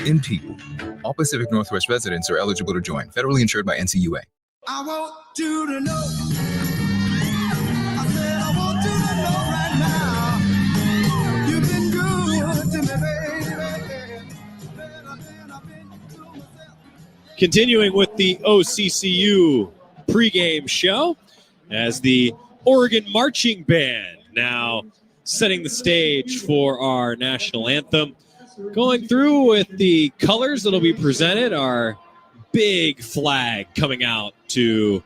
in people. All Pacific Northwest residents are eligible to join. Federally insured by NCUA. I want you to know. I said I want you to know right now. You've been good to me, baby. Continuing with the OCCU pregame show as the Oregon Marching Band now setting the stage for our national anthem. Going through with the colors that'll be presented, our big flag coming out to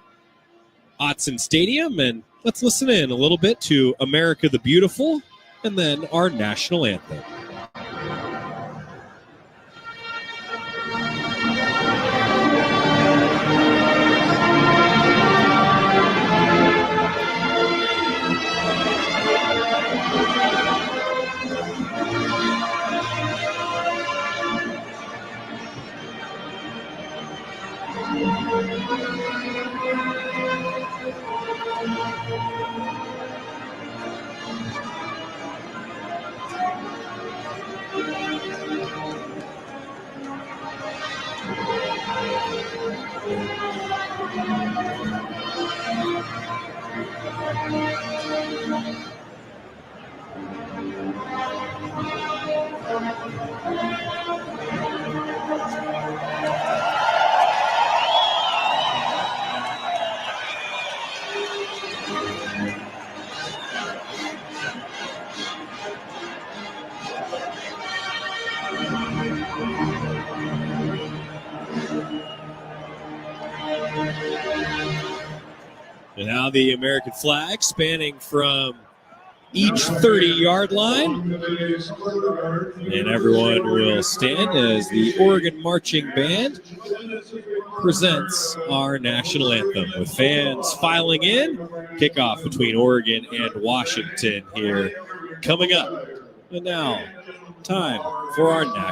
Autzen Stadium. And let's listen in a little bit to America the Beautiful and then our national anthem. And now the American flag spanning from each 30-yard line. And everyone will stand as the Oregon Marching Band presents our national anthem with fans filing in. Kickoff between Oregon and Washington here coming up. And now, time for our national.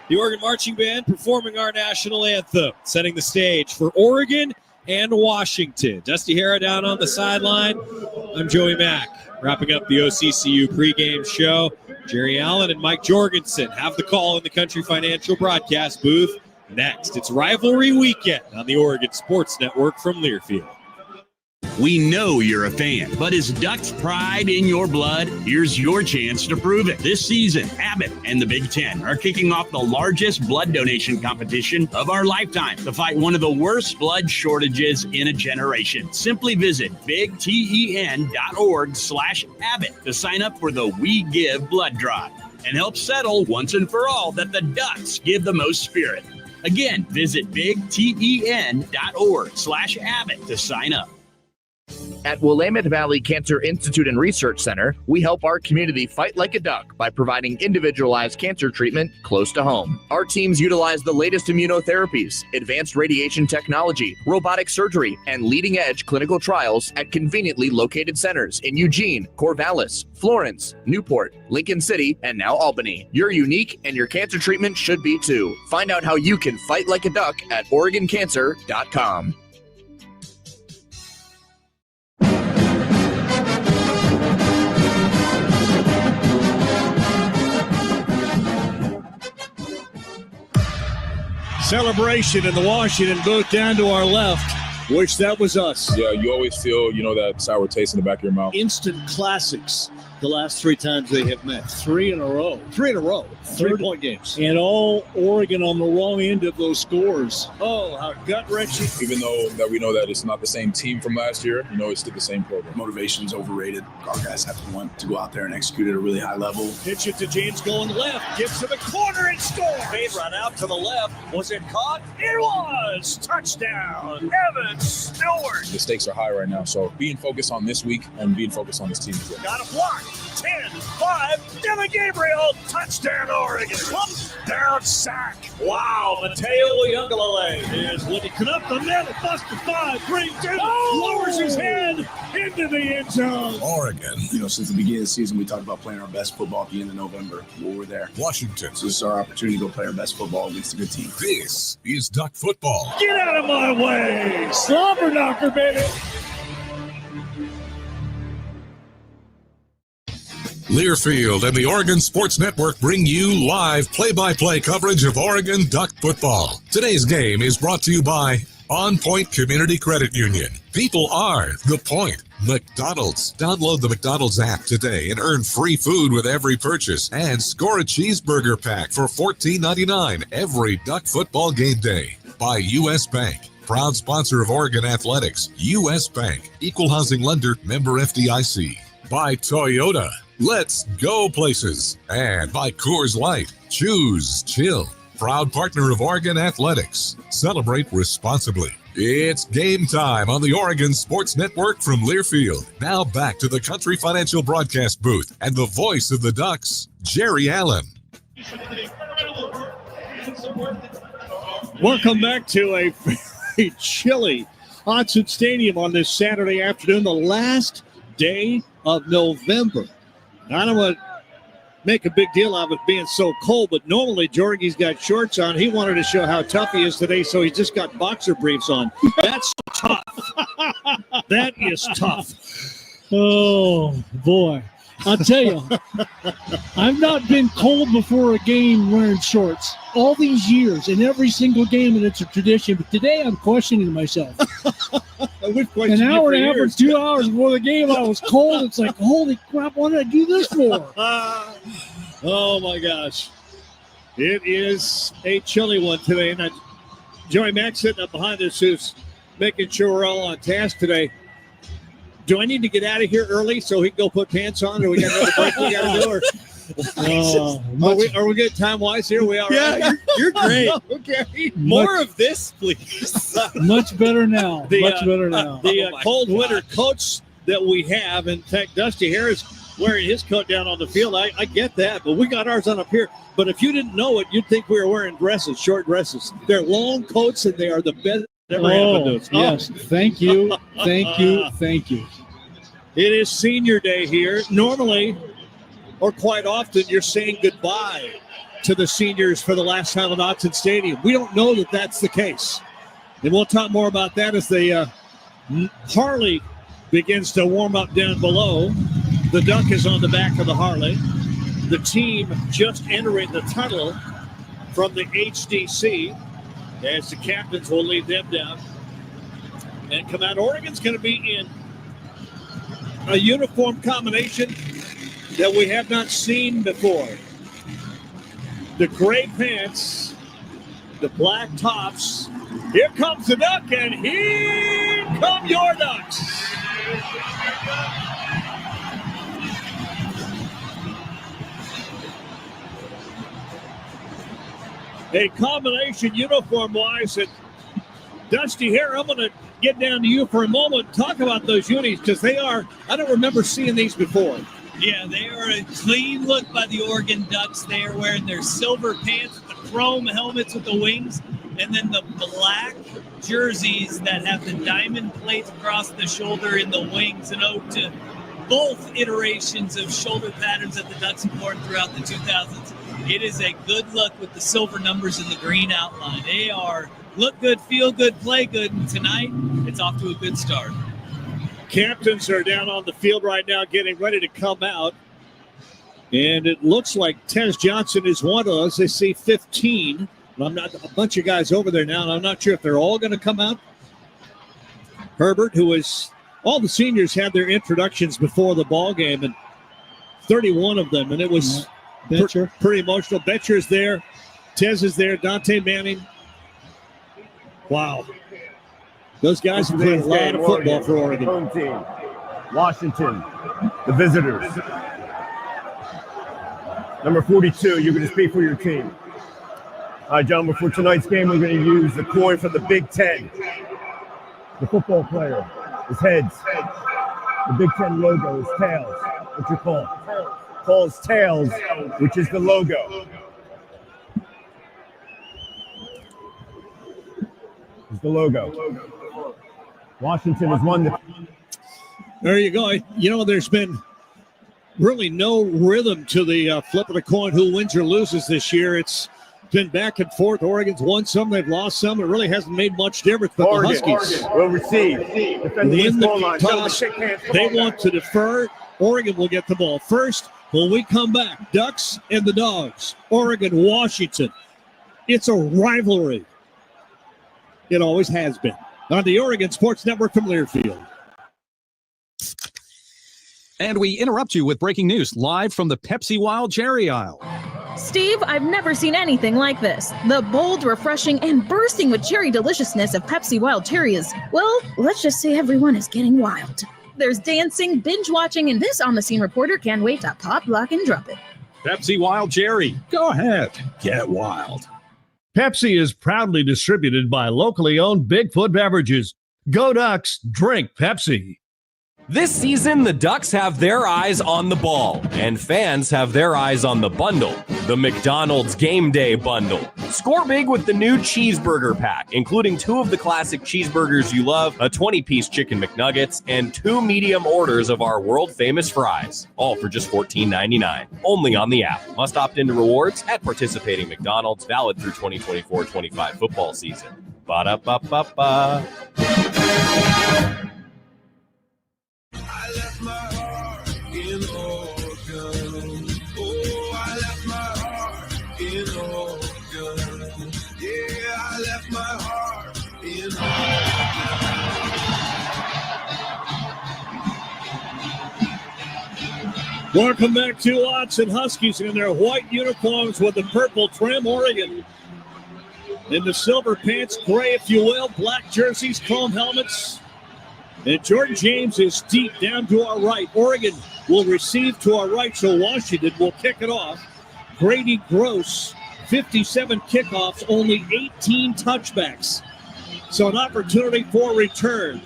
The Oregon Marching Band performing our national anthem, setting the stage for Oregon and Washington. Dusty Hara down on the sideline. I'm Joey Mack, wrapping up the OCCU pregame show. Jerry Allen and Mike Jorgensen have the call in the Country Financial broadcast booth. Next, it's Rivalry Weekend on the Oregon Sports Network from Learfield. We know you're a fan, but is Ducks pride in your blood? Here's your chance to prove it. This season, Abbott and the Big Ten are kicking off the largest blood donation competition of our lifetime to fight one of the worst blood shortages in a generation. Simply visit bigten.org/Abbott to sign up for the We Give blood drive and help settle once and for all that the Ducks give the most spirit. Again, visit bigten.org/Abbott to sign up. At Willamette Valley Cancer Institute and Research Center, we help our community fight like a duck by providing individualized cancer treatment close to home. Our teams utilize the latest immunotherapies, advanced radiation technology, robotic surgery, and leading-edge clinical trials at conveniently located centers in Eugene, Corvallis, Florence, Newport, Lincoln City, and now Albany. You're unique, and your cancer treatment should be too. Find out how you can fight like a duck at OregonCancer.com. Celebration in the Washington booth down to our left. Wish that was us. Yeah, you always feel, that sour taste in the back of your mouth. Instant classics the last 3 times they have met. 3 in a row. 3-point games. And all Oregon on the wrong end of those scores. Oh, how gut-wrenching. Even though that we know that it's not the same team from last year, it's still the same program. Motivation's overrated. Our guys have to want to go out there and execute at a really high level. Pitch it to James going left. Gets to the corner and scores. Fade run out to the left. Was it caught? It was. Touchdown. Evans Stewart. The stakes are high right now, so being focused on this week and being focused on this team. Got a block. 10, 5, Dylan Gabriel, touchdown Oregon. Down sack. Wow, Mateo Uiagalelei is looking up the middle, busts the 5, brings it, lowers his head into the end zone. Oregon. Since the beginning of the season, we talked about playing our best football at the end of November. Well, we're there. Washington. So this is our opportunity to go play our best football against a good team. This is Duck football. Get out of my way. Slobber knocker, baby. Learfield and the Oregon Sports Network bring you live play-by-play coverage of Oregon Duck football. Today's game is brought to you by On Point Community Credit Union. People are the point. McDonald's. Download the McDonald's app today and earn free food with every purchase. And score a cheeseburger pack for $14.99 every Duck football game day. By U.S. Bank. Proud sponsor of Oregon Athletics. U.S. Bank. Equal housing lender. Member FDIC. By Toyota. Let's go places. And by Coors Light. Choose chill. Proud partner of Oregon Athletics. Celebrate responsibly. It's game time on the Oregon Sports Network from Learfield. Now back to the Country Financial broadcast booth and the voice of the Ducks, Jerry Allen. Welcome back to a very chilly Autzen Stadium on this Saturday afternoon, the last day of November. I don't want to make a big deal out of it being so cold, but normally Jorgie's got shorts on. He wanted to show how tough he is today, so he just got boxer briefs on. That's tough. That is tough. Oh, boy. I'll tell you, I've not been cold before a game wearing shorts all these years, in every single game, and it's a tradition. But today I'm questioning myself. An hour and a half or 2 hours before the game, I was cold. It's like, holy crap, what did I do this for? Oh, my gosh. It is a chilly one today. And Joey Mack sitting up behind us who's making sure we're all on task today. Do I need to get out of here early so he can go put pants on, or we got another break we got to do? Or are we good time-wise here? We are. Yeah, you're great. Okay. More of this, please. Much better now. Much better now. The cold winter coats that we have, in fact, Dusty Harris wearing his coat down on the field. I get that, but we got ours on up here. But if you didn't know it, you'd think we were wearing dresses, short dresses. They're long coats, and they are the best that ever happened to us. Yes. Thank you. Thank you. Thank you. It is senior day here. Normally, or quite often, you're saying goodbye to the seniors for the last time at Autzen Stadium. We don't know that that's the case. And we'll talk more about that as the Harley begins to warm up down below. The Duck is on the back of the Harley. The team just entering the tunnel from the HDC as the captains will lead them down and come out. Oregon's going to be in a uniform combination that we have not seen before. The gray pants, the black tops. Here comes the Duck, and here come your Ducks. A combination uniform-wise that Dusty here, I'm going to get down to you for a moment. Talk about those unis because they are, I don't remember seeing these before. Yeah, they are a clean look by the Oregon Ducks. They are wearing their silver pants with the chrome helmets with the wings, and then the black jerseys that have the diamond plates across the shoulder in the wings, an ode to both iterations of shoulder patterns that the Ducks have worn throughout the 2000s. It is a good look with the silver numbers and the green outline. They are look good, feel good, play good, and tonight it's off to a good start. Captains are down on the field right now getting ready to come out. And it looks like Tez Johnson is one of those. They see 15. I'm not a bunch of guys over there now, and I'm not sure if they're all going to come out. Herbert, who is all the seniors had their introductions before the ball game, and 31 of them, and it was pretty emotional. Betcher is there. Tez is there. Dante Manning. Wow. Those guys have played a lot of football for Oregon. Home team. Washington, the visitors. Number 42, you're going to speak for your team. All right, gentlemen, for tonight's game, we're going to use the coin from the Big Ten. The football player is heads. The Big Ten logo is tails. What's your call? Call's tails, which is the logo. Is the logo. Washington has won the. There you go. You know, there's been really no rhythm to the flip of the coin who wins or loses this year. It's been back and forth. Oregon's won some, they've lost some. It really hasn't made much difference. But the Huskies will receive. Win the toss. They want to defer. Oregon will get the ball first. When we come back, Ducks and the Dogs. Oregon, Washington. It's a rivalry. It always has been. On the Oregon Sports Network from Learfield. And we interrupt you with breaking news live from the Pepsi Wild Cherry aisle. Steve, I've never seen anything like this. The bold, refreshing, and bursting with cherry deliciousness of Pepsi Wild Cherry is, well, let's just say everyone is getting wild. There's dancing, binge watching, and this on-the-scene reporter can't wait to pop, lock, and drop it. Pepsi Wild Cherry. Go ahead. Get wild. Pepsi is proudly distributed by locally owned Bigfoot Beverages. Go Ducks, drink Pepsi. This season, the Ducks have their eyes on the ball, and fans have their eyes on the bundle, the McDonald's Game Day Bundle. Score big with the new cheeseburger pack, including 2 of the classic cheeseburgers you love, a 20-piece chicken McNuggets, and 2 medium orders of our world-famous fries, all for just $14.99, only on the app. Must opt into rewards at participating McDonald's, valid through 2024-25 football season. Ba-da-ba-ba-ba. I left my heart in Oregon. Oh, I left my heart in Oregon. Yeah, I left my heart in Oregon. Welcome back to Autzen Huskies in their white uniforms with the purple trim. Oregon in the silver pants, gray if you will, black jerseys, chrome helmets. And Jordan James is deep down to our right. Oregon will receive to our right, so Washington will kick it off. Grady Gross, 57 kickoffs, only 18 touchbacks. So an opportunity for return.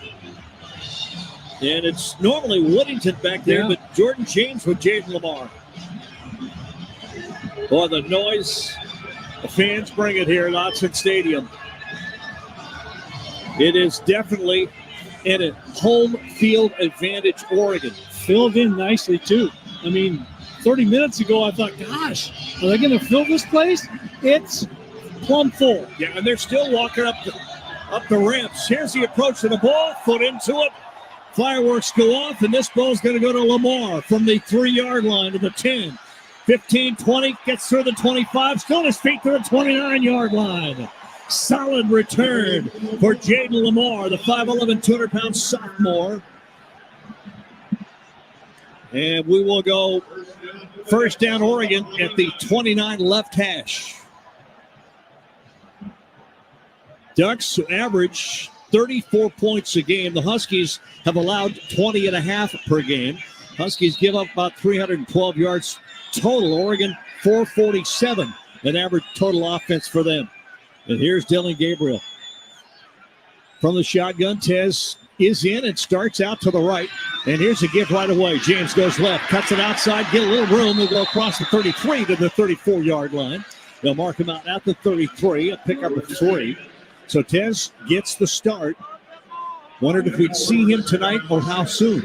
And it's normally Woodington back there, but Jordan James with Jaden Lamar. Boy, the noise, the fans bring it here at Autzen Stadium. It is definitely in a home field advantage, Oregon. Filled in nicely, too. I mean, 30 minutes ago, I thought, gosh, are they going to fill this place? It's plumb full. Yeah, and they're still walking up the ramps. Here's the approach to the ball, foot into it. Fireworks go off, and this ball's going to go to Lamar from the 3-yard line to the 10. 15, 20, gets through the 25, still on his feet to the 29-yard line. Solid return for Jaden Lamar, the 5'11", 200-pound sophomore. And we will go first down Oregon at the 29 left hash. Ducks average 34 points a game. The Huskies have allowed 20.5 per game. Huskies give up about 312 yards total. Oregon, 447, an average total offense for them. And here's Dylan Gabriel. From the shotgun, Tez is in and starts out to the right. And here's a give right away. James goes left, cuts it outside, get a little room. He'll go across the 33 to the 34-yard line. They'll mark him out at the 33, a pickup of 3. So Tez gets the start. Wondered if we'd see him tonight or how soon.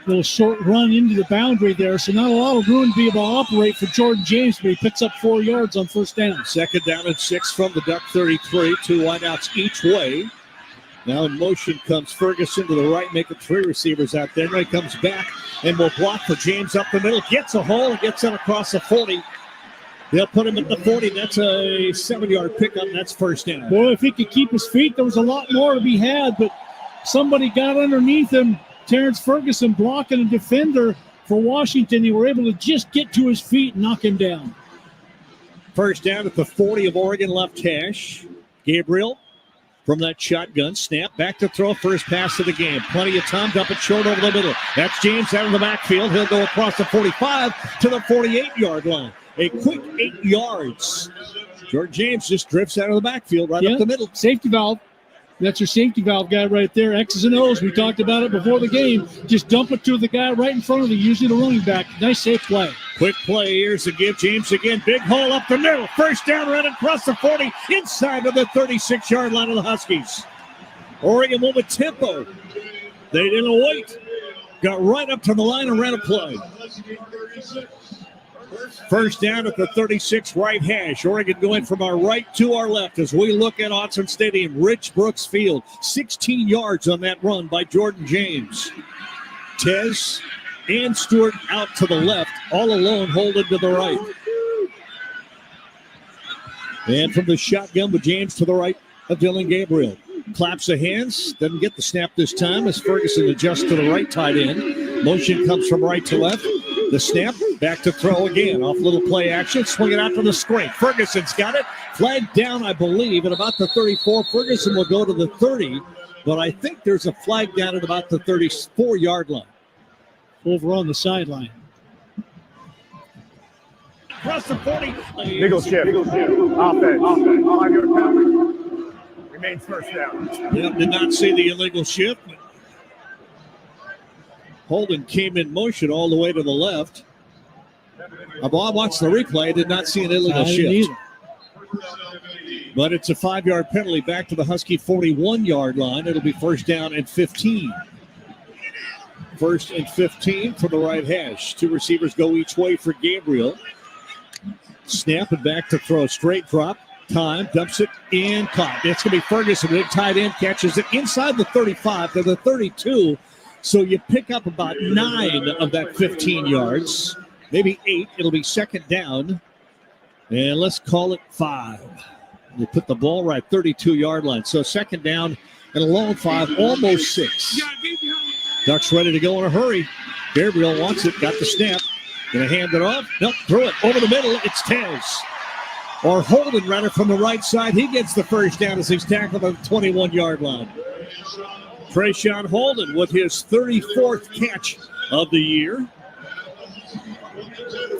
Little short run into the boundary there, so not a lot of room to be able to operate for Jordan James, but he picks up 4 yards on first down. Second down and 6 from the Duck 33. 2 wideouts each way. Now in motion comes Ferguson to the right, making 3 receivers out there. Ray comes back and will block for James up the middle. Gets a hole and gets it across the 40. They'll put him at the 40. That's a 7-yard pickup. That's first down. Boy, if he could keep his feet, there was a lot more to be had, but somebody got underneath him. Terrence Ferguson blocking a defender for Washington. They were able to just get to his feet and knock him down. First down at the 40 of Oregon left hash. Gabriel from that shotgun. Snap back to throw. First pass of the game. Plenty of time. Dump it short over the middle. That's James out of the backfield. He'll go across the 45 to the 48-yard line. A quick 8 yards. Jordan James just drifts out of the backfield right up the middle. Safety valve. That's your safety valve guy right there. X's and O's. We talked about it before the game. Just dump it to the guy right in front of you, usually the running back. Nice safe play. Quick play. Here's the give. James again. Big hole up the middle. First down, right across the 40, inside of the 36-yard line of the Huskies. Oregon went with tempo. They didn't wait. Got right up to the line and ran a play. First down at the 36 right hash. Oregon going from our right to our left as we look at Autzen Stadium, Rich Brooks Field. 16 yards on that run by Jordan James. Tez and Stewart out to the left, all alone holding to the right. And from the shotgun with James to the right of Dylan Gabriel. Claps the hands, doesn't get the snap this time as Ferguson adjusts to the right tight end. Motion comes from right to left. The snap, back to throw again. Off little play action, swing it out to the screen. Ferguson's got it. Flag down, I believe, at about the 34. Ferguson will go to the 30, but I think there's a flag down at about the 34-yard line. Over on the sideline. Across the 40. Nickel shift. Offense. 5-yard penalty. Remains first down. Yep, did not see the illegal shift. Holden came in motion all the way to the left. I watched the replay. Did not see an illegal shift. But it's a 5-yard penalty back to the Husky 41-yard line. It'll be first down and 15. First and 15 for the right hash. 2 receivers go each way for Gabriel. Snap it back to throw. Straight drop. Time. Dumps it in. Caught. It's going to be Ferguson. Big tight end catches it inside the 35 to the 32. So you pick up about 9 of that 15 yards. Maybe 8. It'll be second down. And let's call it 5. They put the ball right 32-yard line. So second down and a long 5, almost 6. Ducks ready to go in a hurry. Gabriel wants it. Got the snap. Going to hand it off. Nope, throw it over the middle. It's Tez. Or Holden, rather, from the right side. He gets the first down as he's tackled on the 21-yard line. Trayshawn Holden with his 34th catch of the year.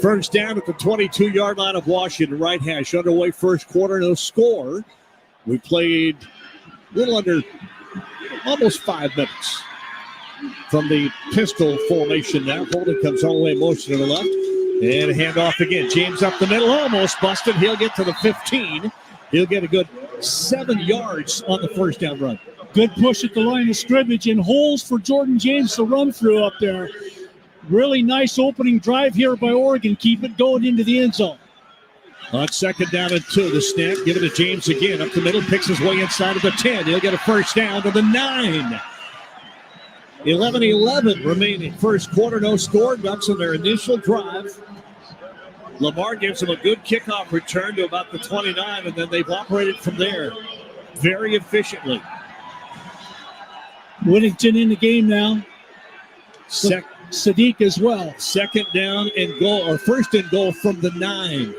First down at the 22-yard line of Washington. Right hash underway first quarter. No score. We played a little under almost 5 minutes from the pistol formation now. Holden comes all the way in motion to the left. And a handoff again. James up the middle. Almost busted. He'll get to the 15. He'll get a good 7 yards on the first down run. Good push at the line of scrimmage and holes for Jordan James to run through up there. Really nice opening drive here by Oregon. Keep it going into the end zone. On second down and 2, the snap. Give it to James again. Up the middle. Picks his way inside of the 10. He'll get a first down to the 9. 11-11 remaining. First quarter, no score. Ducks on their initial drive. Lamar gives them a good kickoff return to about the 29, and then they've operated from there very efficiently. Whittington in the game now. Sadiq as well. Second down and goal, or first and goal from the 9.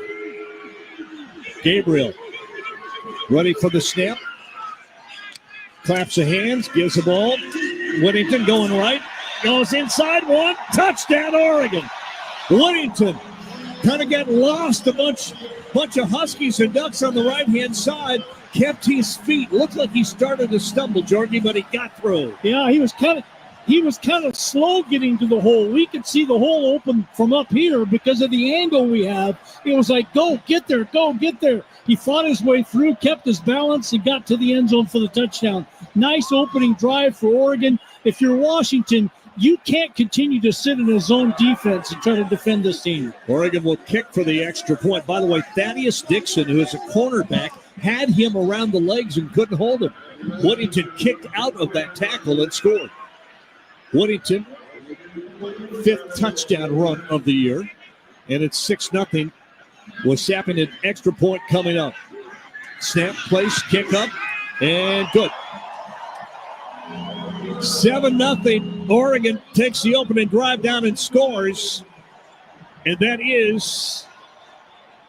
Gabriel ready for the snap. Claps the hands, gives the ball. Whittington going right. Goes inside one. Touchdown, Oregon. Whittington kind of got lost. A bunch of Huskies and Ducks on the right-hand side. kept his feet. Looked like he started to stumble, Jordan, but he got through. Yeah, he was kind of slow getting to the hole. We could see the hole open from up here because of the angle we have. It was like, go, get there. He fought his way through, kept his balance, and got to the end zone for the touchdown. Nice opening drive for Oregon. If you're Washington, you can't continue to sit in a zone defense and try to defend this team. Oregon will kick for the extra point. By the way, Thaddeus Dixon, who is a cornerback, had him around the legs and couldn't hold him. Whittington kicked out of that tackle and scored. Whittington, 5th touchdown run of the year, and it's 6-0 with Sapping an extra point coming up. Snap, place, kick up, and good. 7-0. Oregon takes the opening drive down and scores, and that is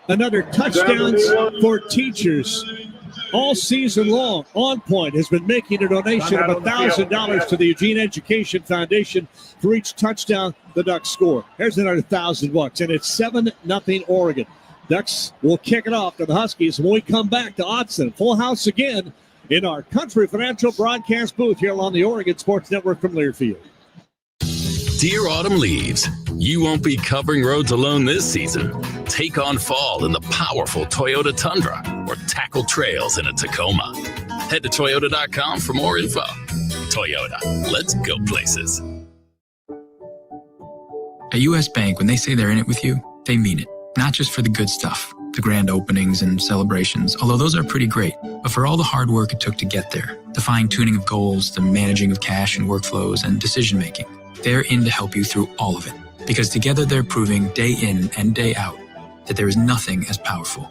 another touchdown for Teachers. All season long, On Point has been making a donation of $1,000 to the Eugene Education Foundation for each touchdown the Ducks score. Here's another $1,000, and it's 7-0 Oregon. Ducks will kick it off to the Huskies when we come back to Autzen. Full house again in our Country Financial broadcast booth here on the Oregon Sports Network from Learfield. Dear autumn leaves, you won't be covering roads alone this season. Take on fall in the powerful Toyota Tundra or tackle trails in a Tacoma. Head to Toyota.com for more info. Toyota, let's go places. At U.S. Bank, when they say they're in it with you, they mean it. Not just for the good stuff, the grand openings and celebrations, although those are pretty great, but for all the hard work it took to get there, the fine-tuning of goals, the managing of cash and workflows, and decision-making. They're in to help you through all of it, because together they're proving day in and day out that there is nothing as powerful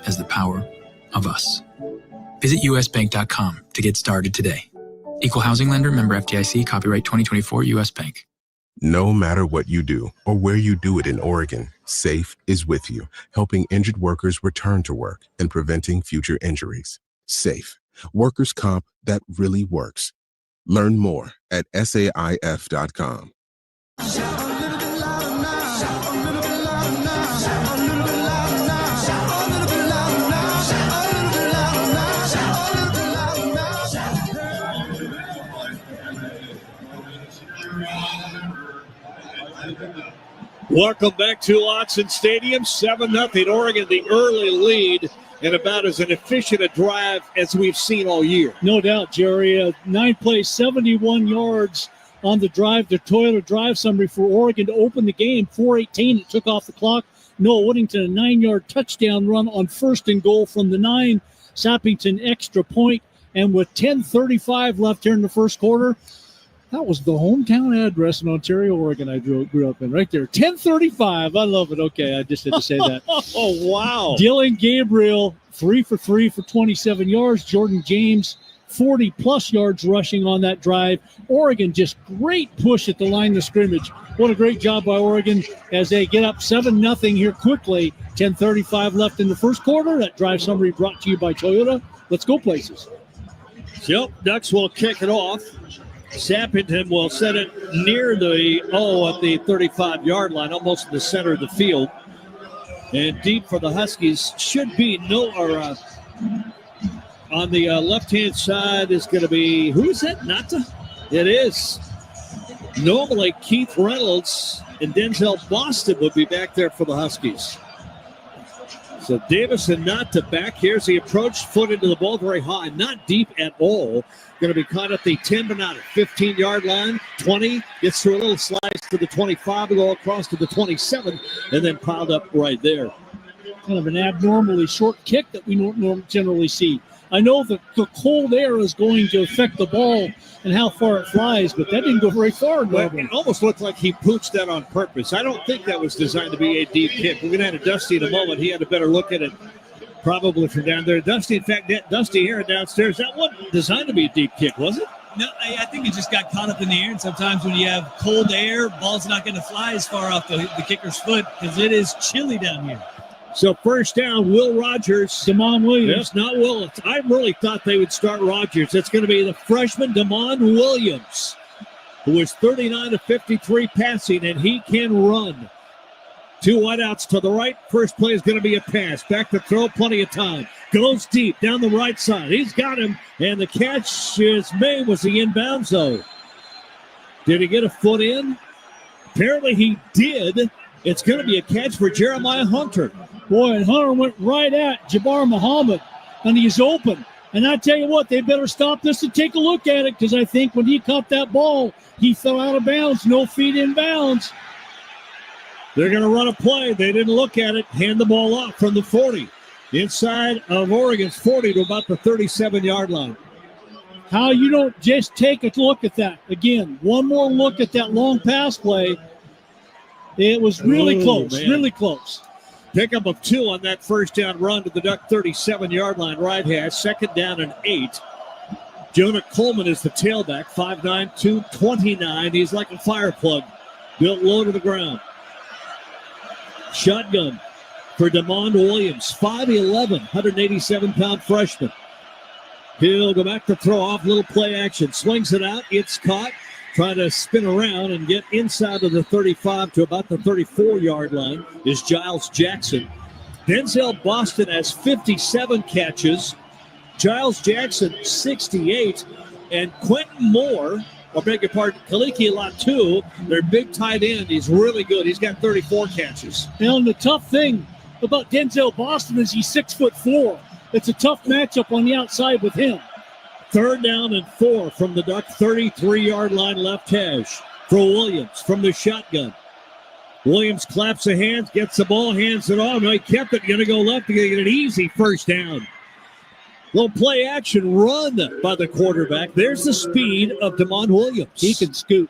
as the power of us. Visit usbank.com to get started today. Equal housing lender, member FDIC, copyright 2024 U.S. Bank. No matter what you do or where you do it in Oregon, SAFE is with you, helping injured workers return to work and preventing future injuries. SAFE, workers' comp that really works. Learn more at SAIF.com. Welcome back to Autzen Stadium. 7-0 Oregon, the early lead, and about as an efficient a drive as we've seen all year. No doubt, Jerry. 9 plays, 71 yards on the drive. The Toyota drive summary for Oregon to open the game. 4:18, it took off the clock. Noah Whittington, a 9-yard touchdown run on 1st and goal from the 9. Sappington extra point, and with 10:35 left here in the first quarter, that was the hometown address in Ontario, Oregon I grew up in, right there. 10:35. I love it. Okay, I just had to say that. Oh, wow. Dylan Gabriel, 3 for 3 for 27 yards. Jordan James, 40-plus yards rushing on that drive. Oregon, just great push at the line of scrimmage. What a great job by Oregon as they get up 7-0 here quickly. 10:35 left in the first quarter. That drive summary brought to you by Toyota. Let's go places. Yep, Ducks will kick it off. Sappington will set it near at the 35-yard line, almost in the center of the field. And deep for the Huskies should be on the left-hand side is going to be, who is that? Nata? It is. Normally, Keith Reynolds and Denzel Boston would be back there for the Huskies. So Davis and Nata back. Here's the approach, foot into the ball, very high, not deep at all. Going to be caught at the 10, but not at 15-yard line. 20, gets through a little slice to the 25, go across to the 27, and then piled up right there. Kind of an abnormally short kick that we don't generally see. I know that the cold air is going to affect the ball and how far it flies, but that didn't go very far. Well, it almost looked like he pooched that on purpose. I don't think that was designed to be a deep kick. We're going to have Dusty in a moment. He had a better look at it probably from down there. Dusty, in fact, Dusty here downstairs, that wasn't designed to be a deep kick, was it? No, I think it just got caught up in the air, and sometimes when you have cold air, ball's not going to fly as far off the kicker's foot because it is chilly down here. So first down, Will Rogers. Damon Williams. Yes, not Will. I really thought they would start Rogers. It's going to be the freshman Damon Williams, who is 39 of 53 passing, and he can run. 2 wideouts to the right. First play is going to be a pass. Back to throw, plenty of time. Goes deep down the right side. He's got him, and the catch is made. Was he inbounds, though? Did he get a foot in? Apparently he did. It's going to be a catch for Jeremiah Hunter. Boy, and Hunter went right at Jabbar Muhammad, and he's open. And I tell you what, they better stop this and take a look at it, because I think when he caught that ball, he fell out of bounds, no feet in bounds. They're going to run a play. They didn't look at it. Hand the ball off from the 40. Inside of Oregon's 40 to about the 37-yard line. How you don't just take a look at that. Again, one more look at that long pass play. It was really close, man. Really close. Pickup of 2 on that first down run to the Duck 37-yard line right hash. 2nd down and 8. Jonah Coleman is the tailback, 5'9", 229. He's like a fire plug, built low to the ground. Shotgun for DeMond Williams, 5'11", 187-pound freshman. He'll go back to throw off, little play action. Swings it out, it's caught. Trying to spin around and get inside of the 35 to about the 34-yard line is Giles Jackson. Denzel Boston has 57 catches. Giles Jackson, 68. And Quentin Moore, or beg your pardon, Kaliki Latu, their big tight end, he's really good. He's got 34 catches. Now, and the tough thing about Denzel Boston is he's 6'4". It's a tough matchup on the outside with him. 3rd down and 4 from the Duck 33-yard line left hash for Williams from the shotgun. Williams claps the hands, gets the ball, hands it off. No, he kept it. Going to go left to get an easy first down. Little play action run by the quarterback. There's the speed of DeMond Williams. He can scoot.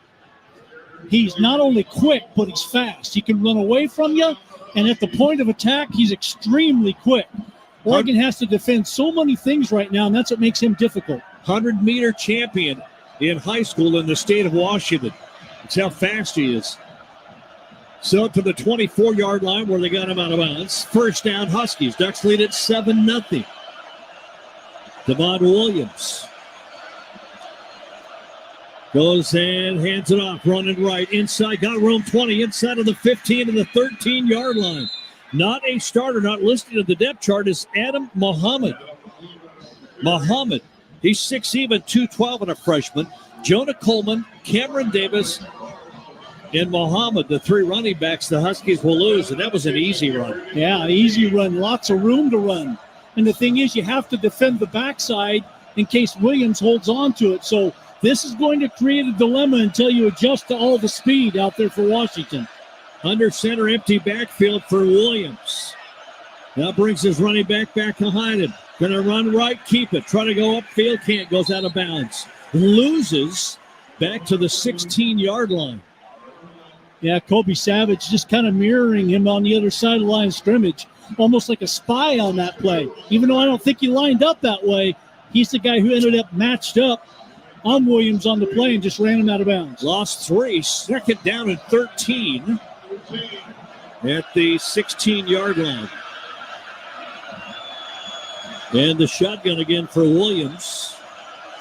He's not only quick, but he's fast. He can run away from you, and at the point of attack, he's extremely quick. Oregon has to defend so many things right now, and that's what makes him difficult. 100-meter champion in high school in the state of Washington. That's how fast he is. So to the 24-yard line where they got him out of bounds. First down, Huskies. Ducks lead at 7-0. DeMond Williams goes and hands it off, running right inside. Got room 20 inside of the 15 to the 13-yard line. Not a starter, not listed in the depth chart, is Adam Muhammad. He's 6'7", 212 and a freshman. Jonah Coleman, Cameron Davis, and Muhammad, the 3 running backs the Huskies will lose, and that was an easy run. Yeah, easy run, lots of room to run. And the thing is, you have to defend the backside in case Williams holds on to it. So this is going to create a dilemma until you adjust to all the speed out there for Washington. Under center, empty backfield for Williams. Now brings his running back behind him. Going to run right, keep it. Try to go upfield, can't. Goes out of bounds. Loses back to the 16-yard line. Yeah, Kobe Savage just kind of mirroring him on the other side of the line of scrimmage. Almost like a spy on that play. Even though I don't think he lined up that way, he's the guy who ended up matched up on Williams on the play and just ran him out of bounds. Lost 3. 2nd down and 13 at the 16-yard line. And the shotgun again for Williams.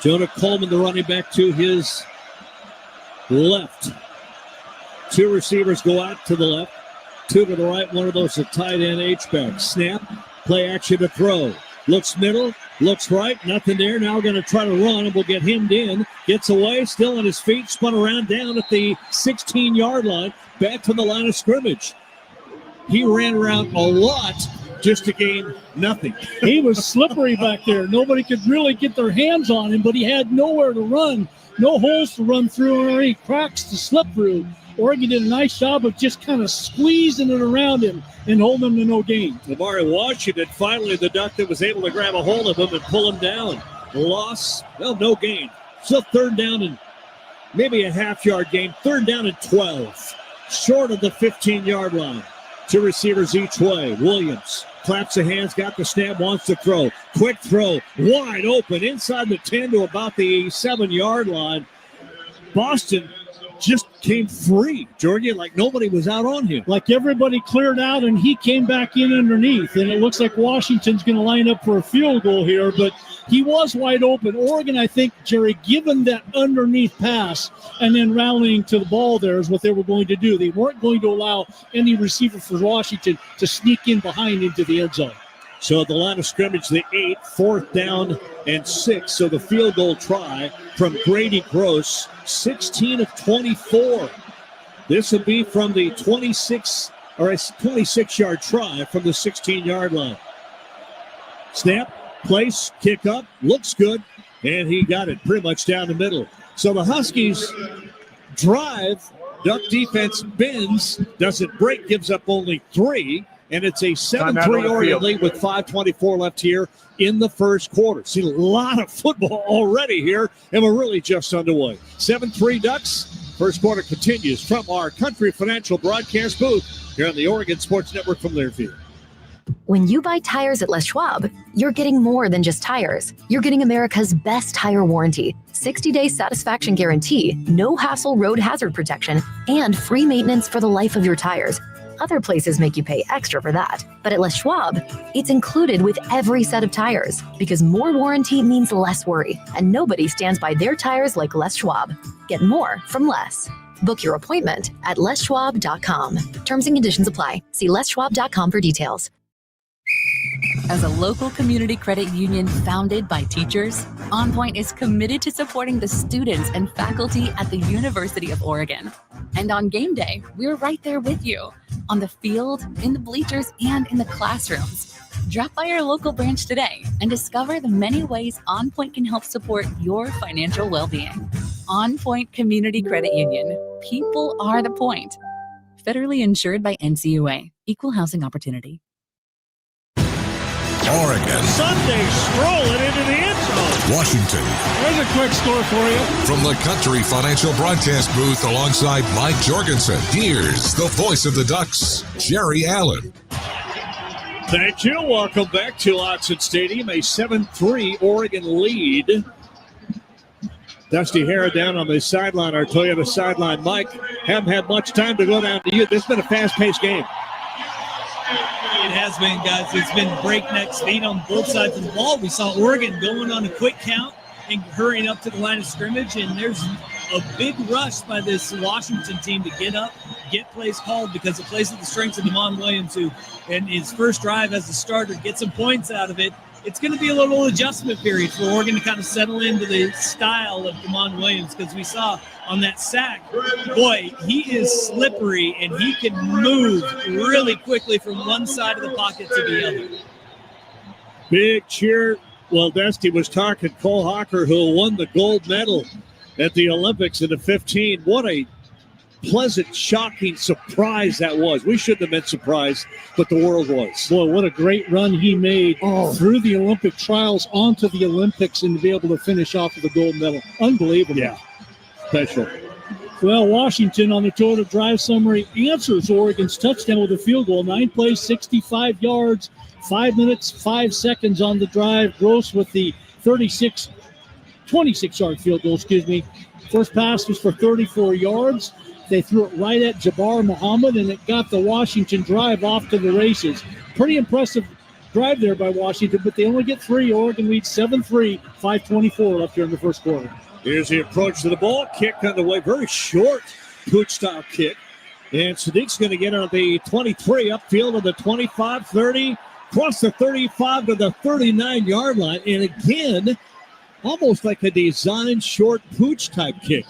Jonah Coleman, the running back, to his left. 2 receivers go out to the left. 2 to the right. One of those a tight end H-back. Snap. Play action to throw. Looks middle. Looks right. Nothing there. Now going to try to run and will get hemmed in. Gets away. Still on his feet. Spun around down at the 16-yard line. Back to the line of scrimmage. He ran around a lot just to gain nothing. He was slippery back there. Nobody could really get their hands on him, but he had nowhere to run. No holes to run through or any cracks to slip through. Oregon did a nice job of just kind of squeezing it around him and holding him to no gain. Lamari Washington, finally the Duck that was able to grab a hold of him and pull him down. Loss, well, no gain. So 3rd down and maybe a half-yard gain. 3rd down and 12. Short of the 15-yard line. 2 receivers each way. Williams claps the hands, got the snap, wants to throw. Quick throw, wide open, inside the 10 to about the 7-yard line. Boston just came free, Georgia, like nobody was out on him. Like everybody cleared out and he came back in underneath. And it looks like Washington's going to line up for a field goal here, but he was wide open. Oregon, I think, Jerry, given that underneath pass and then rallying to the ball there is what they were going to do. They weren't going to allow any receiver for Washington to sneak in behind into the end zone. So at the line of scrimmage, the 8, 4th down and 6. So the field goal try from Grady Gross, 16 of 24. This will be from the 26-yard try from the 16-yard line. Snap, place, kick up, looks good, and he got it pretty much down the middle. So the Huskies drive, Duck defense bends, doesn't break, gives up only 3, and it's a 7-3 Oregon lead with 5:24 left here in the first quarter. Seen a lot of football already here, and we're really just underway. 7-3 Ducks. First quarter continues from our Country Financial broadcast booth here on the Oregon Sports Network from Learfield. When you buy tires at Les Schwab, you're getting more than just tires. You're getting America's best tire warranty, 60-day satisfaction guarantee, no hassle road hazard protection, and free maintenance for the life of your tires. Other places make you pay extra for that. But at Les Schwab, it's included with every set of tires because more warranty means less worry, and nobody stands by their tires like Les Schwab. Get more from less. Book your appointment at leschwab.com. Terms and conditions apply. See leschwab.com for details. As a local community credit union founded by teachers, OnPoint is committed to supporting the students and faculty at the University of Oregon. And on game day, we're right there with you, on the field, in the bleachers, and in the classrooms. Drop by our local branch today and discover the many ways OnPoint can help support your financial well-being. OnPoint Community Credit Union. People are the point. Federally insured by NCUA. Equal housing opportunity. Oregon. Sunday strolling into the end zone. Washington. There's a quick score for you. From the Country Financial broadcast booth alongside Mike Jorgensen, here's the voice of the Ducks, Jerry Allen. Thank you. Welcome back to Autzen Stadium. A 7-3 Oregon lead. Dusty Hare down on the sideline, our Toyota sideline. Mike, haven't had much time to go down to you. This has been a fast-paced game. It has been, guys. It's been breakneck speed on both sides of the ball. We saw Oregon going on a quick count and hurrying up to the line of scrimmage, and there's a big rush by this Washington team to get up, get plays called because it plays to the strengths of Damon Williams, who in his first drive as a starter, get some points out of it. It's going to be a little adjustment period for Oregon to kind of settle into the style of Damon Williams, because we saw on that sack, boy, he is slippery and he can move really quickly from one side of the pocket to the other. Big cheer. Well, Dusty was talking Cole Hawker, who won the gold medal at the Olympics in the 15. What a pleasant, shocking surprise that was. We shouldn't have been surprised, but the world was. Boy, what a great run he made through the Olympic trials onto the Olympics and to be able to finish off with a gold medal. Unbelievable. Yeah, special. Well, Washington on the Toyota Drive summary answers Oregon's touchdown with a field goal. 9 plays, 65 yards, 5 minutes, 5 seconds on the drive. Gross with the 26-yard field goal, First pass was for 34 yards. They threw it right at Jabbar Muhammad, and it got the Washington drive off to the races. Pretty impressive drive there by Washington, but they only get 3. Oregon leads 7-3, 5:24 left here in the first quarter. Here's the approach to the ball. Kick on the way. Very short pooch-style kick. And Sadiq's going to get on the 23 upfield on the 25, 30, across the 35 to the 39-yard line. And again, almost like a designed short pooch-type kick.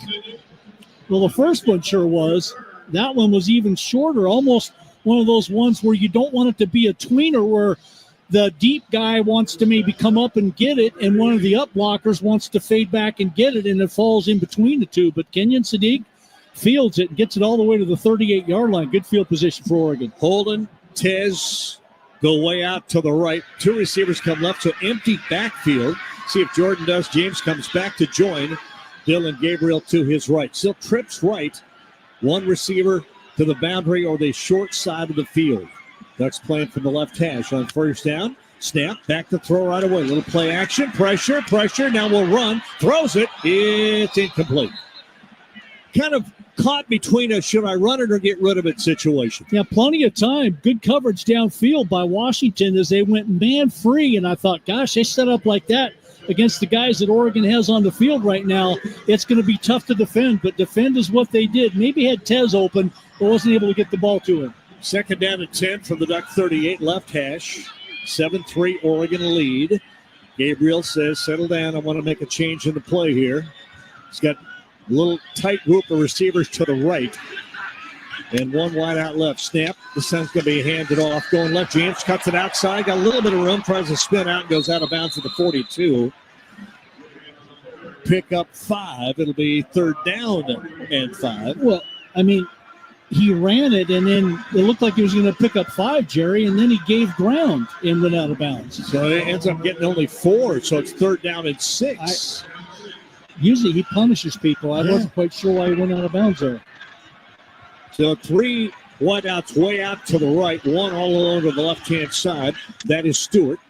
Well, the first one sure was. That one was even shorter, almost one of those ones where you don't want it to be a tweener where the deep guy wants to maybe come up and get it, and one of the up blockers wants to fade back and get it, and it falls in between the two. But Kenyon Sadiq fields it and gets it all the way to the 38-yard line. Good field position for Oregon. Holden, Tez go way out to the right. 2 receivers come left, so empty backfield. See if Jordan does. James comes back to join. Dylan Gabriel to his right. Still trips right. 1 receiver to the boundary or the short side of the field. Ducks playing from the left hash on first down. Snap, back to throw right away. Little play action, pressure. Now we'll run. Throws it. It's incomplete. Kind of caught between a should I run it or get rid of it situation. Yeah, plenty of time. Good coverage downfield by Washington as they went man free. And I thought, gosh, they set up like that against the guys that Oregon has on the field right now. It's going to be tough to defend, but defend is what they did. Maybe had Tez open, but wasn't able to get the ball to him. Second down and 10 from the Duck 38 left hash. 7-3 Oregon lead. Gabriel says, settle down. I want to make a change in the play here. He's got a little tight group of receivers to the right. And one wide out left. Snap. This time's going to be handed off. Going left. James cuts it outside. Got a little bit of room. Tries to spin out and goes out of bounds at the 42. Pick up 5. It'll be 3rd down and 5. Well, I mean, he ran it, and then it looked like he was going to pick up 5, Jerry, and then he gave ground and went out of bounds. So it ends up getting only 4, so it's 3rd down and 6. Usually he punishes people. I wasn't quite sure why he went out of bounds there. So 3 wideouts way out to the right, 1 all along to the left-hand side. That is Stewart.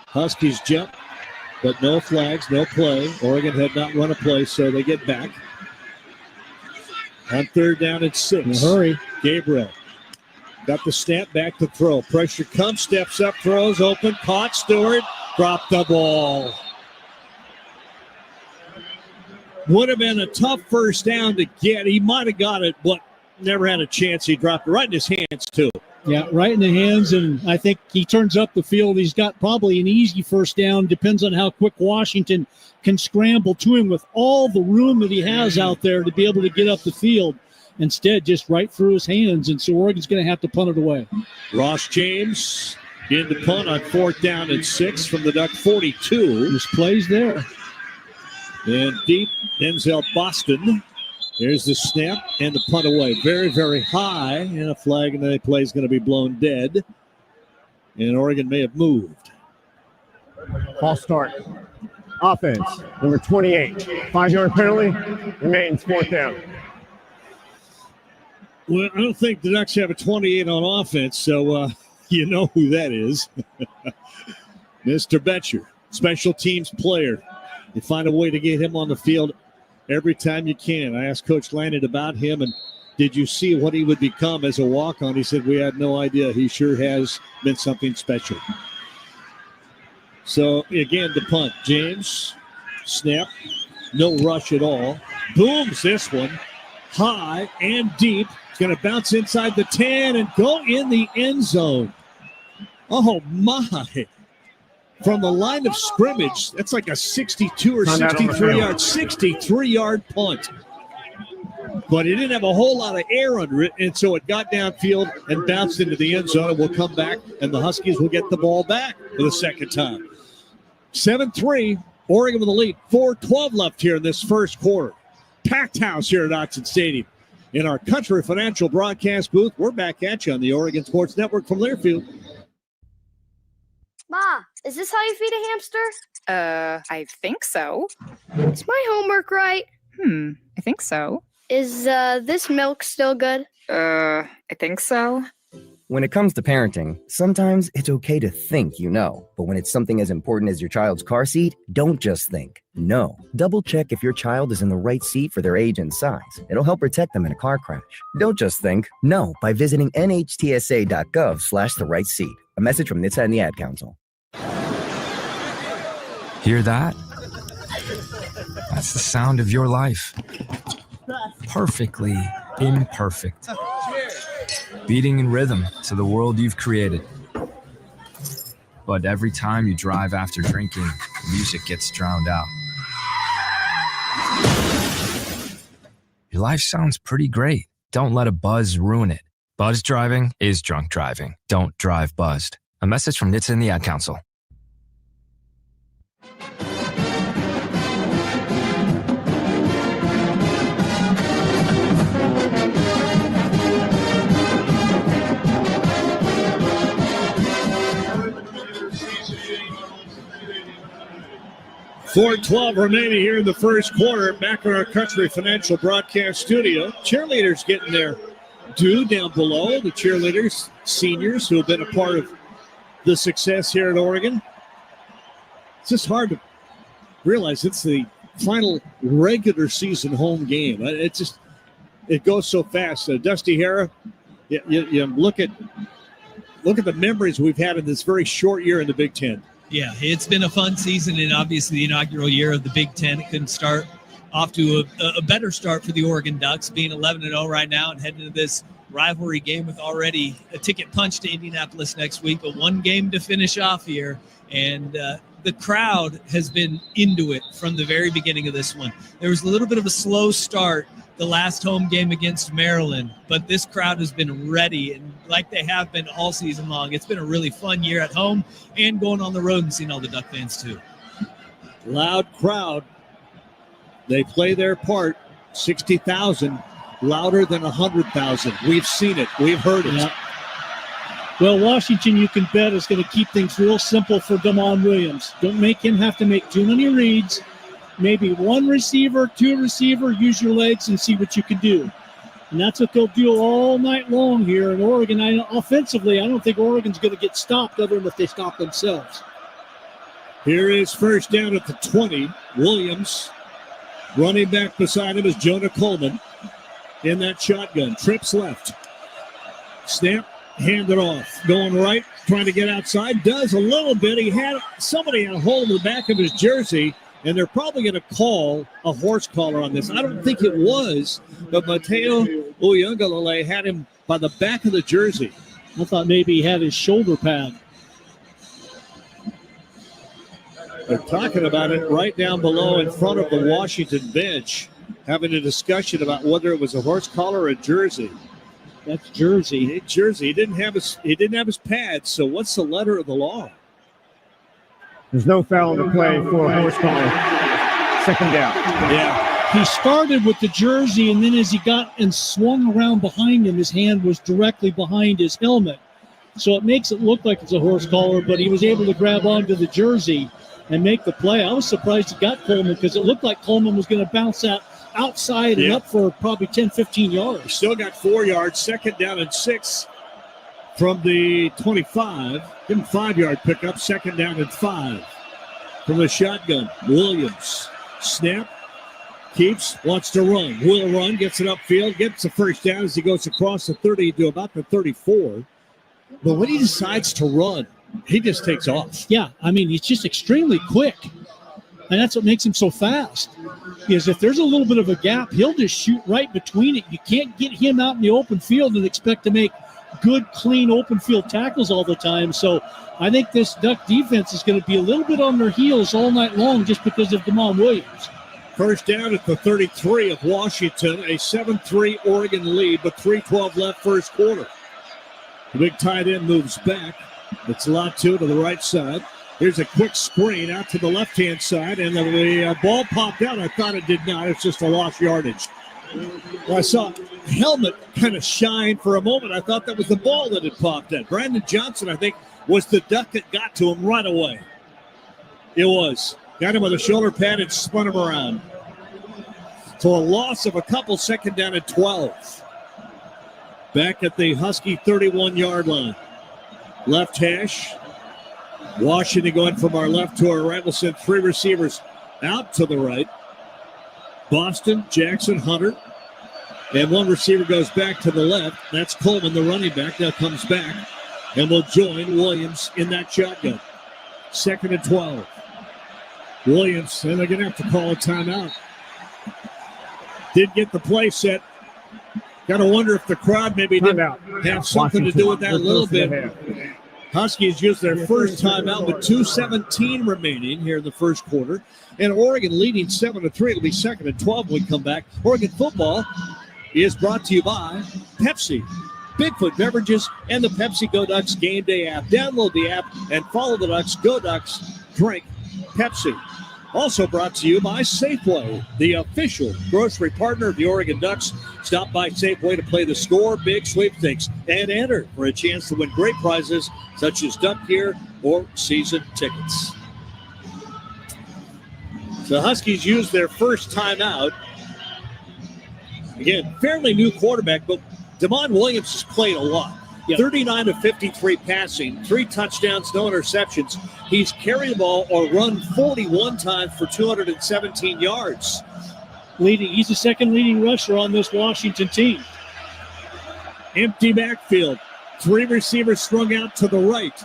Huskies jump, but no flags, no play. Oregon had not run a play, so they get back. On 3rd down and 6. In a hurry. Gabriel got the snap, back to throw. Pressure comes, steps up, throws, open, caught. Stewart dropped the ball. Would have been a tough first down to get. He might have got it, but never had a chance. He dropped it right in his hands, too. Yeah, right in the hands, and I think he turns up the field. He's got probably an easy first down. Depends on how quick Washington can scramble to him with all the room that he has out there to be able to get up the field. Instead, just right through his hands, and so Oregon's going to have to punt it away. Ross James in the punt on 4th down and 6 from the Duck 42. There's plays there. And deep, Denzel Boston. Here's the snap and the punt away. Very, very high, and a flag, and the play is going to be blown dead. And Oregon may have moved. False start. Offense, number 28. 5-yard penalty, remains 4th down. Well, I don't think the Ducks have a 28 on offense, so you know who that is. Mr. Betcher, special teams player. You find a way to get him on the field every time you can. I asked Coach Lannon about him, and did you see what he would become as a walk-on? He said, we had no idea. He sure has been something special. So, again, the punt. James, snap, no rush at all. Booms this one, high and deep. It's going to bounce inside the 10 and go in the end zone. Oh, my. From the line of scrimmage, that's like a 62 or 63-yard punt. But it didn't have a whole lot of air under it, and so it got downfield and bounced into the end zone, and will come back, and the Huskies will get the ball back for the second time. 7-3, Oregon with the lead. 4:12 left here in this first quarter. Packed house here at Autzen Stadium. In our Country Financial broadcast booth, we're back at you on the Oregon Sports Network from Learfield. Ma, is this how you feed a hamster? I think so. Is my homework right? I think so. Is this milk still good? I think so. When it comes to parenting, sometimes it's okay to think you know, but when it's something as important as your child's car seat, don't just think. No. Double check if your child is in the right seat for their age and size. It'll help protect them in a car crash. Don't just think. No, by visiting nhtsa.gov/the right seat. A message from NHTSA and the Ad Council. Hear that? That's the sound of your life. Perfectly imperfect. Beating in rhythm to the world you've created. But every time you drive after drinking, music gets drowned out. Your life sounds pretty great. Don't let a buzz ruin it. Buzz driving is drunk driving. Don't drive buzzed. A message from NHTSA and the Ad Council. .412 remaining here in the first quarter. Back in our Country Financial broadcast studio. Cheerleaders getting their due down below. The cheerleaders, seniors who have been a part of the success here at Oregon. It's just hard to realize it's the final regular season home game. It goes so fast. Dusty Hara, you look at the memories we've had in this very short year in the Big Ten. Yeah, it's been a fun season, and obviously the inaugural year of the Big Ten. It couldn't start off to a better start for the Oregon Ducks, being 11-0 right now and heading into this rivalry game with already a ticket punch to Indianapolis next week, but one game to finish off here. And the crowd has been into it from the very beginning of this one. There was a little bit of a slow start the last home game against Maryland, but this crowd has been ready, and like they have been all season long. It's been a really fun year at home and going on the road and seeing all the Duck fans too. Loud crowd. They play their part. 60,000, louder than 100,000. We've seen it. We've heard it. Yeah. Well, Washington, you can bet, is going to keep things real simple for Damon Williams. Don't make him have to make too many reads. Maybe one receiver, two receiver, use your legs and see what you can do. And that's what they'll do all night long here in Oregon. Offensively, I don't think Oregon's going to get stopped other than if they stop themselves. Here is first down at the 20. Williams. Running back beside him is Jonah Coleman in that shotgun. Trips left. Snap, hand it off. Going right, trying to get outside. Does a little bit. He had somebody had a hold in the back of his jersey, and they're probably going to call a horse collar on this. I don't think it was, but Mateo Uyunglele had him by the back of the jersey. I thought maybe he had his shoulder pad. They're talking about it right down below in front of the Washington bench, having a discussion about whether it was a horse collar or a jersey. That's jersey. Jersey. He didn't have his pads. So what's the letter of the law? There's no foul on the play for a horse collar. Second down. Yeah. He started with the jersey, and then as he got and swung around behind him, his hand was directly behind his helmet. So it makes it look like it's a horse collar, but he was able to grab onto the jersey and make the play. I was surprised he got Coleman because it looked like Coleman was going to bounce that outside and up for probably 10, 15 yards. He still got 4 yards, second down and 6 from the 25. Give him 5-yard pickup, second down and 5 from the shotgun. Williams, snap, keeps, wants to run. Will run, gets it upfield, gets the first down as he goes across the 30 to about the 34. But when he decides to run, he just takes off. Yeah, I mean, he's just extremely quick. And that's what makes him so fast. Because if there's a little bit of a gap, he'll just shoot right between it. You can't get him out in the open field and expect to make good, clean, open field tackles all the time. So I think this Duck defense is going to be a little bit on their heels all night long just because of Damon Williams. First down at the 33 of Washington, a 7-3 Oregon lead, but 3:12 left first quarter. The big tight end moves back. It's Latu to the right side. Here's a quick screen out to the left-hand side, and the ball popped out. I thought it did not. It's just a lost yardage. Well, I saw helmet kind of shine for a moment. I thought that was the ball that had popped out. Brandon Johnson, I think, was the Duck that got to him right away. It was. Got him with a shoulder pad and spun him around. So a loss of a couple, second down at 12. Back at the Husky 31-yard line. Left hash. Washington going from our left to our right. We'll send 3 receivers out to the right. Boston, Jackson, Hunter. And 1 receiver goes back to the left. That's Coleman, the running back. Now comes back. And will join Williams in that shotgun. Second and 12. Williams, and they're going to have to call a timeout. Did get the play set. Got to wonder if the crowd maybe didn't have something to do with that a little bit. Huskies used their first timeout with 2:17 remaining here in the first quarter. And Oregon leading 7-3. It'll be second and 12 when we come back. Oregon football is brought to you by Pepsi, Bigfoot Beverages, and the Pepsi Go Ducks Game Day app. Download the app and follow the Ducks. Go Ducks, drink Pepsi. Also brought to you by Safeway, the official grocery partner of the Oregon Ducks. Stop by Safeway to play the Score Big Sweepstakes and enter for a chance to win great prizes such as duck gear or season tickets. The Huskies used their first timeout. Again, fairly new quarterback, but Damon Williams has played a lot. 39 of 53 passing, 3 touchdowns, no interceptions. He's carried the ball or run 41 times for 217 yards. He's the second leading rusher on this Washington team. Empty backfield. 3 receivers strung out to the right.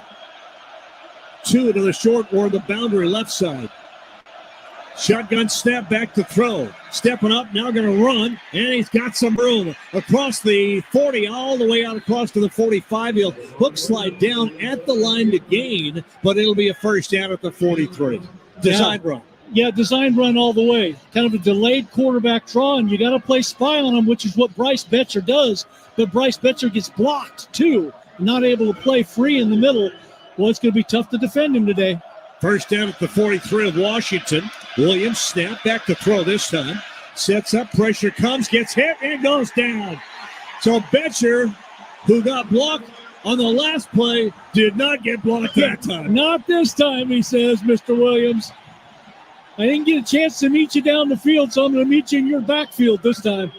2 to the short or the boundary left side. Shotgun snap, back to throw. Stepping up, now going to run, and he's got some room across the 40, all the way out across to the 45. He'll hook slide down at the line to gain, but it'll be a first down at the 43. Design run. Yeah, design run all the way. Kind of a delayed quarterback draw, and you got to play spy on him, which is what Bryce Betcher does. But Bryce Betcher gets blocked, too. Not able to play free in the middle. Well, it's going to be tough to defend him today. First down at the 43 of Washington. Williams snap, back to throw this time. Sets up, pressure comes, gets hit, and goes down. So Betcher, who got blocked on the last play, did not get blocked that time. Not this time, he says, Mr. Williams. I didn't get a chance to meet you down the field, so I'm going to meet you in your backfield this time.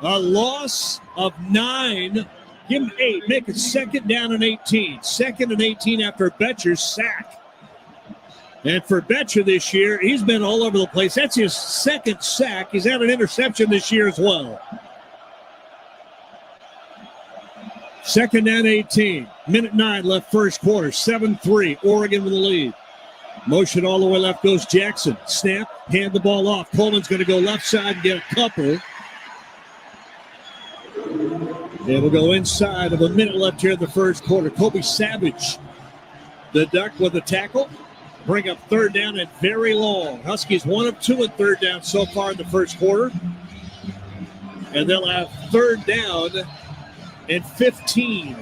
A loss of 9. Give him 8. Make it second down and 18. Second and 18 after Betcher's sack. And for Betcher this year, he's been all over the place. That's his second sack. He's had an interception this year as well. Second down 18. Minute 9 left first quarter. 7-3. Oregon with the lead. Motion all the way left goes Jackson. Snap, hand the ball off. Coleman's going to go left side and get a couple. And we'll go inside of a minute left here in the first quarter. Kobe Savage, the Duck with the tackle. Bring up third down and very long. Huskies 1 of 2 in third down so far in the first quarter. And they'll have third down and 15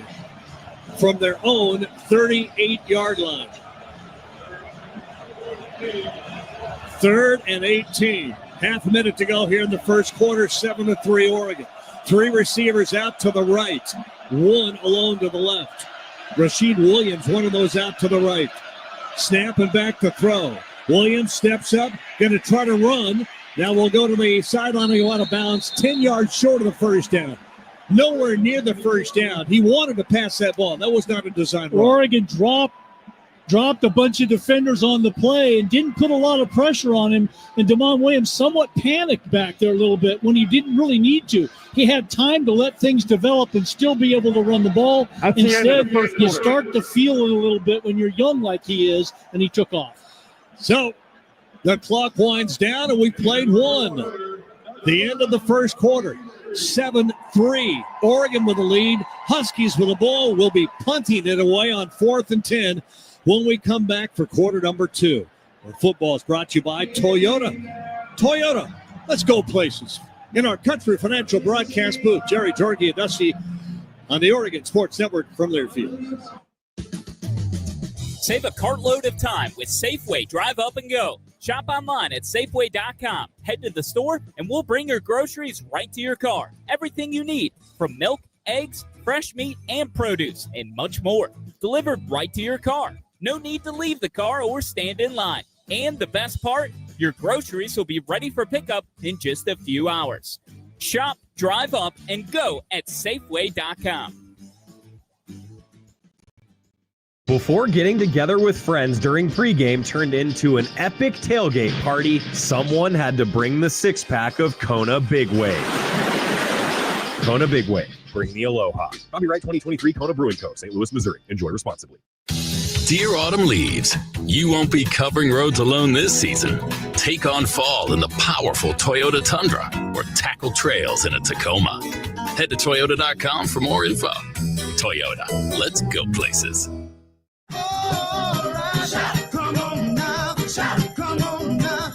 from their own 38-yard line. Third and 18. Half a minute to go here in the first quarter. 7-3 Oregon. 3 receivers out to the right. 1 alone to the left. Rashid Williams, one of those out to the right. Snap and back to throw. Williams steps up, going to try to run. Now we'll go to the sideline and go out of bounds. 10 yards short of the first down. Nowhere near the first down. He wanted to pass that ball. That was not a design run. Oregon dropped a bunch of defenders on the play and didn't put a lot of pressure on him. And Damon Williams somewhat panicked back there a little bit when he didn't really need to. He had time to let things develop and still be able to run the ball. Instead, you start to feel it a little bit when you're young like he is, and he took off. So the clock winds down, and we played 1. The end of the first quarter. 7-3. Oregon with the lead. Huskies with the ball. Will be punting it away on 4th and 10. When we come back for quarter number 2. Our football is brought to you by Toyota. Toyota, let's go places. In our Country Financial broadcast booth, Jerry Jorge and Dusty on the Oregon Sports Network from Learfield. Save a cartload of time with Safeway Drive Up and Go. Shop online at Safeway.com. Head to the store and we'll bring your groceries right to your car. Everything you need, from milk, eggs, fresh meat, and produce, and much more. Delivered right to your car. No need to leave the car or stand in line. And the best part, your groceries will be ready for pickup in just a few hours. Shop, drive up, and go at Safeway.com. Before getting together with friends during pregame turned into an epic tailgate party, someone had to bring the 6-pack of Kona Big Wave. Kona Big Wave. Bring the aloha. Copyright 2023 Kona Brewing Co., St. Louis, Missouri. Enjoy responsibly. Dear Autumn Leaves, you won't be covering roads alone this season. Take on fall in the powerful Toyota Tundra or tackle trails in a Tacoma. Head to Toyota.com for more info. Toyota, let's go places. Come on now, come on now,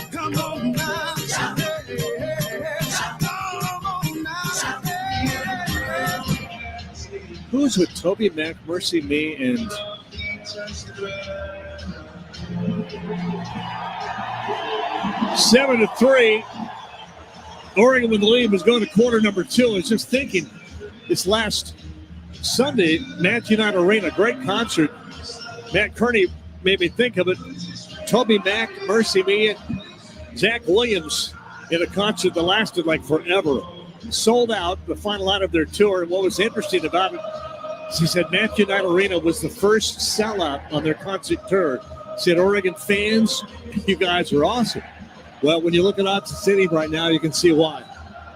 come on now, Who's with Toby Mac, Mercy Me, and 7-3. Oregon with the lead was going to quarter number 2. I was just thinking, this last Sunday, Matthew Knight Arena, great concert. Matt Kearney made me think of it. Toby Mac, Mercy Me, and Zach Williams in a concert that lasted like forever. Sold out the final out of their tour. And what was interesting about it, he said Matthew Knight Arena was the first sellout on their concert tour. He said, Oregon fans, you guys are awesome. Well, when you look at Autzen City right now, you can see why.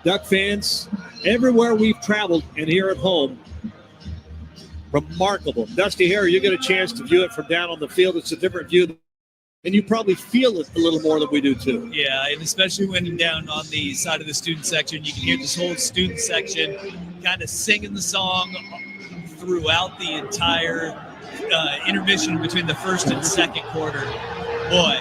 Duck fans, everywhere we've traveled and here at home, Remarkable. Dusty Harry, you get a chance to view it from down on the field. It's a different view, and you probably feel it a little more than we do too. Yeah, and especially when you're down on the side of the student section, you can hear this whole student section kind of singing the song throughout the entire intermission between the first and second quarter. Boy,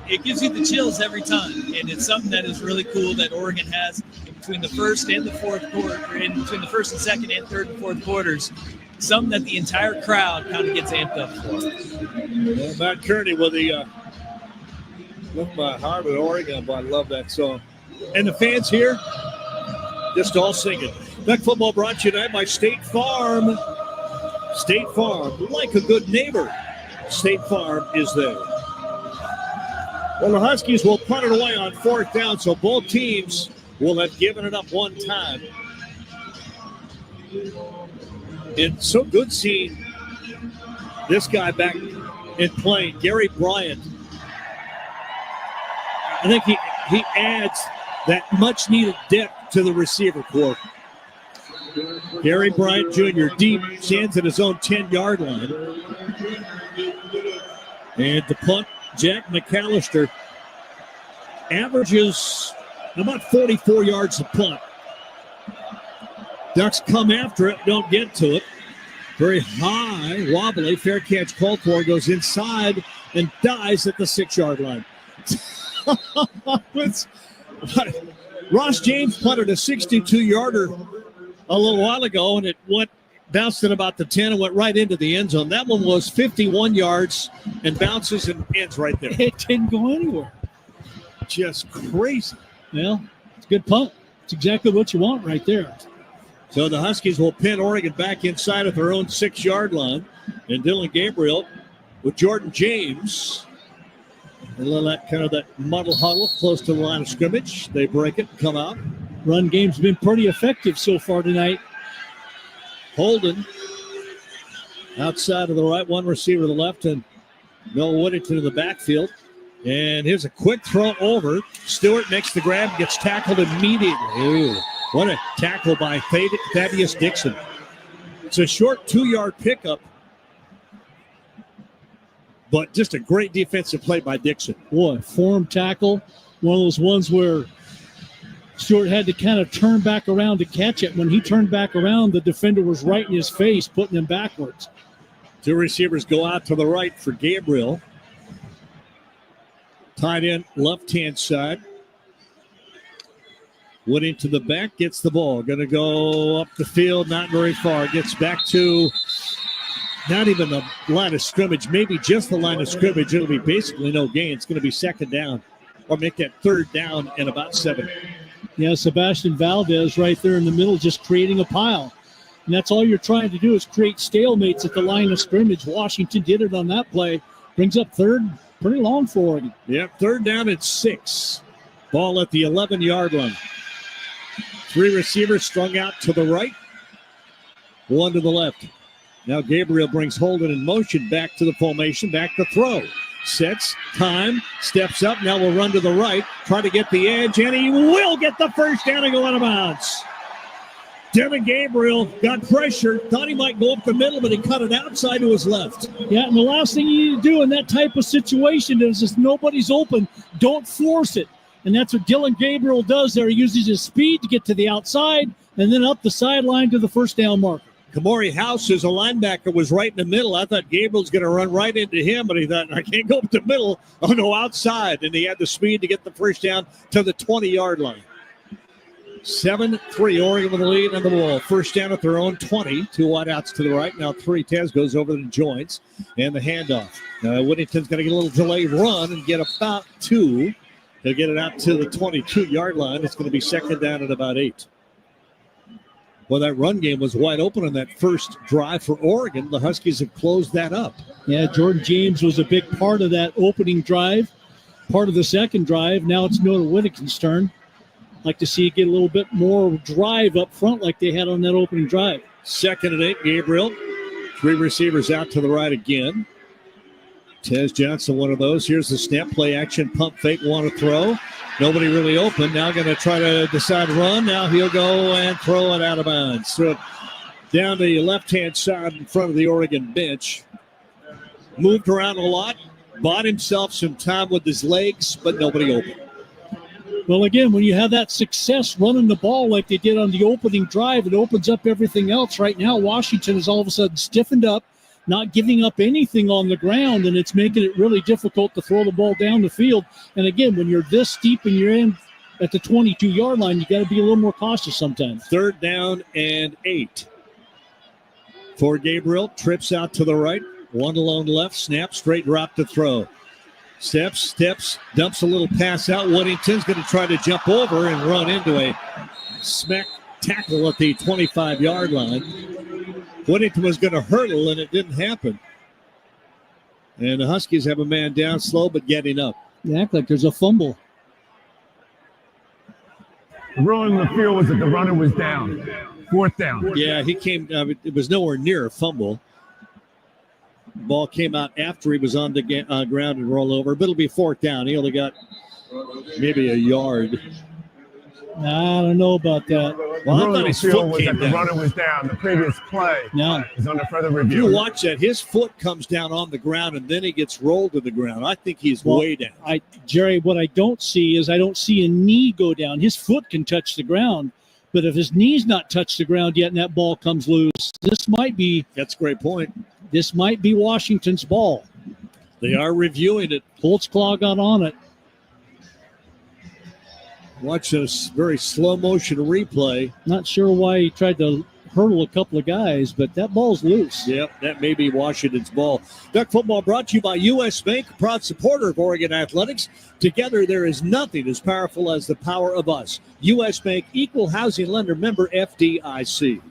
it gives you the chills every time, and it's something that is really cool that Oregon has in between the first and the fourth quarter, in between the first and second and third and fourth quarters. Something that the entire crowd kind of gets amped up for. Yeah, Matt Kearney with the Lift My Heart with Oregon. Boy, I love that song. And the fans here, just all singing. Duck football brought to you tonight by State Farm. State Farm, like a good neighbor, State Farm is there. Well, the Huskies will punt it away on fourth down, so both teams will have given it up one time. It's so good seeing this guy back in play, Gary Bryant. I think he adds that much-needed depth to the receiver corps. Gary Bryant Jr. deep, stands at his own 10-yard line. And the punt, Jack McAllister, averages about 44 yards a punt. Ducks come after it, don't get to it. Very high, wobbly, fair catch called for, goes inside and dies at the 6-yard line. Ross James punted a 62-yarder a little while ago, and it bounced at about the 10 and went right into the end zone. That one was 51 yards and bounces and ends right there. It didn't go anywhere. Just crazy. Well, it's a good punt. It's exactly what you want right there. So the Huskies will pin Oregon back inside of their own 6-yard line. And Dylan Gabriel with Jordan James. And that muddle huddle close to the line of scrimmage. They break it and come out. Run game's been pretty effective so far tonight. Holden outside of the right, one receiver to the left, and Noah Whittington in the backfield. And here's a quick throw over. Stewart makes the grab, gets tackled immediately. Ooh, what a tackle by Thaddeus Dixon. It's a short 2-yard pickup, but just a great defensive play by Dixon. Boy, form tackle. One of those ones where Stewart had to kind of turn back around to catch it. When he turned back around, the defender was right in his face, putting him backwards. Two receivers go out to the right for Gabriel. Tight end, left-hand side. Wooding to the back, gets the ball. Going to go up the field, not very far. Gets back to not even the line of scrimmage, maybe just the line of scrimmage. It'll be basically no gain. It's going to be second down, or make that third down and about 7. Yeah, Sebastian Valdez right there in the middle, just creating a pile. And that's all you're trying to do is create stalemates at the line of scrimmage. Washington did it on that play. Brings up third, pretty long for Oregon. Yep, third down at 6. Ball at the 11-yard line. 3 receivers strung out to the right, 1 to the left. Now Gabriel brings Holden in motion back to the formation, back to throw. Sets, time, steps up, now will run to the right, try to get the edge, and he will get the first down and go out of bounds. Devin Gabriel got pressure, thought he might go up the middle, but he cut it outside to his left. Yeah, and the last thing you need to do in that type of situation is if nobody's open, don't force it. And that's what Dylan Gabriel does there. He uses his speed to get to the outside and then up the sideline to the first down marker. Kamori House, as a linebacker, was right in the middle. I thought Gabriel's going to run right into him, but he thought, I can't go up the middle. I'll go outside. And he had the speed to get the first down to the 20-yard line. 7-3, Oregon with the lead on the ball. First down at their own 20. 2 wideouts to the right. Now 3. Tez goes over the joints and the handoff. Now Whittington's going to get a little delayed run and get about 2. He'll get it out to the 22-yard line. It's going to be second down at about 8. Well, that run game was wide open on that first drive for Oregon. The Huskies have closed that up. Yeah, Jordan James was a big part of that opening drive, part of the second drive. Now it's Noah Whittington's turn. Like to see it get a little bit more drive up front like they had on that opening drive. Second and 8, Gabriel. 3 receivers out to the right again. Tez Johnson, one of those. Here's the snap, play action, pump fake, want to throw. Nobody really open. Now going to try to decide run. Now he'll go and throw it out of bounds. Threw it down the left-hand side in front of the Oregon bench. Moved around a lot, bought himself some time with his legs, but nobody open. Well, again, when you have that success running the ball like they did on the opening drive, it opens up everything else. Right now, Washington is all of a sudden stiffened up, not giving up anything on the ground, and it's making it really difficult to throw the ball down the field. And again, when you're this deep and you're in at the 22-yard line, you got to be a little more cautious sometimes. 3rd down and 8. For Gabriel, trips out to the right, one alone left, snap, straight drop to throw. Steps, dumps a little pass out. Woodington's going to try to jump over and run into a smack tackle at the 25-yard line. Woodington was going to hurdle, and it didn't happen. And the Huskies have a man down, slow but getting up. They act like there's a fumble. The rule in the field was that the runner was down. 4th down. Yeah, he came. It was nowhere near a fumble. Ball came out after he was on the ground and rolled over, but it'll be 4th down. He only got maybe a yard. I don't know about that. Well, the I rule thought in the his field foot was came that the down. runner was down. The previous play is under further If review. you watch that, his foot comes down on the ground and then he gets rolled to the ground. I think he's way down. Jerry, what I don't see is I don't see a knee go down. His foot can touch the ground, but if his knee's not touched the ground yet and that ball comes loose, this might be. That's a great point. This might be Washington's ball. They are reviewing it. Holtzclaw got on it. Watch this very slow motion replay. Not sure why he tried to hurdle a couple of guys, but that ball's loose. Yep, that may be Washington's ball. Duck football brought to you by U.S. Bank, a proud supporter of Oregon athletics. Together, there is nothing as powerful as the power of us. U.S. Bank, equal housing lender, member FDIC.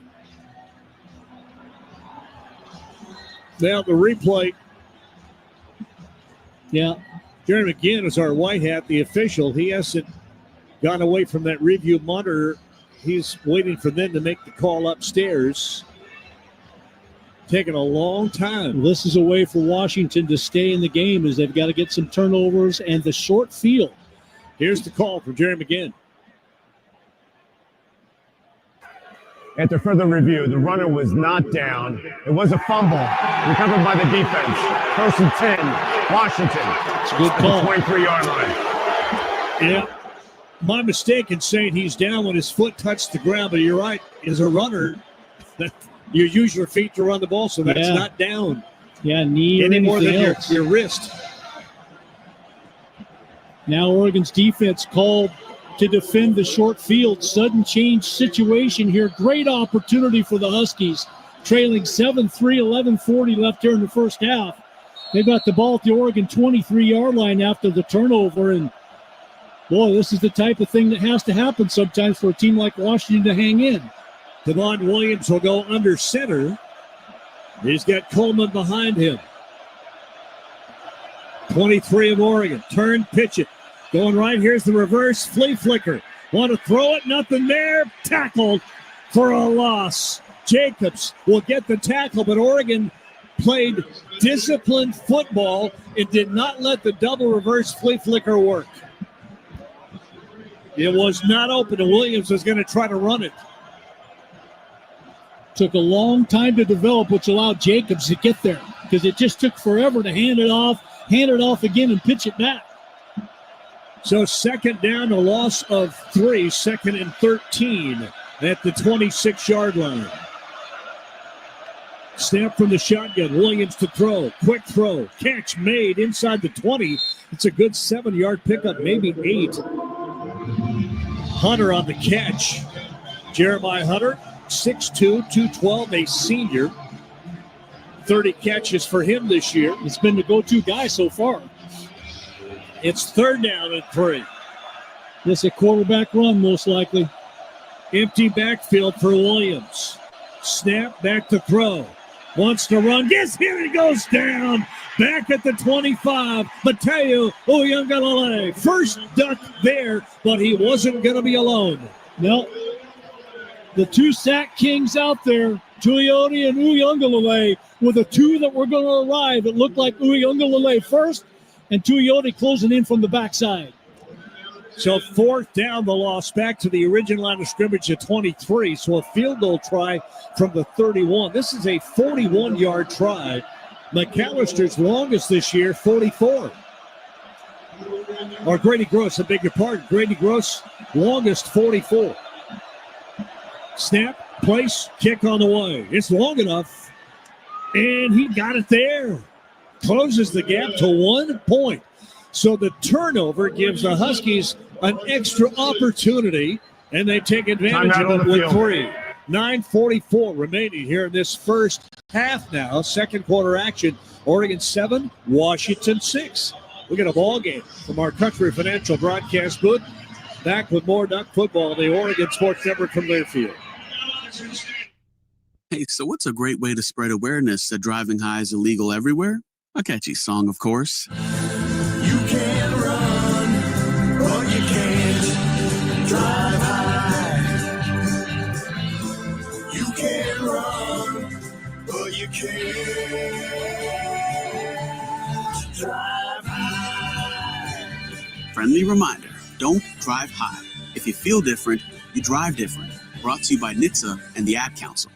Now the replay. Yeah. Jerry McGinn is our white hat, the official. He hasn't gone away from that review monitor. He's waiting for them to make the call upstairs. Taking a long time. This is a way for Washington to stay in the game as they've got to get some turnovers and the short field. Here's the call from Jerry McGinn. After further review, the runner was not down. It was a fumble recovered by the defense. 1st and 10, Washington. It's a good call. 23-yard line. Yeah. My mistake in saying he's down when his foot touched the ground, but you're right. As a runner, you use your feet to run the ball, so that's not down. Yeah, knee any or more than anything else. your wrist. Now Oregon's defense called to defend the short field. Sudden change situation here. Great opportunity for the Huskies. Trailing 7-3, 11:40 left here in the first half. They got the ball at the Oregon 23-yard line after the turnover. And, boy, this is the type of thing that has to happen sometimes for a team like Washington to hang in. Devon Williams will go under center. He's got Coleman behind him. 23 of Oregon. Turn, pitch it. Going right, here's the reverse flea flicker. Want to throw it, nothing there. Tackled for a loss. Jacobs will get the tackle, but Oregon played disciplined football and did not let the double reverse flea flicker work. It was not open, and Williams was going to try to run it. Took a long time to develop, which allowed Jacobs to get there because it just took forever to hand it off again, and pitch it back. So 2nd down, a loss of 3, 2nd and 13 at the 26-yard line. Snap from the shotgun. Williams to throw. Quick throw. Catch made inside the 20. It's a good 7-yard pickup, maybe 8. Hunter on the catch. Jeremiah Hunter, 6'2", 212, a senior. 30 catches for him this year. It's been the go-to guy so far. It's 3rd down and 3. This is a quarterback run, most likely. Empty backfield for Williams. Snap, back to throw. Wants to run. Yes, here he goes down. Back at the 25. Mateo Uiagalelei. First duck there, but he wasn't going to be alone. No. The 2 sack kings out there, Tuioti and Uiagalelei, were the 2 that were going to arrive. It looked like Uiagalelei first, and Tuioti closing in from the backside. So 4th down, the loss back to the original line of scrimmage at 23. So a field goal try from the 31. This is a 41-yard try. McAllister's longest this year, 44. Or Grady Gross, I beg your pardon. Grady Gross, longest, 44. Snap, place, kick on the way. It's long enough. And he got it there. Closes the gap to 1 point. So the turnover gives the Huskies an extra opportunity, and they take advantage of it with 3. 9:44 remaining here in this first half now. Second quarter action. Oregon 7, Washington 6. We got a ball game from our Country Financial broadcast booth. Back with more Duck football, the Oregon Sports Network from Learfield. Hey, so what's a great way to spread awareness that driving high is illegal everywhere? A catchy song, of course. You can run, but you can't drive high. You can run, but you can't drive high. Friendly reminder, don't drive high. If you feel different, you drive different. Brought to you by NHTSA and the Ad Council.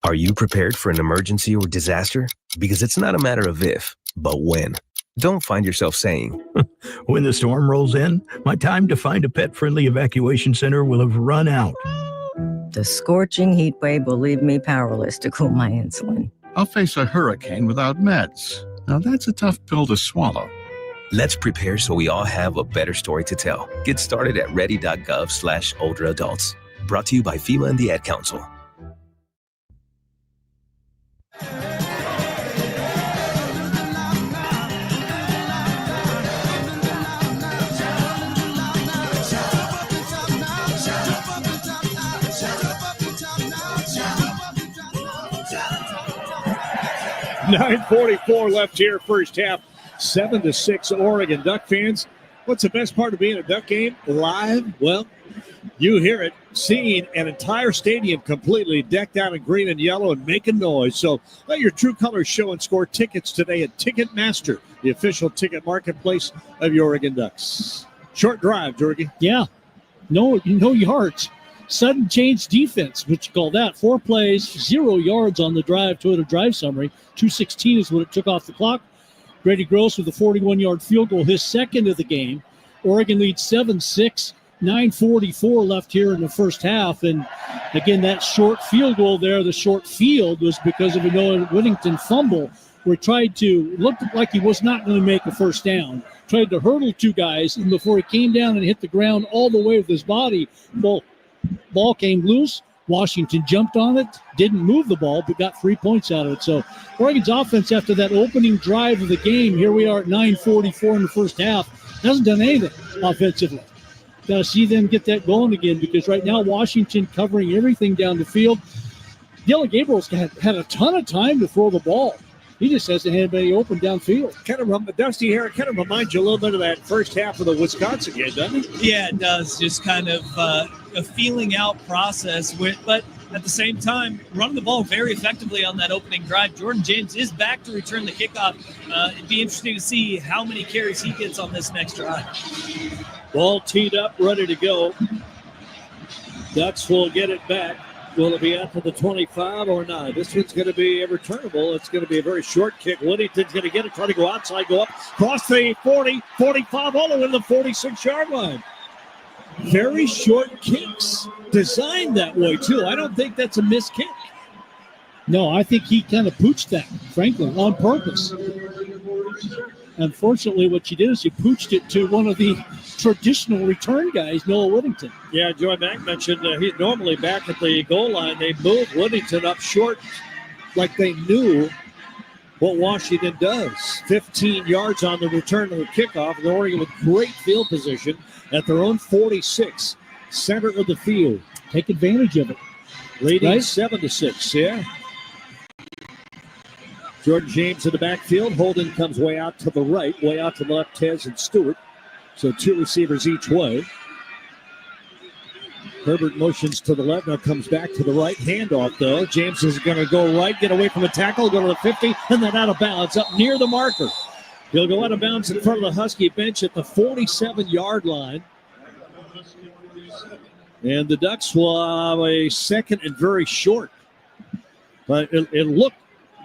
Are you prepared for an emergency or disaster? Because it's not a matter of if, but when. Don't find yourself saying, when the storm rolls in, my time to find a pet-friendly evacuation center will have run out. The scorching heat wave will leave me powerless to cool my insulin. I'll face a hurricane without meds. Now that's a tough pill to swallow. Let's prepare so we all have a better story to tell. Get started at ready.gov/older adults. Brought to you by FEMA and the Ad Council. .944 left here, first half. 7-6 Oregon. Duck fans, what's the best part of being a Duck game? Live? Well, you hear it. Seeing an entire stadium completely decked out in green and yellow and making noise. So let your true colors show and score tickets today at Ticketmaster, the official ticket marketplace of your Oregon Ducks. Short drive, Jorgie. Yeah. No yards. Sudden change defense, what you call that. 4 plays, 0 yards on the drive. Toyota drive summary. 2:16 is what it took off the clock. Grady Gross with a 41-yard field goal, his second of the game. Oregon leads 7-6. 9:44 left here in the first half. And again, that short field goal there, the short field, was because of a Noah Whittington fumble where he looked like he was not going to make a first down. Tried to hurdle 2 guys, and before he came down and hit the ground all the way with his body, ball came loose. Washington jumped on it, didn't move the ball, but got 3 points out of it. So Oregon's offense, after that opening drive of the game, here we are at 9:44 in the first half, hasn't done anything offensively. Got to see them get that going again, because right now Washington covering everything down the field. Dylan Gabriel's had a ton of time to throw the ball. He just hasn't had anybody open downfield. Dusty here, it kind of reminds you a little bit of that first half of the Wisconsin game, doesn't it? Yeah, it does. Just kind of a feeling out process. But at the same time, running the ball very effectively on that opening drive. Jordan James is back to return the kickoff. It'd be interesting to see how many carries he gets on this next drive. Ball teed up, ready to go. Ducks will get it back. Will it be out to the 25 or not? This one's going to be returnable. It's going to be a very short kick. Whittington's going to get it, try to go outside, go up, cross the 40, 45, all the way to the 46-yard line. Very short kicks, designed that way, too. I don't think that's a missed kick. No, I think he kind of pooched that, frankly, on purpose. Unfortunately, what she did is she pooched it to one of the traditional return guys, Noah Whittington. Yeah, Joy Mack mentioned he's normally back at the goal line. They moved Whittington up short like they knew what Washington does. 15 yards on the return of the kickoff. The Oregon with great field position at their own 46, center of the field. Take advantage of it. Leading right? 7-6, yeah. Jordan James in the backfield. Holden comes way out to the right, way out to the left, Tez and Stewart. So 2 receivers each way. Herbert motions to the left, now comes back to the right. Handoff, though. James is going to go right, get away from the tackle, go to the 50, and then out of bounds up near the marker. He'll go out of bounds in front of the Husky bench at the 47-yard line. And the Ducks will have a second and very short. But it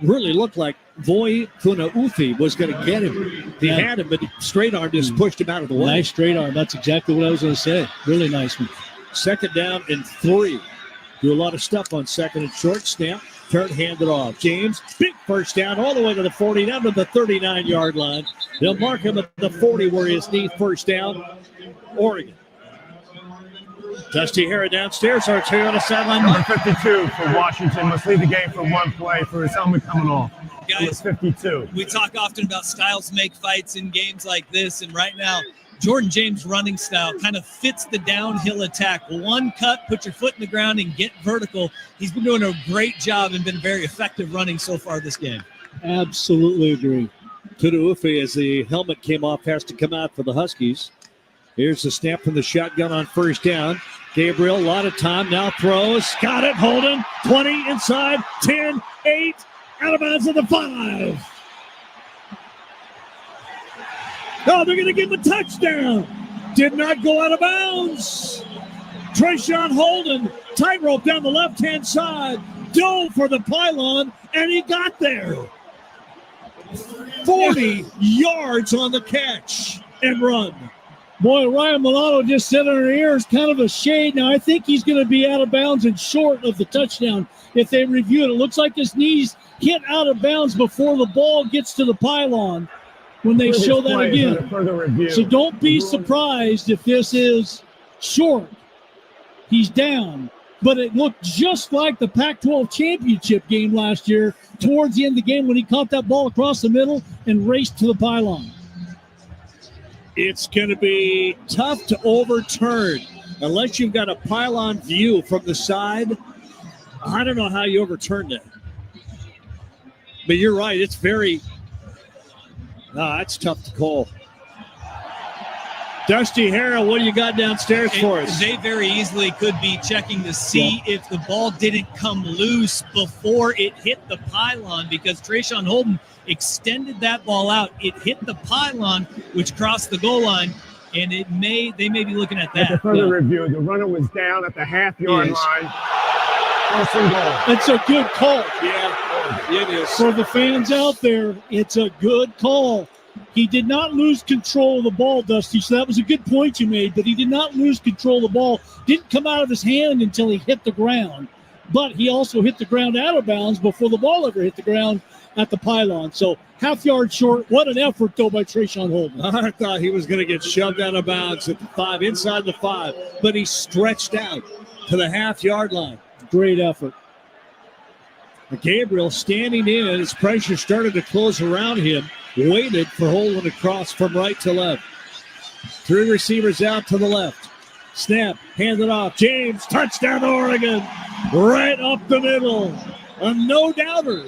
really looked like Voi Kunauthi was going to get him. He had him, but straight arm just pushed him out of the way. Nice straight arm. That's exactly what I was going to say. Really nice one. Second down and 3. Do a lot of stuff on second and short. Snap. Turn, hand it off. James, big first down all the way to the 40, down to the 39-yard line. They'll mark him at the 40 where his knee first down. Oregon. Dusty Hare downstairs. Our Toyota sideline. Number 52 for Washington must lead the game for one play for his helmet coming off. Guys, 52. We talk often about styles make fights in games like this, and right now, Jordan James' running style kind of fits the downhill attack. One cut, put your foot in the ground, and get vertical. He's been doing a great job and been very effective running so far this game. Absolutely agree. Kunauthi, as the helmet came off, has to come out for the Huskies. Here's the snap from the shotgun on first down. Gabriel, a lot of time, now throws. Got it, Holden. 20 inside, 10, 8, out of bounds at the 5. Oh, they're going to give him a touchdown. Did not go out of bounds. Trayshawn Holden, tightrope down the left-hand side, dove for the pylon, and he got there. 40 yards on the catch and run. Boy, Ryan Milano just said in her ears, kind of a shade. Now, I think he's going to be out of bounds and short of the touchdown if they review it. It looks like his knees hit out of bounds before the ball gets to the pylon when they show that again. So don't be surprised if this is short. He's down. But it looked just like the Pac-12 championship game last year towards the end of the game when he caught that ball across the middle and raced to the pylon. It's going to be tough to overturn unless you've got a pylon view from the side. I don't know how you overturn that. But you're right. It's very... that's tough to call. Dusty Hare, what do you got downstairs for us? They very easily could be checking to see if the ball didn't come loose before it hit the pylon, because Trayshawn Holden extended that ball out. It hit the pylon, which crossed the goal line, and they may be looking at that. At the further review, the runner was down at the half-yard line. First and goal. It's a good call. Yeah, it is. For the fans out there, it's a good call. He did not lose control of the ball, Dusty, so that was a good point you made, but he did not lose control of the ball. Didn't come out of his hand until he hit the ground, but he also hit the ground out of bounds before the ball ever hit the ground at the pylon. So half-yard short. What an effort, though, by Trayshawn Holden. I thought he was going to get shoved out of bounds at the 5, inside the 5, but he stretched out to the half-yard line. Great effort. Gabriel standing in as pressure started to close around him, waited for Holden to cross from right to left. 3 receivers out to the left. Snap, hand it off. James, touchdown Oregon. Right up the middle. A no-doubter.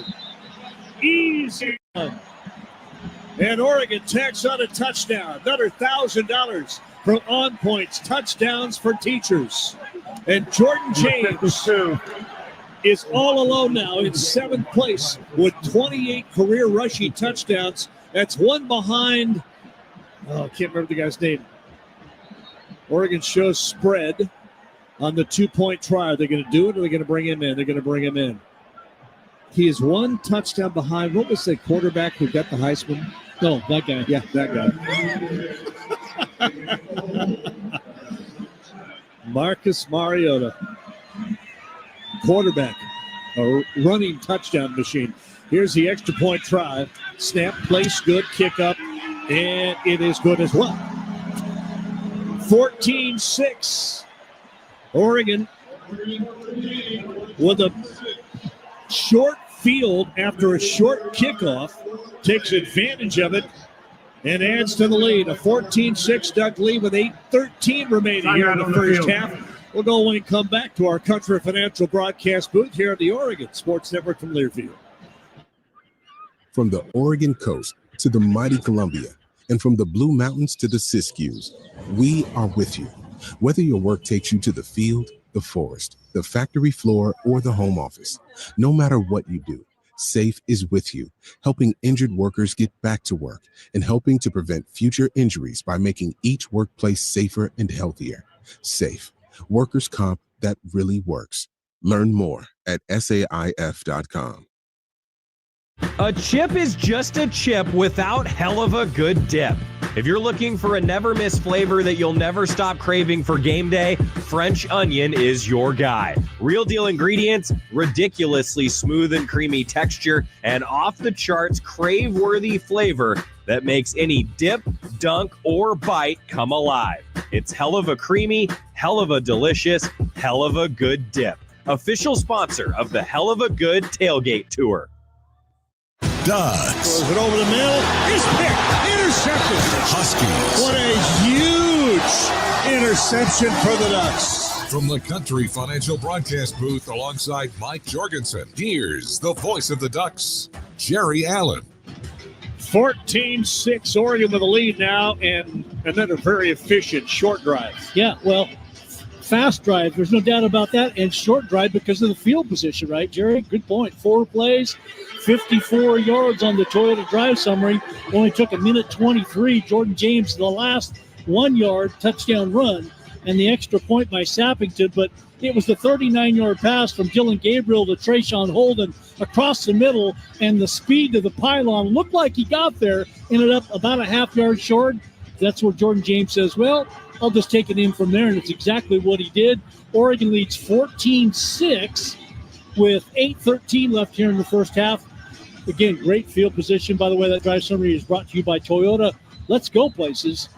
Easy. And Oregon tacks on a touchdown. Another $1,000 from On Points. Touchdowns for teachers. And Jordan James is all alone now in 7th place with 28 career rushing touchdowns. That's one behind, I can't remember the guy's name. Oregon shows spread on the 2-point try. Are they going to do it or are they going to bring him in? They're going to bring him in. He is one touchdown behind. What was the quarterback who got the Heisman? Oh, that guy. Yeah, that guy. Marcus Mariota. Quarterback, a running touchdown machine. Here's the extra point try. Snap, place, good, kick up, and it is good as well. 14-6. Oregon with a short field after a short kickoff takes advantage of it and adds to the lead. A 14-6 Duck lead with 8:13 remaining here in the first half. We'll go and come back to our Country Financial broadcast booth here at the Oregon Sports Network from Learfield. From the Oregon coast to the mighty Columbia, and from the Blue Mountains to the Siskiyous, we are with you. Whether your work takes you to the field, the forest, the factory floor, or the home office, no matter what you do, SAFE is with you, helping injured workers get back to work and helping to prevent future injuries by making each workplace safer and healthier. SAFE, workers' comp that really works. Learn more at SAIF.com. A chip is just a chip without hell of a good dip. If you're looking for a never-miss flavor that you'll never stop craving for game day, French onion is your guy. Real deal ingredients, ridiculously smooth and creamy texture, and off-the-charts crave-worthy flavor that makes any dip, dunk, or bite come alive. It's hell of a creamy, hell of a delicious, hell of a good dip. Official sponsor of the Hell of a Good Tailgate Tour. Throws it over the middle. It's picked. Intercepted. Huskies. What a huge interception for the Ducks. From the Country Financial Broadcast booth alongside Mike Jorgensen, here's the voice of the Ducks, Jerry Allen. 14-6 Oregon with a lead now, and another very efficient short drive. Yeah, well, fast drive, there's no doubt about that, and short drive because of the field position, right, Jerry? Good point. 4 plays, 54 yards on the Toyota drive summary. Only took a minute 23. Jordan James, the last 1 yard touchdown run, and the extra point by Sappington, but it was the 39-yard pass from Dylan Gabriel to Trayshawn Holden across the middle, and the speed to the pylon looked like he got there, ended up about a half yard short. That's where Jordan James says, well, I'll just take it in from there, and it's exactly what he did. Oregon leads 14-6 with 8:13 left here in the first half. Again, great field position. By the way, that drive summary is brought to you by Toyota. Let's go places.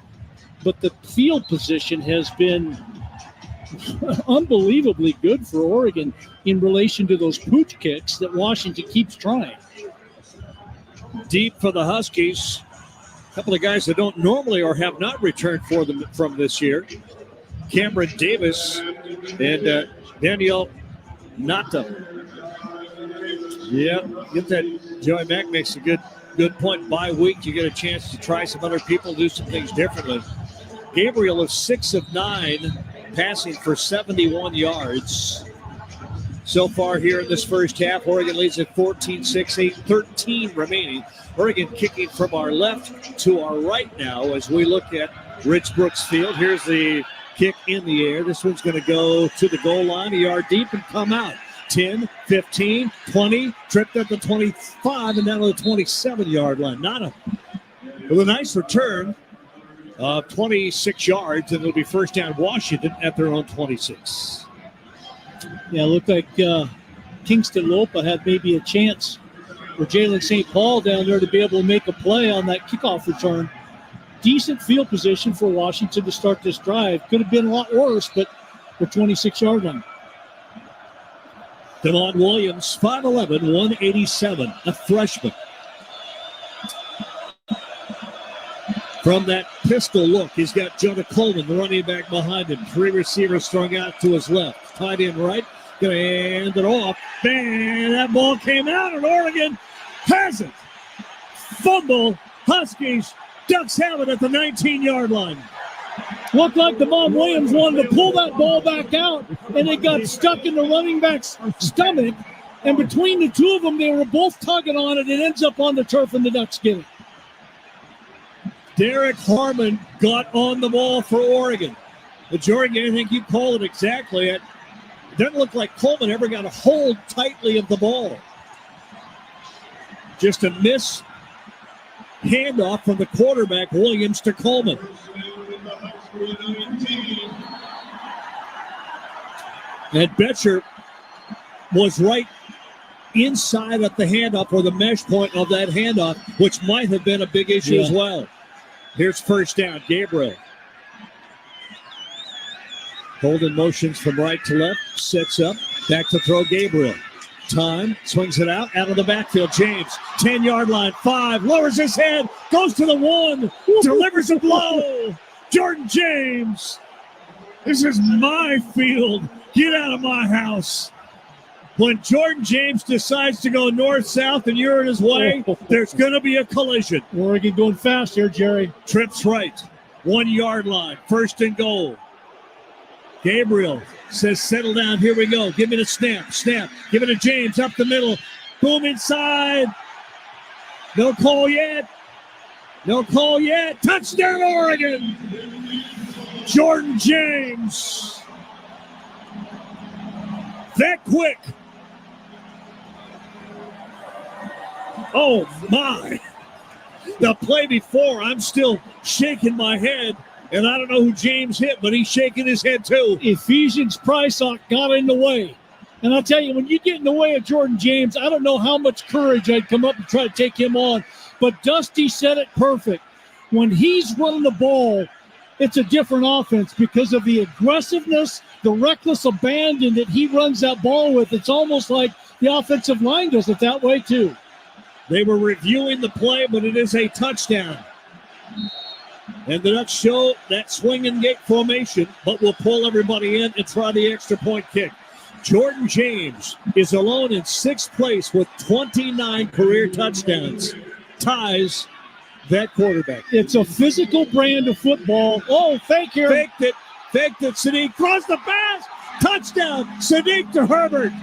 But the field position has been unbelievably good for Oregon in relation to those pooch kicks that Washington keeps trying. Deep for the Huskies. A couple of guys that don't normally or have not returned for them from this year. Cameron Davis and Daniel Nata. Yeah, get that. Joey Mack makes a good point. Bye week, you get a chance to try some other people, do some things differently. Gabriel is 6 of 9, passing for 71 yards. So far here in this first half, Oregon leads at 14-6, 8:13 remaining. Oregon kicking from our left to our right now as we look at Rich Brooks Field. Here's the kick in the air. This one's going to go to the goal line, a yard deep, and come out. 10, 15, 20, tripped at the 25, and down to the 27-yard line. Nada with a nice return of 26 yards, and it'll be first down Washington at their own 26. Yeah, it looked like Kingston Lopa had maybe a chance for Jalen St. Paul down there to be able to make a play on that kickoff return. Decent field position for Washington to start this drive. Could have been a lot worse, but the 26-yard line. Devon Williams, 5'11", 187, a freshman. From that pistol look, he's got Jonah Coleman, the running back behind him. 3 receivers strung out to his left. Tight end right, going to hand it off. Bang, that ball came out, and Oregon has it. Fumble, Huskies. Ducks have it at the 19-yard line. Looked like Devon Williams wanted to pull that ball back out, and it got stuck in the running back's stomach. And between the two of them, they were both tugging on it. It ends up on the turf, and the Ducks get it. Derek Harmon got on the ball for Oregon. But Jordan, I think you called it exactly. It doesn't look like Coleman ever got a hold tightly of the ball. Just a miss handoff from the quarterback, Williams, to Coleman. And Betcher was right inside of the handoff or the mesh point of that handoff, which might have been a big issue as well. Here's first down, Gabriel. Holden motions from right to left, sets up, back to throw Gabriel. Time, swings it out of the backfield. James, 10-yard line, 5, lowers his head, goes to the 1, delivers a blow. Jordan James, this is my field. Get out of my house. When Jordan James decides to go north-south and you're in his way, there's going to be a collision. Oregon going fast here, Jerry. Trips right, 1-yard line, first and goal. Gabriel says, settle down, here we go. Give me the snap. Give it to James up the middle. Boom inside. No call yet. No call yet. Touchdown, Oregon. Jordan James. That quick. Oh, my. The play before, I'm still shaking my head, and I don't know who James hit, but he's shaking his head too. Ephesians Prysock got in the way. And I'll tell you, when you get in the way of Jordan James, I don't know how much courage I'd come up and try to take him on. But Dusty said it perfect. When he's running the ball, it's a different offense because of the aggressiveness, the reckless abandon that he runs that ball with. It's almost like the offensive line does it that way too. They were reviewing the play, but it is a touchdown. And the Ducks show that swing and gate formation, but will pull everybody in and try the extra point kick. Jordan James is alone in sixth place with 29 career touchdowns. Ties that quarterback. It's a physical brand of football. Oh, fake here. Faked it. Sadiq cross the pass. Touchdown. Sadiq to Herbert.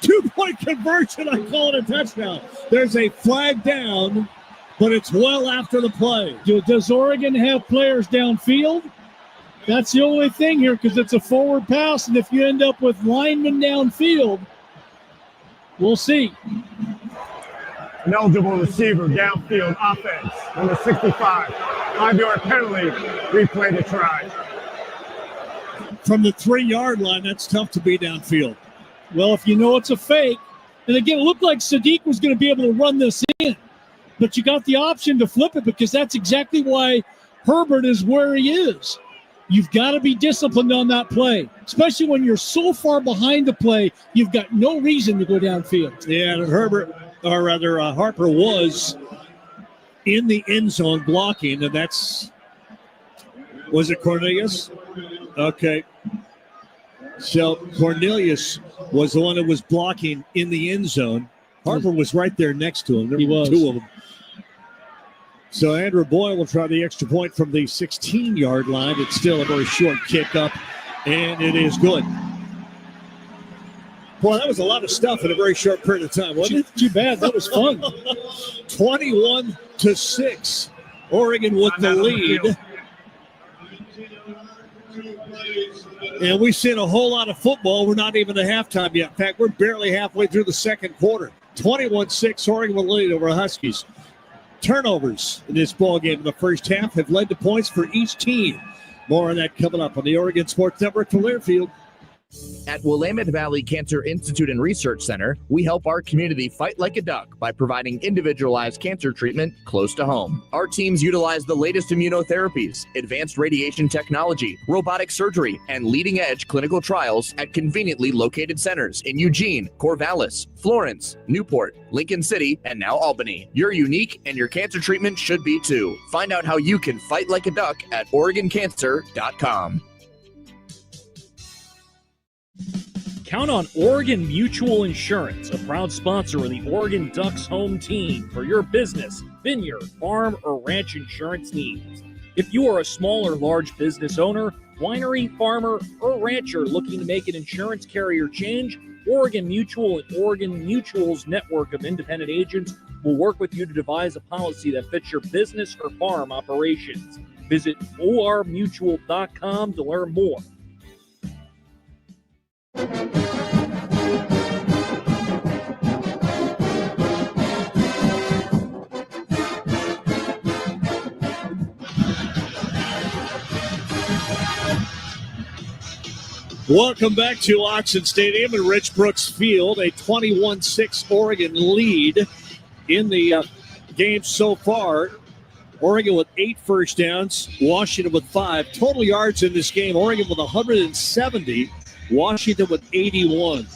2-point conversion. I call it a touchdown. There's a flag down, but it's well after the play. Does Oregon have players downfield? That's the only thing here because it's a forward pass, and if you end up with linemen downfield, we'll see. An eligible receiver, downfield offense, number 65. 5-yard penalty, replay to try. From the 3-yard line, that's tough to be downfield. Well, if you know it's a fake, and again, it looked like Sadiq was going to be able to run this in, but you got the option to flip it because that's exactly why Herbert is where he is. You've got to be disciplined on that play, especially when you're so far behind the play, you've got no reason to go downfield. Yeah, and Harper was in the end zone blocking, and was it Cornelius? Okay. So Cornelius was the one that was blocking in the end zone. Harper was right there next to him. There were two of them. So Andrew Boyle will try the extra point from the 16-yard line. It's still a very short kick up, and it is good. Boy, that was a lot of stuff in a very short period of time, wasn't it? Too bad. That was fun. 21-6. Oregon with the lead. And we've seen a whole lot of football. We're not even at halftime yet. In fact, we're barely halfway through the second quarter. 21-6, Oregon with the lead over Huskies. Turnovers in this ball game in the first half have led to points for each team. More on that coming up on the Oregon Sports Network from Learfield. At Willamette Valley Cancer Institute and Research Center, we help our community fight like a duck by providing individualized cancer treatment close to home. Our teams utilize the latest immunotherapies, advanced radiation technology, robotic surgery, and leading-edge clinical trials at conveniently located centers in Eugene, Corvallis, Florence, Newport, Lincoln City, and now Albany. You're unique, and your cancer treatment should be too. Find out how you can fight like a duck at OregonCancer.com. Count on Oregon Mutual Insurance, a proud sponsor of the Oregon Ducks home team, for your business, vineyard, farm, or ranch insurance needs. If you are a small or large business owner, winery, farmer, or rancher looking to make an insurance carrier change, Oregon Mutual and Oregon Mutual's network of independent agents will work with you to devise a policy that fits your business or farm operations. Visit ormutual.com to learn more. Welcome back to Autzen Stadium and Rich Brooks Field. A 21-6 Oregon lead in the game so far. Oregon with 8 first downs, Washington with 5. Total yards in this game, Oregon with 170, Washington with 81.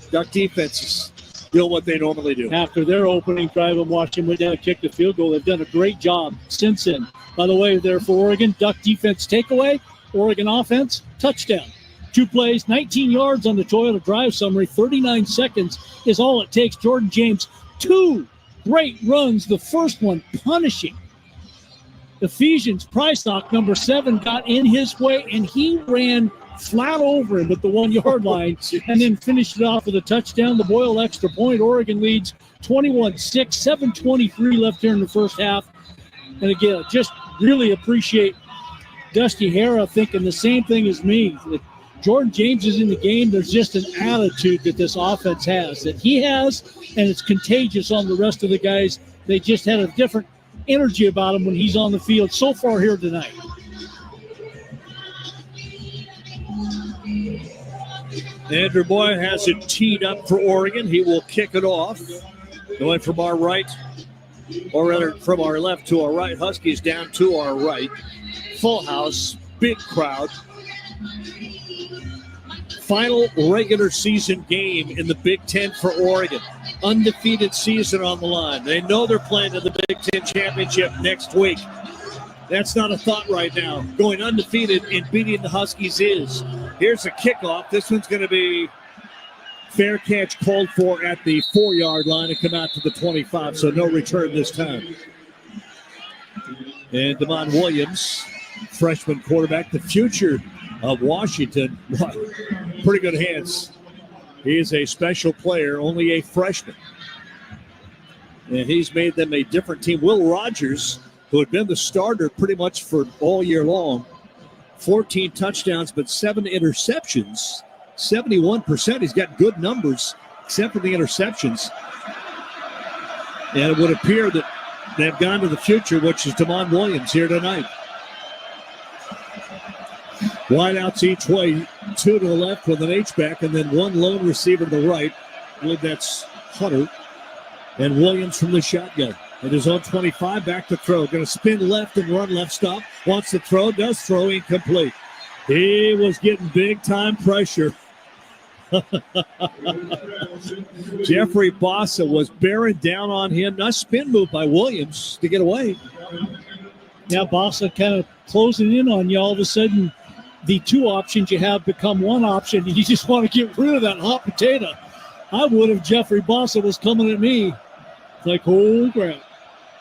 Duck defenses doing what they normally do. After their opening drive and Washington went down and kicked the field goal, they've done a great job since then. By the way, there for Oregon, Duck defense takeaway, Oregon offense, touchdown. 2 plays, 19 yards on the Toyota drive summary, 39 seconds is all it takes. Jordan James, 2 great runs, the first one punishing. Ephesians Prysock, number 7, got in his way, and he ran flat over him at the 1 yard line and then finished it off with a touchdown. The Boyle extra point. Oregon leads 21-6, 7:23 left here in the first half. And again, just really appreciate Dusty Hara thinking the same thing as me. That Jordan James is in the game. There's just an attitude that this offense has, that he has, and it's contagious on the rest of the guys. They just had a different energy about him when he's on the field so far here tonight. Andrew Boyd has it teed up for Oregon. He will kick it off. Going from our right, or rather from our left to our right. Huskies down to our right. Full house, big crowd. Final regular season game in the Big Ten for Oregon. Undefeated season on the line. They know they're playing in the Big Ten championship next week. That's not a thought right now. Going undefeated and beating the Huskies is. Here's a kickoff. This one's going to be fair catch called for at the 4-yard line and come out to the 25, so no return this time. And Damon Williams, freshman quarterback, the future of Washington. Pretty good hands. He is a special player, only a freshman. And he's made them a different team. Will Rogers, who had been the starter pretty much for all year long, 14 touchdowns, but 7 interceptions, 71%. He's got good numbers, except for the interceptions. And it would appear that they've gone to the future, which is Damon Williams here tonight. Wideouts each way, 2 to the left with an H-back, and then 1 lone receiver to the right. I believe that's Hunter. And Williams from the shotgun. At his own 25, back to throw. Going to spin left and run left stop. Wants to throw, does throw, incomplete. He was getting big-time pressure. Jeffrey Bossa was bearing down on him. Nice spin move by Williams to get away. Yeah, Bossa kind of closing in on you. All of a sudden, the 2 options you have become 1 option, and you just want to get rid of that hot potato. I would if Jeffrey Bossa was coming at me. It's like, oh, crap.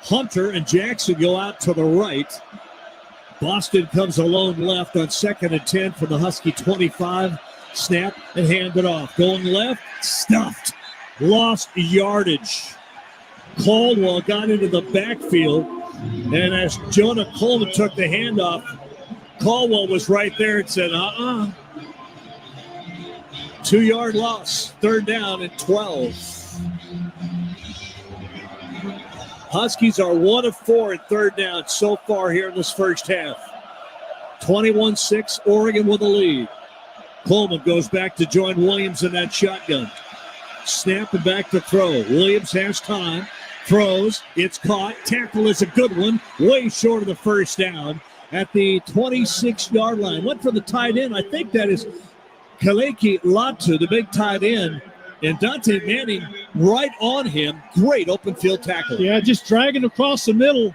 Hunter and Jackson go out to the right. Boston comes alone left on 2nd and 10 from the Husky 25. Snap and hand it off. Going left, stuffed. Lost yardage. Caldwell got into the backfield. And as Jonah Coleman took the handoff, Caldwell was right there and said, 2-yard loss. 3rd down and 12. Huskies are 1 of 4 in 3rd down so far here in this first half. 21-6, Oregon with a lead. Coleman goes back to join Williams in that shotgun. Snap and back to throw. Williams has time. Throws. It's caught. Tackle is a good one. Way short of the first down at the 26-yard line. Went for the tight end. I think that is Kaleki Latu, the big tight end. And Dante Manning right on him. Great open field tackle. Yeah, just dragging across the middle.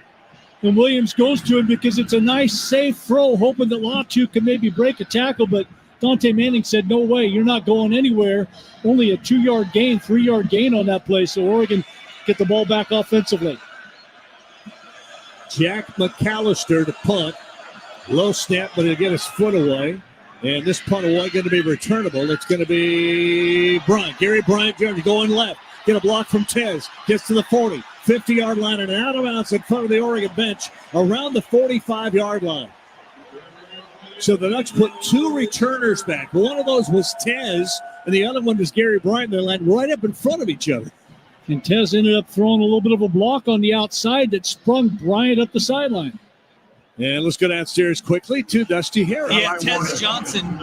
And Williams goes to him because it's a nice, safe throw, hoping that Latu can maybe break a tackle. But Dante Manning said, no way, you're not going anywhere. Only a 2-yard gain, 3-yard gain on that play. So Oregon get the ball back offensively. Jack McAllister to punt. Low snap, but he'll get his foot away. And this punt away going to be returnable. It's going to be Bryant. Gary Bryant Jr. going left. Get a block from Tez. Gets to the 40. 50-yard line and out of bounds in front of the Oregon bench around the 45-yard line. So the Ducks put 2 returners back. One of those was Tez, and the other one was Gary Bryant. They landed right up in front of each other. And Tez ended up throwing a little bit of a block on the outside that sprung Bryant up the sideline. And let's go downstairs quickly to Dusty Hara. Yeah, Tez Johnson.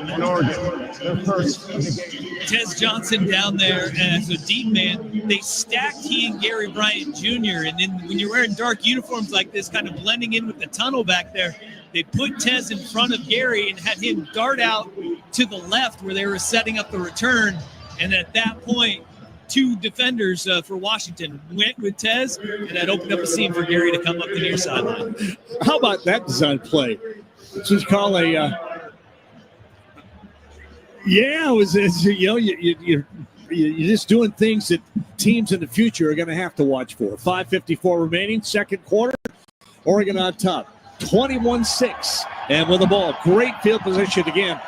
Tez Johnson down there as a deep man. They stacked he and Gary Bryant Jr. And then when you're wearing dark uniforms like this, kind of blending in with the tunnel back there, they put Tez in front of Gary and had him dart out to the left where they were setting up the return. And at that point, 2 defenders for Washington went with Tez, and that opened up a seam for Gary to come up the near sideline. How about that design play? Just call a it was you're just doing things that teams in the future are going to have to watch for. 5:54 remaining, 2nd quarter. Oregon on top, 21-6, and with the ball, great field position again.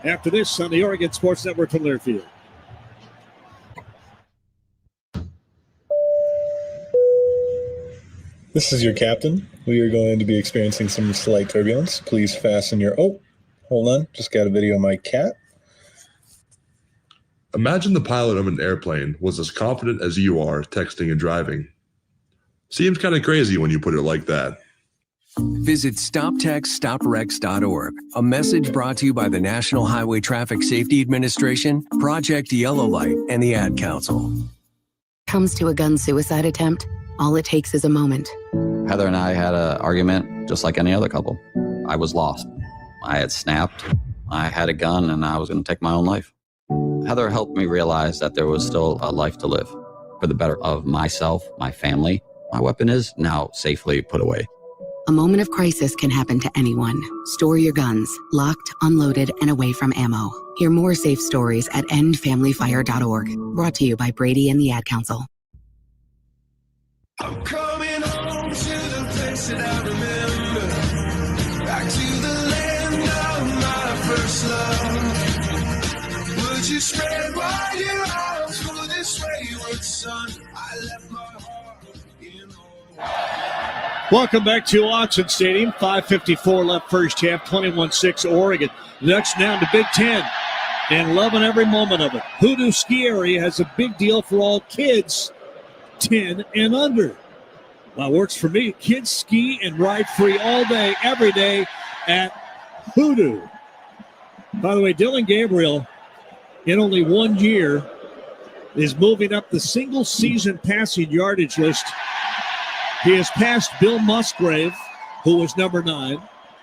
after this on the Oregon Sports Network from Learfield. This is your captain. We are going to be experiencing some slight turbulence. Please fasten your... Oh, hold on. Just got a video of my cat. Imagine the pilot of an airplane was as confident as you are texting and driving. Seems kind of crazy when you put it like that. Visit StopTextStopWrecks.org. A message brought to you by the National Highway Traffic Safety Administration, Project Yellow Light, and the Ad Council. Comes to a gun suicide attempt, all it takes is a moment. Heather and I had an argument just like any other couple. I was lost. I had snapped. I had a gun and I was going to take my own life. Heather helped me realize that there was still a life to live for the better of myself, my family. My weapon is now safely put away. A moment of crisis can happen to anyone. Store your guns, locked, unloaded, and away from ammo. Hear more safe stories at endfamilyfire.org. Brought to you by Brady and the Ad Council. I'm coming home to the place that I remember. Back to the land of my first love. Would you spread wide your arms for this wayward son? I left my heart in Welcome back to Autzen Stadium. 5:54 left first half, 21-6 Oregon. Next down to Big Ten and loving every moment of it. Hoodoo Ski Area has a big deal for all kids 10 and under. Well, works for me. Kids ski and ride free all day, every day at Hoodoo. By the way, Dylan Gabriel, in only 1 year, is moving up the single season passing yardage list. He has passed Bill Musgrave, who was number 9.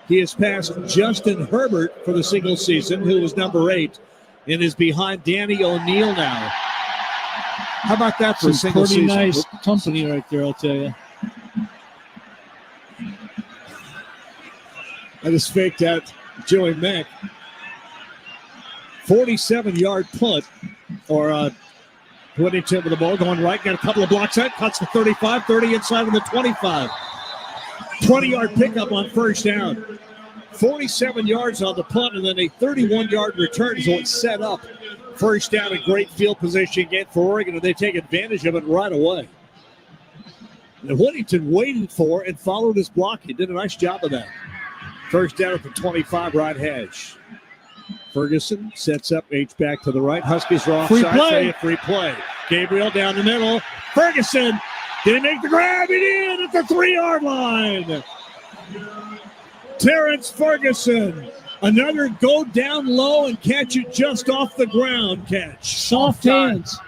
He has passed Justin Herbert for the single season, who was number 8, and is behind Danny O'Neill now. How about that for a single pretty season? Nice company right there, I'll tell you. I just faked out Joey Mack. 47-yard punt, or Whittington with the ball going right. Got a couple of blocks out. Cuts the 35, 30 inside of the 25. 20-yard pickup on first down. 47 yards on the punt, and then a 31-yard return. So it's set up. First down, a great field position again for Oregon, and they take advantage of it right away. And Whittington waited for and followed his block. He did a nice job of that. First down at the 25, right hash. Ferguson sets up H-back to the right. Huskies are offside. Free play. Gabriel down the middle. Ferguson, did he make the grab? He did at the 3-yard line. Terrence Ferguson, another go down low and catch it just off the ground catch. Soft hands.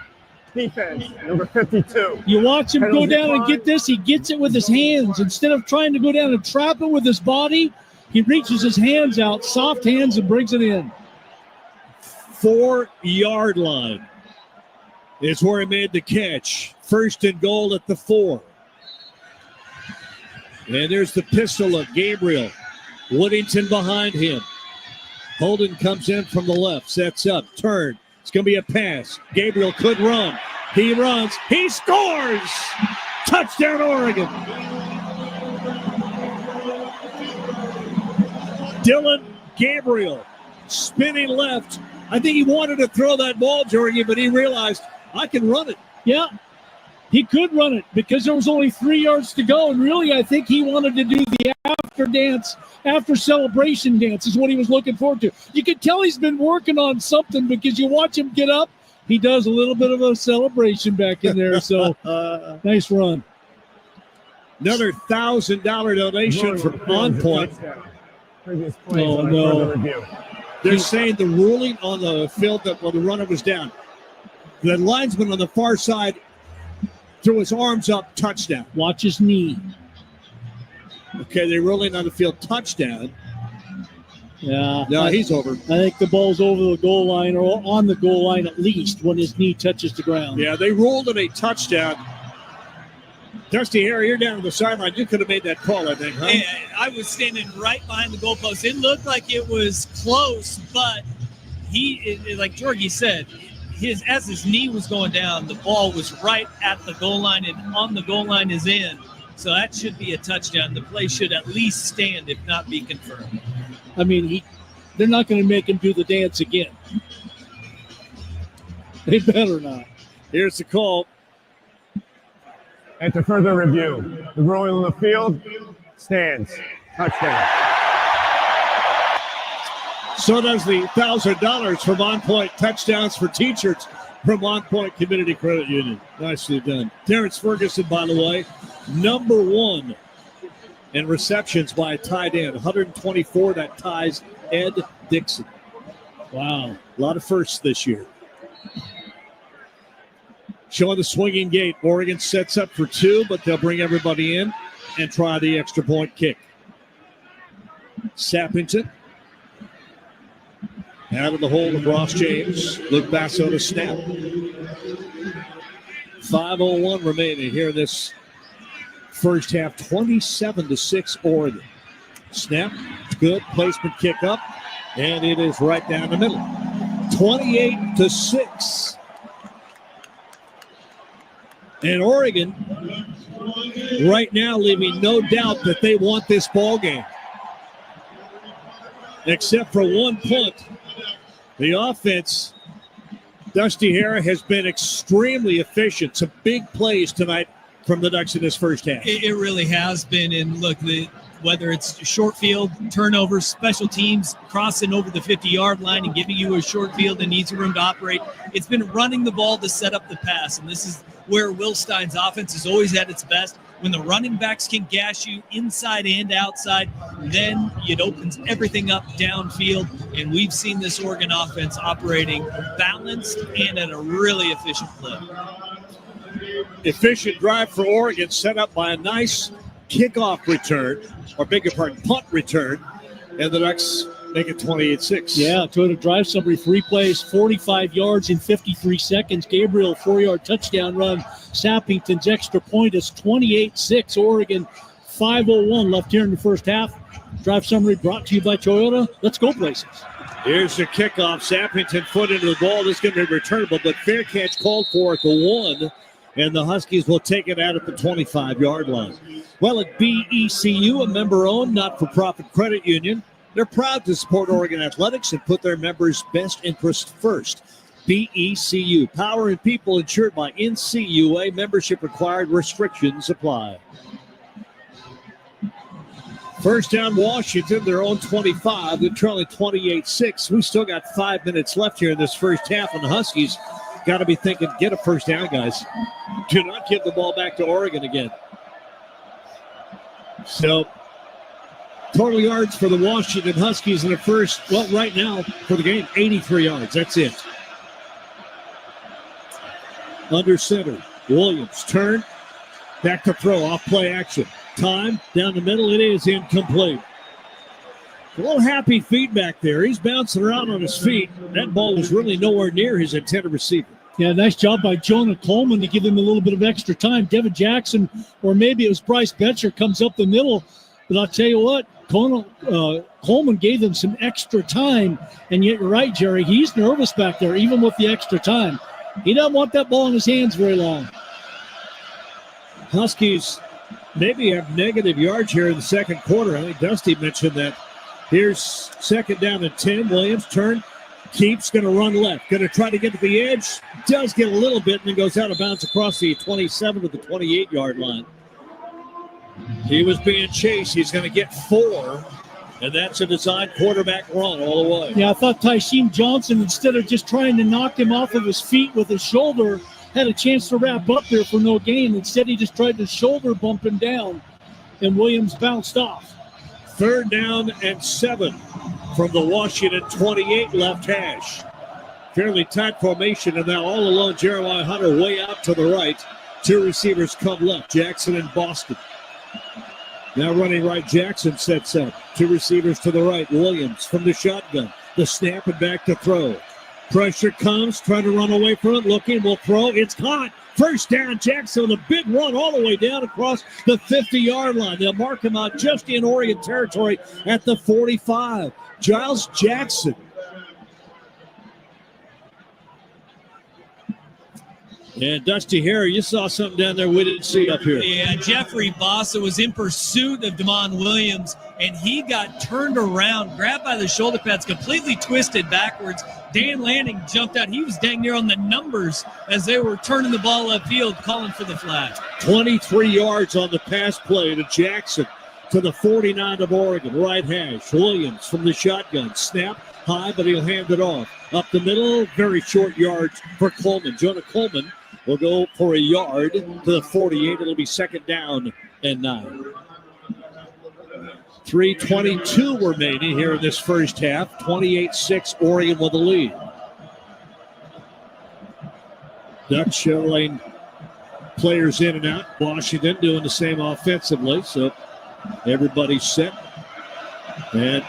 Defense, number 52. You watch him go down and get this. He gets it with his hands. Instead of trying to go down and trap it with his body, he reaches his hands out, soft hands, and brings it in. 4-yard line is where he made the catch. First and goal at the 4. And there's the pistol of Gabriel. Whittington behind him. Holden comes in from the left, sets up, turn. It's going to be a pass. Gabriel could run. He runs. He scores! Touchdown, Oregon. Dylan Gabriel spinning left. I think he wanted to throw that ball, Jordan, but he realized, I can run it. Yeah, he could run it because there was only 3 yards to go. And really, I think he wanted to do the after dance, after celebration dance is what he was looking forward to. You could tell he's been working on something because you watch him get up. He does a little bit of a celebration back in there. So nice run. Another $1,000 donation from On Point. Oh, no. They're saying the ruling on the field that the runner was down. The linesman on the far side threw his arms up, touchdown. Watch his knee. Okay, they're ruling on the field, touchdown. Yeah. No, he's over. I think the ball's over the goal line or on the goal line at least when his knee touches the ground. Yeah, they ruled it a touchdown. Dusty Harry, you're down on the sideline. You could have made that call, I think, huh? Yeah, I was standing right behind the goalpost. It looked like it was close, but like Georgie said, as his knee was going down, the ball was right at the goal line, and on the goal line is in. So that should be a touchdown. The play should at least stand, if not be confirmed. I mean, They're not going to make him do the dance again. They better not. Here's the call. After further review, the ruling on the field stands. Touchdown. So does the $1,000 from On Point Touchdowns for Teachers from On Point Community Credit Union. Nicely done. Terrence Ferguson, by the way, number 1 in receptions by a tight end. 124. That ties Ed Dixon. Wow. A lot of firsts this year. Showing the swinging gate. Oregon sets up for 2, but they'll bring everybody in and try the extra point kick. Sappington out of the hold of Ross James. Luke Basso to snap. 5:01 remaining here in this first half. 27-6 Oregon. Snap. Good. Placement kick up. And it is right down the middle. 28-6. And Oregon right now leaving no doubt that they want this ball game. Except for one punt. The offense, Dusty Hare, has been extremely efficient. Some big plays tonight from the Ducks in this first half. It really has been. And look, whether it's short field, turnovers, special teams, crossing over the 50-yard line and giving you a short field and easy room to operate, it's been running the ball to set up the pass. And this is where Will Stein's offense is always at its best. When the running backs can gash you inside and outside, then it opens everything up downfield. And we've seen this Oregon offense operating balanced and at a really efficient clip. Efficient drive for Oregon set up by a nice kickoff return, or beg your pardon, punt return. And the Ducks make it 28-6. Yeah, Toyota drive summary, 3 plays, 45 yards in 53 seconds. Gabriel, 4-yard touchdown run. Sappington's extra point is 28-6. Oregon, 5:01 left here in the first half. Drive summary brought to you by Toyota. Let's go places. Here's the kickoff. Sappington foot into the ball. This is going to be returnable, but fair catch called for at the 1. And the Huskies will take it out at the 25-yard line. Well, at BECU, a member-owned, not-for-profit credit union, they're proud to support Oregon athletics and put their members' best interest first. BECU, power and people insured by NCUA. Membership required. Restrictions apply. First down, Washington, their own 25. They're trailing 28-6. We still got 5 minutes left here in this first half, and the Huskies got to be thinking, get a first down, guys. Do not give the ball back to Oregon again. So, total yards for the Washington Huskies in the first, well, right now for the game, 83 yards. That's it. Under center, Williams, turn, back to throw, off play action. Time, down the middle, it is incomplete. A little happy feedback there. He's bouncing around on his feet. That ball was really nowhere near his intended receiver. Yeah, nice job by Jonah Coleman to give him a little bit of extra time. Devin Jackson, or maybe it was Bryce Betcher, comes up the middle. But I'll tell you what, Coleman gave him some extra time. And yet you're right, Jerry. He's nervous back there, even with the extra time. He doesn't want that ball in his hands very long. Huskies maybe have negative yards here in the second quarter. I think Dusty mentioned that. Here's second down and 10. Williams turn, keeps, going to run left. Going to try to get to the edge. Does get a little bit and then goes out of bounds across the 27 to the 28-yard line. He was being chased. He's going to get 4. And that's a designed quarterback run all the way. Yeah, I thought Tysheem Johnson, instead of just trying to knock him off of his feet with his shoulder, had a chance to wrap up there for no gain. Instead, he just tried to shoulder bump him down, and Williams bounced off. Third down and 7 from the Washington 28 left hash. Fairly tight formation, and now all alone, Jeremiah Hunter way out to the right. 2 receivers come left, Jackson and Boston. Now running right, Jackson sets up. 2 receivers to the right, Williams from the shotgun. The snap and back to throw. Pressure comes, trying to run away from it, looking, will throw, it's caught. First down, Jackson with a big run all the way down across the 50-yard line. They'll mark him out just in Oregon territory at the 45. Giles Jackson And Dusty Harry, you saw something down there we didn't see up here. Yeah, Jeffrey Bossa was in pursuit of Damon Williams, and he got turned around, grabbed by the shoulder pads, completely twisted backwards. Dan Lanning jumped out. He was dang near on the numbers as they were turning the ball upfield, calling for the flag. 23 yards on the pass play to Jackson to the 49 of Oregon. Right hash. Williams from the shotgun. Snap high, but he'll hand it off. Up the middle, very short yards for Coleman. Jonah Coleman will go for a yard to the 48. It'll be second down and 9. 3:22 remaining here in this first half. 28-6, Oregon with the lead. Ducks shuttling players in and out. Washington doing the same offensively, so everybody's set. And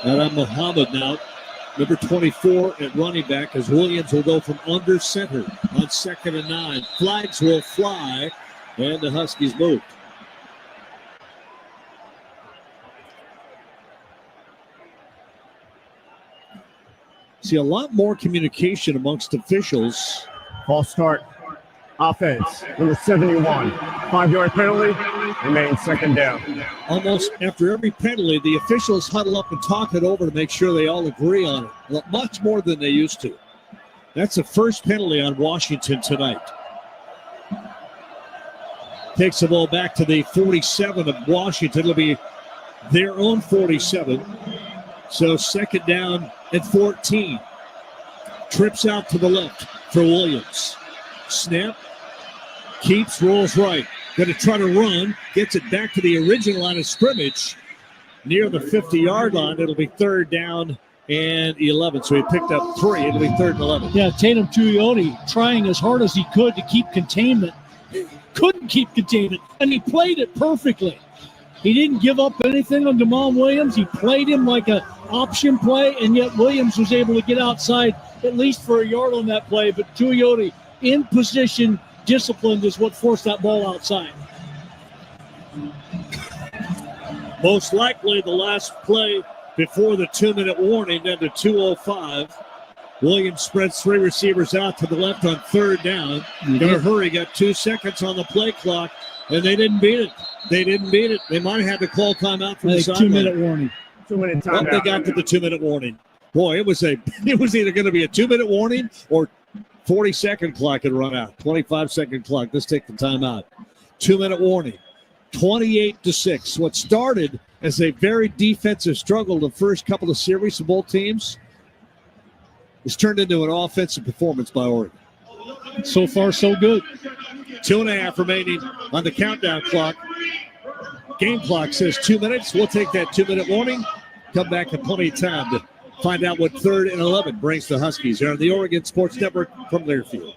Adam Muhammad now, number 24 at running back, as Williams will go from under center on 2nd and 9. Flags will fly, and the Huskies move. See a lot more communication amongst officials. False start. Offense, number 71. 5-yard penalty, remains second down. Almost after every penalty, the officials huddle up and talk it over to make sure they all agree on it. Much more than they used to. That's the first penalty on Washington tonight. Takes the ball back to the 47 of Washington. It'll be their own 47. So second down at 14. Trips out to the left for Williams. Snap. Keeps, rolls right. Going to try to run. Gets it back to the original line of scrimmage near the 50-yard line. It'll be third down and 11. So he picked up 3. It'll be third and 11. Yeah, Tatum Tuioti trying as hard as he could to keep containment. Couldn't keep containment, and he played it perfectly. He didn't give up anything on Damon Williams. He played him like an option play, and yet Williams was able to get outside at least for a yard on that play. But Tuioti in position, disciplined, is what forced that ball outside. Most likely the last play before the 2-minute warning, down to 2:05. Williams spreads 3 receivers out to the left on third down. Going to hurry, got 2 seconds on the play clock, and they didn't beat it. They might have had to call timeout from the sideline. 2-minute warning. 2-minute timeout. Well, they got to the 2-minute warning. Boy, it was either going to be a 2-minute warning or 40-second clock had run out. 25-second clock. Let's take the timeout. 2-minute warning. 28-6. What started as a very defensive struggle the first couple of series of both teams has turned into an offensive performance by Oregon. So far, so good. 2.5 remaining on the countdown clock. Game clock says 2 minutes. We'll take that 2-minute warning. Come back in plenty of time to find out what 3rd and 11 brings the Huskies here on the Oregon Sports Network from Learfield.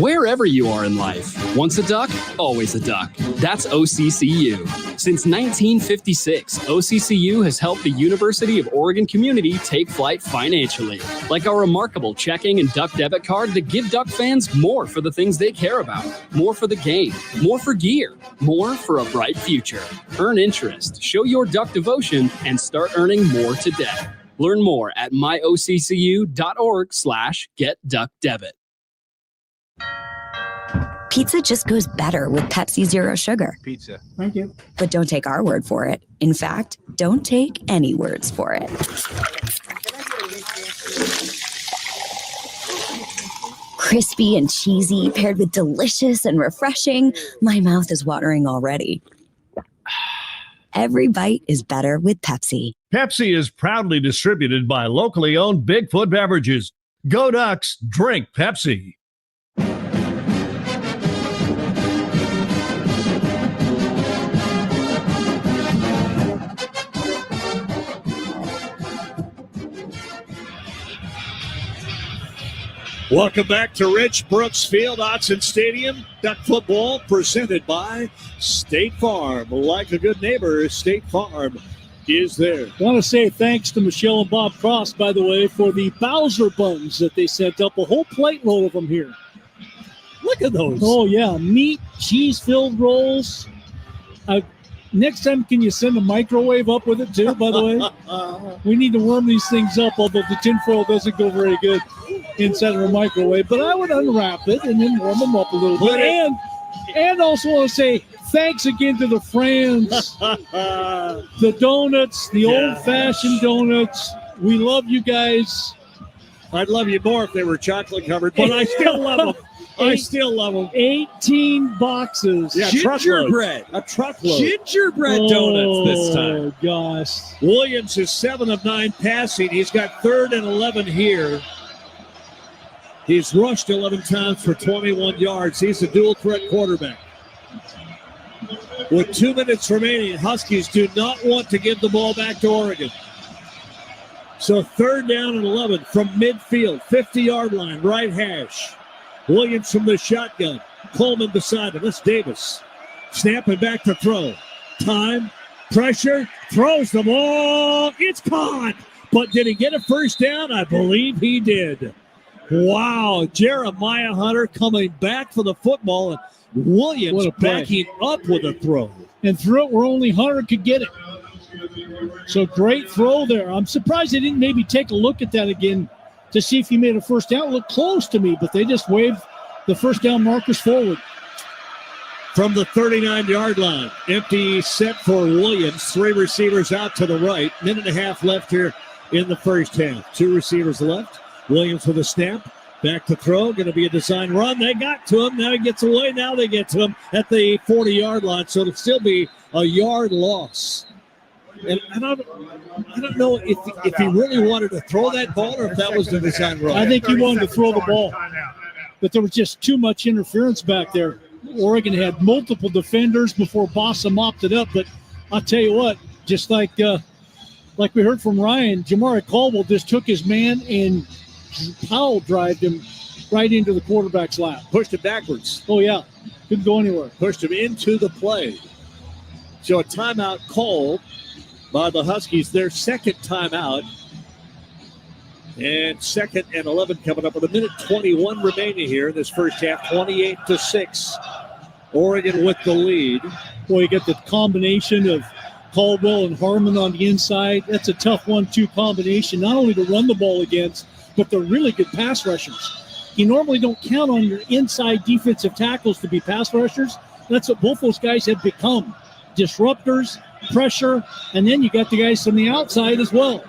Wherever you are in life, once a duck, always a duck. That's OCCU. Since 1956, OCCU has helped the University of Oregon community take flight financially, like our remarkable checking and duck debit card that give duck fans more for the things they care about, more for the game, more for gear, more for a bright future. Earn interest, show your duck devotion, and start earning more today. Learn more at myoccu.org/getduckdebit. Pizza just goes better with Pepsi Zero Sugar. Pizza. Thank you. But don't take our word for it. In fact, don't take any words for it. Crispy and cheesy, paired with delicious and refreshing. My mouth is watering already. Every bite is better with Pepsi. Pepsi is proudly distributed by locally owned Bigfoot Beverages. Go Ducks, drink Pepsi. Welcome back to Rich Brooks Field, Autzen Stadium. Duck football presented by State Farm. Like a good neighbor, State Farm is there. I want to say thanks to Michelle and Bob Cross, by the way, for the Bowser buns that they sent up. A whole plate load of them here. Look at those. Oh, yeah. Meat, cheese-filled rolls. Next time, can you send a microwave up with it, too, by the way? We need to warm these things up, although the tinfoil doesn't go very good. inside of a microwave, but I would unwrap it and then warm them up a little bit. And also want to say thanks again to the friends, the donuts, the old-fashioned donuts. We love you guys. I'd love you more if they were chocolate covered, but I still love them. I still love them. 18 boxes. Yeah, Gingerbread. A truckload. Gingerbread donuts this time. Oh, gosh. Williams is 7 of 9 passing. He's got 3rd and 11 here. He's rushed 11 times for 21 yards. He's a dual threat quarterback. With 2 minutes remaining, Huskies do not want to give the ball back to Oregon. So 3rd down and 11 from midfield, 50-yard line, right hash. Williams from the shotgun. Coleman beside him. That's Davis. Snapping back to throw. Time, pressure, throws the ball. It's caught. But did he get a first down? I believe he did. Wow. Jeremiah Hunter coming back for the football. And Williams backing up with a throw. And threw it where only Hunter could get it. So great throw there. I'm surprised they didn't maybe take a look at that again to see if he made a first down. It looked close to me, but they just waved the first down markers forward. From the 39-yard line, empty set for Williams. 3 receivers out to the right. Minute and a half left here in the first half. 2 receivers left. Williams with a snap. Back to throw. Going to be a design run. They got to him. Now he gets away. Now they get to him at the 40-yard line. So it'll still be a yard loss. And I don't know if he really wanted to throw that ball or if that was the design run. I think he wanted to throw the ball. But there was just too much interference back there. Oregon had multiple defenders before Bossa mopped it up. But I'll tell you what, just like we heard from Ryan, Jamari Caldwell just took his man and Powell drived him right into the quarterback's lap. Pushed it backwards. Oh, yeah. Couldn't go anywhere. Pushed him into the play. So a timeout called by the Huskies, their second timeout. And 2nd and 11 coming up with 1:21 remaining here in this first half, 28-6. Oregon with the lead. Boy, you get the combination of Caldwell and Harmon on the inside. That's a tough 1-2 combination, not only to run the ball against, but they're really good pass rushers. You normally don't count on your inside defensive tackles to be pass rushers. That's what both those guys have become. Disruptors, pressure, and then you got the guys from the outside as well.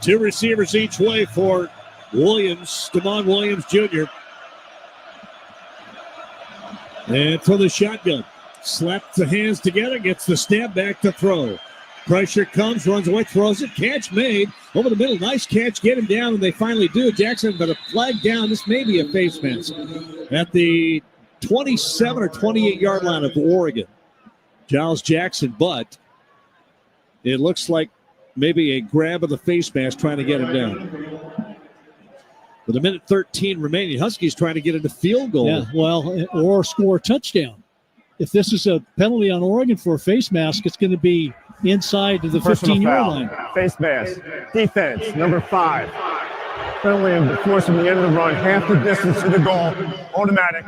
2 receivers each way for Williams, Damon Williams Jr. And for the shotgun. Slaps the hands together, gets the snap back to throw. Pressure comes, runs away, throws it. Catch made over the middle. Nice catch. Get him down, and they finally do. Jackson, but a flag down. This may be a face mask at the 27 or 28-yard line of Oregon. Giles Jackson, but it looks like maybe a grab of the face mask trying to get him down. With 1:13 remaining, Huskies trying to get into field goal. Yeah, well, or score a touchdown. If this is a penalty on Oregon for a face mask, it's going to be inside of the 15-yard line. Face mask. Defense, number 5. Penalty and forcing the end of the run, half the distance to the goal. Automatic.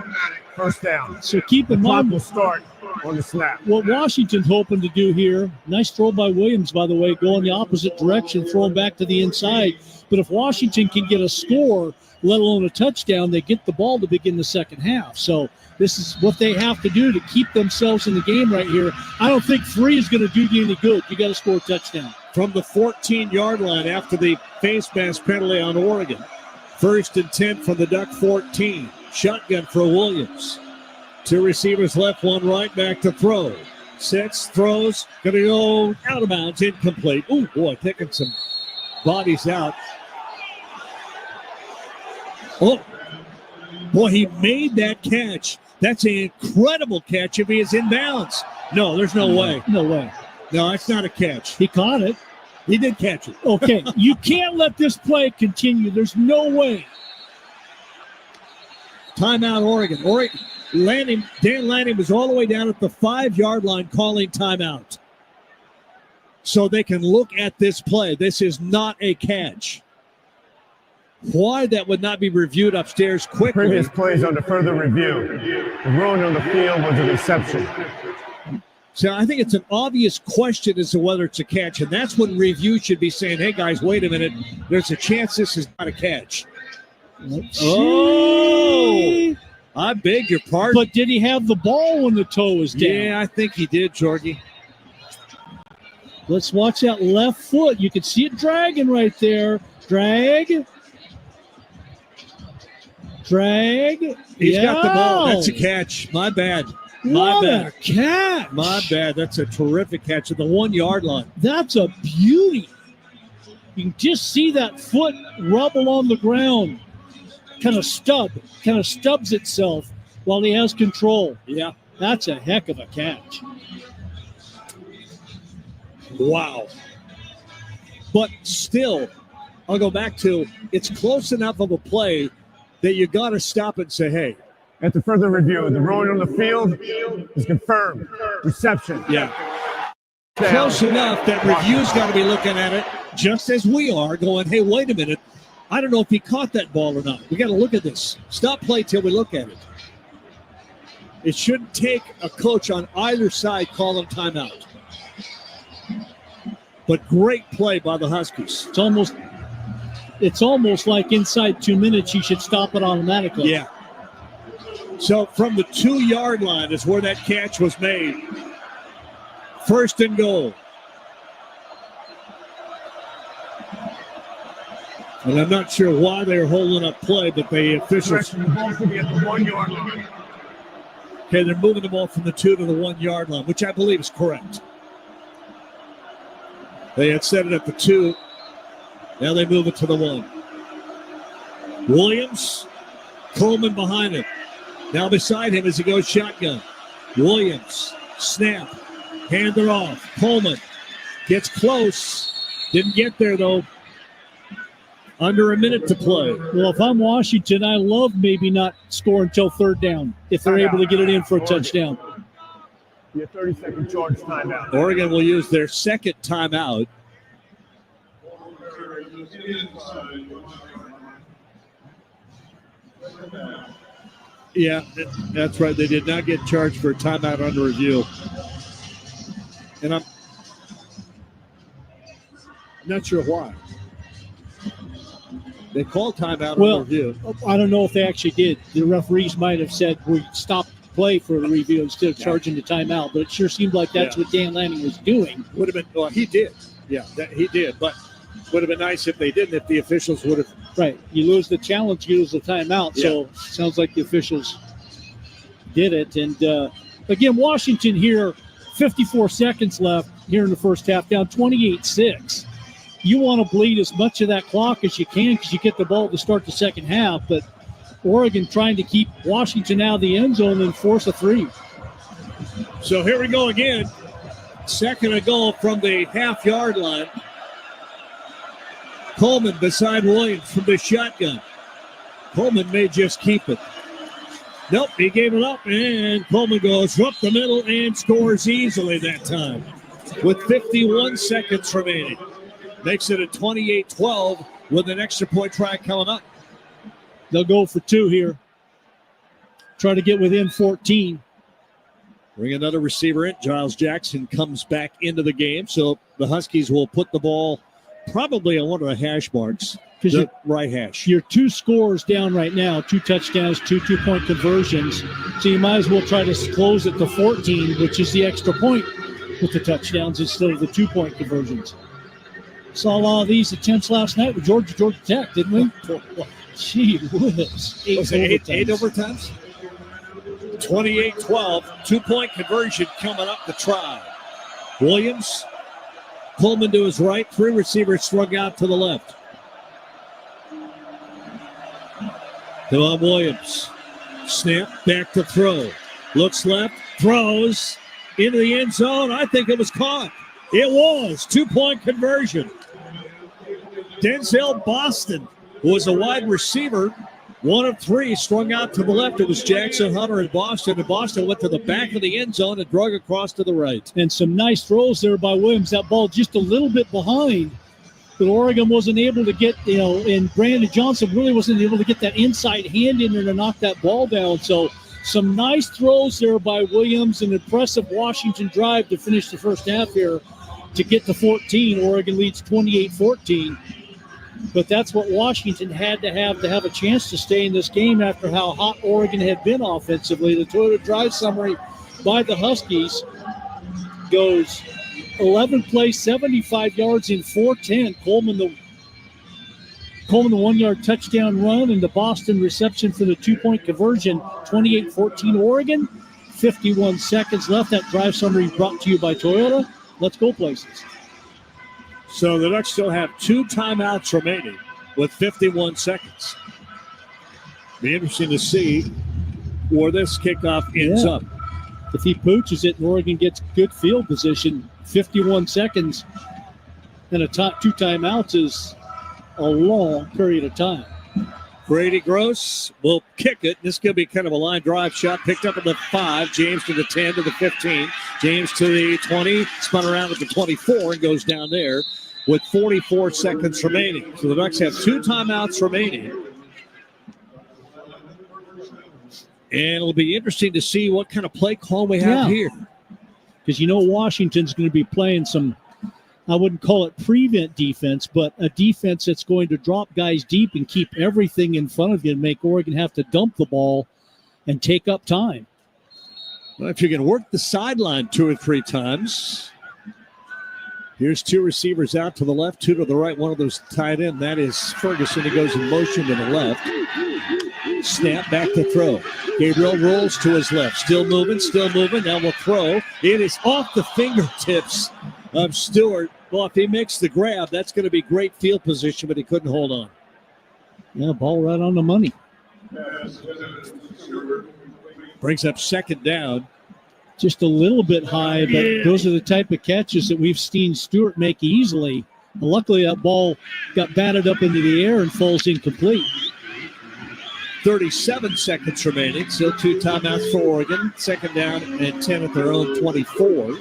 First down. So keep in Clock mind, will start on the snap. what Washington's hoping to do here, nice throw by Williams, by the way, going the opposite direction, throwing back to the inside. But if Washington can get a score, let alone a touchdown, they get the ball to begin the second half. So this is what they have to do to keep themselves in the game right here. I don't think 3 is going to do you any good. You got to score a touchdown. From the 14-yard line after the face mask penalty on Oregon. 1st and 10 from the Duck 14. Shotgun for Williams. 2 receivers left, 1 right, back to throw. Sets, throws, going to go out of bounds, incomplete. Oh, boy, taking some bodies out. Oh, boy, he made that catch. That's an incredible catch if he is in bounds. No, there's no way. No way. No, it's not a catch. He caught it. He did catch it. Okay, you can't let this play continue. There's no way. Timeout, Oregon. Dan Lanning was all the way down at the 5-yard line calling timeout. So they can look at this play. This is not a catch. Why that would not be reviewed upstairs quickly. Previous plays under further review. The ruling on the field was a reception. So I think it's an obvious question as to whether it's a catch, and that's when review should be saying, hey, guys, wait a minute. There's a chance this is not a catch. Oh, I beg your pardon. But did he have the ball when the toe was down? Yeah, I think he did, Jorgie. Let's watch that left foot. You can see it dragging right there. Drag. He's got the ball. That's a catch. My bad. What a catch. My bad. That's a terrific catch at the 1 yard line. That's a beauty. You can just see that foot rubble on the ground. Kind of stubs itself while he has control. Yeah. That's a heck of a catch. Wow. But still, I'll go back to it's close enough of a play that you got to stop it and say, hey. After further review, the ruling on the field is confirmed. Reception. Yeah. Close enough that review's got to be looking at it just as we are, going, hey, wait a minute. I don't know if he caught that ball or not. We got to look at this. Stop play till we look at it. It shouldn't take a coach on either side calling timeout. But great play by the Huskies. It's almost like inside 2 minutes you should stop it automatically. Yeah. So from the 2 yard line is where that catch was made. First and goal. And I'm not sure why they're holding up play, but the officials. The ball should be at the 1 yard line. Okay, they're moving the ball from the 2 to the 1 yard line, which I believe is correct. They had set it at the 2. Now they move it to the 1. Williams, Coleman behind him. Now beside him as he goes shotgun. Williams, snap, hand it off. Coleman gets close. Didn't get there, though. Under a minute to play. Well, if I'm Washington, I love maybe not score until third down if they're able to get it in for a touchdown. Yeah, 30-second charge timeout. Oregon will use their second timeout. Yeah, that's right. They did not get charged for a timeout under review. And I'm not sure why. They called timeout under review. I don't know if they actually did. The referees might have said we stopped play for the review instead of charging the timeout, but it sure seemed like that's what Dan Lanning was doing. Would have been, well, he did. Yeah, he did. But would have been nice if they didn't, if the officials would have. Right. You lose the challenge, you lose the timeout. Yeah. So sounds like the officials did it. And again, Washington here, 54 seconds left here in the first half, down 28-6. You want to bleed as much of that clock as you can because you get the ball to start the second half, but Oregon trying to keep Washington out of the end zone and force a 3. So here we go again. Second and goal from the half-yard line. Coleman beside Williams from the shotgun. Coleman may just keep it. Nope, he gave it up, and Coleman goes up the middle and scores easily that time with 51 seconds remaining. Makes it a 28-12 with an extra point try coming up. They'll go for 2 here. Try to get within 14. Bring another receiver in. Giles Jackson comes back into the game. So the Huskies will put the ball probably on one of the hash marks. The right hash. You're 2 scores down right now, 2 touchdowns, 2 2-point conversions. So you might as well try to close it to 14, which is the extra point with the touchdowns instead of the 2-point conversions. Saw a lot of these attempts last night with Georgia Tech, didn't we? Gee whiz. 8 overtimes? 28-12, 2-point conversion coming up to try. Williams, Coleman to his right, 3 receivers strung out to the left. Devon Williams, snap, back to throw. Looks left, throws into the end zone. I think it was caught. It was. 2-point conversion. Denzel Boston was a wide receiver. 1 of 3 strung out to the left. It was Jackson Hunter and Boston went to the back of the end zone and drug across to the right. And some nice throws there by Williams. That ball just a little bit behind. But Oregon wasn't able to get, and Brandon Johnson really wasn't able to get that inside hand in there to knock that ball down. So some nice throws there by Williams. An impressive Washington drive to finish the first half here to get to 14. Oregon leads 28-14. But that's what Washington had to have a chance to stay in this game after how hot Oregon had been offensively. The Toyota Drive summary by the Huskies goes 11 plays, 75 yards in 4:10. Coleman the 1-yard touchdown run, and the Boston reception for the 2-point conversion. 28-14 Oregon. 51 seconds left. That drive summary brought to you by Toyota. Let's go places. So the Ducks still have 2 timeouts remaining with 51 seconds. Be interesting to see where this kickoff ends up. If he pooches it and Oregon gets good field position, 51 seconds and 2 timeouts is a long period of time. Brady Gross will kick it. This could be kind of a line drive shot. Picked up at the 5. James to the 10, to the 15. James to the 20. Spun around at the 24 and goes down there with 44 seconds remaining. So the Ducks have 2 timeouts remaining. And it'll be interesting to see what kind of play call we have here. Because Washington's going to be playing some, I wouldn't call it prevent defense, but a defense that's going to drop guys deep and keep everything in front of you and make Oregon have to dump the ball and take up time. Well, if you can work the sideline 2 or 3 times. Here's 2 receivers out to the left, 2 to the right. One of those tied in. That is Ferguson. He goes in motion to the left. Snap back to throw. Gabriel rolls to his left. Still moving. Now will throw. It is off the fingertips of Stewart. Well, if he makes the grab, that's going to be great field position, but he couldn't hold on. Yeah, ball right on the money. Brings up 2nd down. Just a little bit high, but those are the type of catches that we've seen Stewart make easily. And luckily, that ball got batted up into the air and falls incomplete. 37 seconds remaining. Still 2 timeouts for Oregon. 2nd down and 10 at their own 24.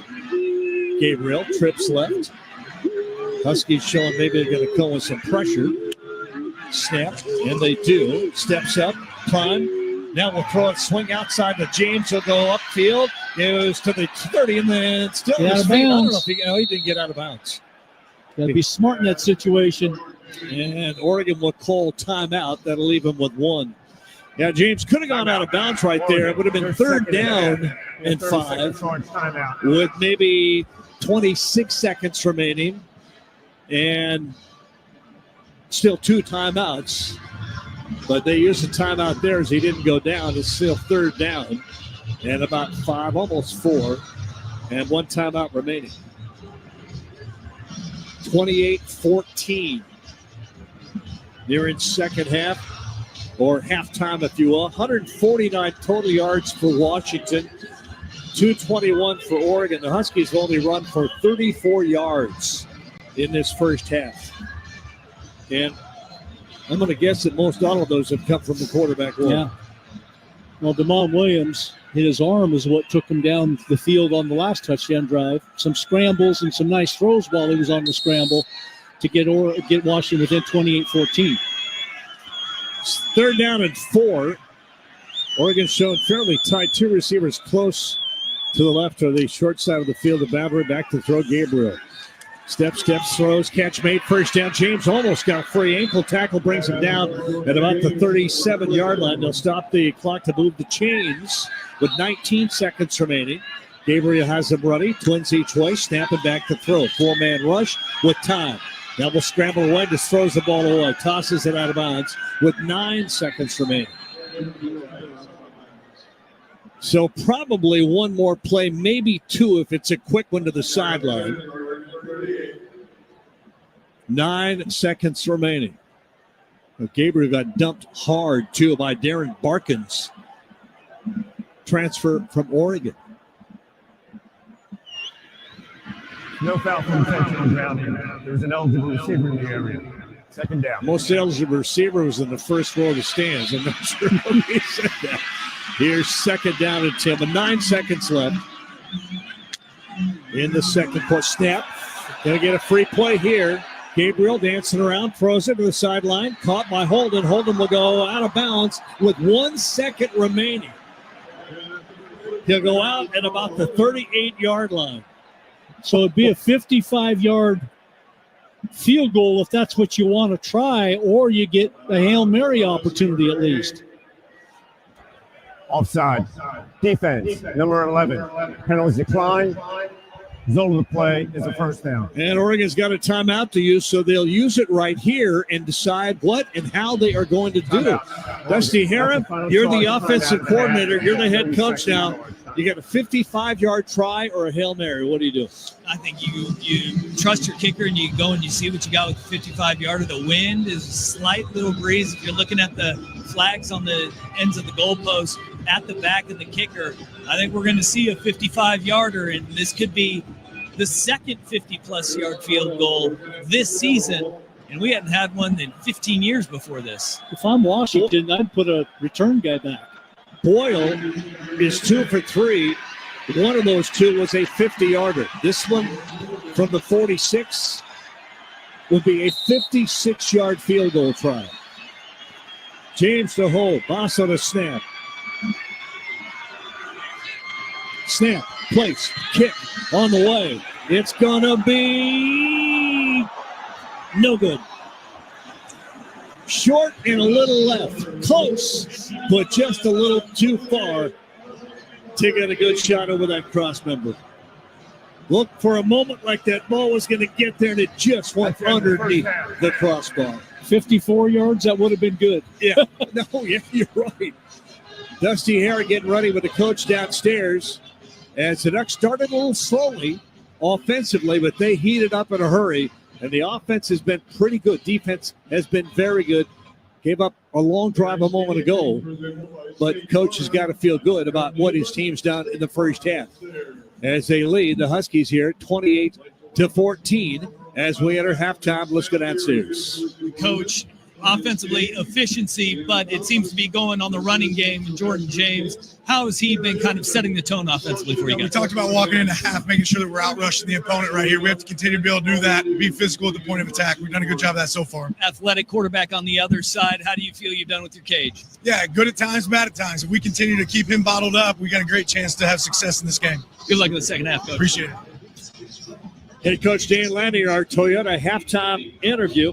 Gabriel trips left. Huskies showing maybe they're going to come with some pressure. Snap, and they do. Steps up, climb. Now we'll throw it, swing outside to James. He'll go upfield. Goes to the 30, and then still out of I don't know bounds. if he didn't get out of bounds. Got to be smart in that situation. And Oregon will call timeout. That'll leave him with 1. Yeah, James could have gone out of bounds right there. It would have been 3rd down and 5 with maybe 26 seconds remaining and still 2 timeouts. But they used the timeout there as he didn't go down. It's still 3rd down and about 5, almost 4, and 1 timeout remaining. 28-14. They're in second half, or halftime, if you will. 149 total yards for Washington, 221 for Oregon. The Huskies only run for 34 yards in this first half. And I'm going to guess that most all of those have come from the quarterback role. Yeah. Well, Damon Williams, his arm is what took him down the field on the last touchdown drive. Some scrambles and some nice throws while he was on the scramble to get Washington within 28-14. 3rd down and 4. Oregon showing fairly tight. 2 receivers close to the left or the short side of the field. The Bavary back to throw. Gabriel. Steps, throws, catch made, 1st down. James almost got a free ankle tackle, brings him down at about the 37-yard line. They'll stop the clock to move the chains with 19 seconds remaining. Gabriel has them ready, twins each way, snapping back to throw. 4-man rush with time. Now will scramble away, just throws the ball away, tosses it out of bounds with 9 seconds remaining. So probably 1 more play, maybe 2 if it's a quick one to the sideline. 9 seconds remaining. Gabriel got dumped hard, too, by Darren Barkins. Transfer from Oregon. No foul for intentional grounding. There's an eligible receiver in the area. 2nd down. Most eligible receiver was in the first row of the stands. I'm not sure who said that. Here's 2nd down and 10, but 9 seconds left in the second quarter. Snap. Going to get a free play here. Gabriel dancing around, throws it to the sideline. Caught by Holden. Holden will go out of bounds with 1 second remaining. He'll go out at about the 38-yard line. So it'd be a 55-yard field goal if that's what you want to try, or you get a Hail Mary opportunity at least. Offside. Defense, number 11. Penalties decline. Zone of the play is a first down. And Oregon's got a timeout to use, so they'll use it right here and decide what and how they are going to do it. Dusty Hare, you're the offensive coordinator. You're the head coach now. You got a 55-yard try or a Hail Mary. What do you do? I think you trust your kicker and you go and you see what you got with the 55-yarder. The wind is a slight little breeze. If you're looking at the flags on the ends of the goalpost at the back of the kicker, I think we're going to see a 55-yarder, and this could be the second 50-plus yard field goal this season, and we hadn't had one in 15 years before this. If I'm Washington, I'd put a return guy back. Boyle is 2 for 3. One of those two was a 50-yarder. This one from the 46 would be a 56-yard field goal try. James to hold. Boss on a snap. Snap, place, kick on the way. It's going to be no good. Short and a little left. Close, but just a little too far to get a good shot over that cross member. Look, for a moment like that ball was going to get there, and it just went underneath the crossbar. 54 yards, that would have been good. Yeah, no, yeah, you're right. Dusty Hare getting ready with the coach downstairs. As the Ducks started a little slowly offensively, but they heated up in a hurry. And the offense has been pretty good. Defense has been very good. Gave up a long drive a moment ago. But coach has got to feel good about what his team's done in the first half. As they lead the Huskies here 28-14 as we enter halftime. Let's go downstairs. Coach, offensively, efficiency, but it seems to be going on the running game. And Jordan James, how has he been kind of setting the tone offensively for you guys? We talked about walking into half, making sure that we're out rushing the opponent right here. We have to continue to be able to do that and be physical at the point of attack. We've done a good job of that so far. Athletic quarterback on the other side. How do you feel you've done with your cage? Yeah, good at times, bad at times. If we continue to keep him bottled up, we got a great chance to have success in this game. Good luck in the second half, Coach. Appreciate it. Head coach Dan Lanning, our Toyota halftime interview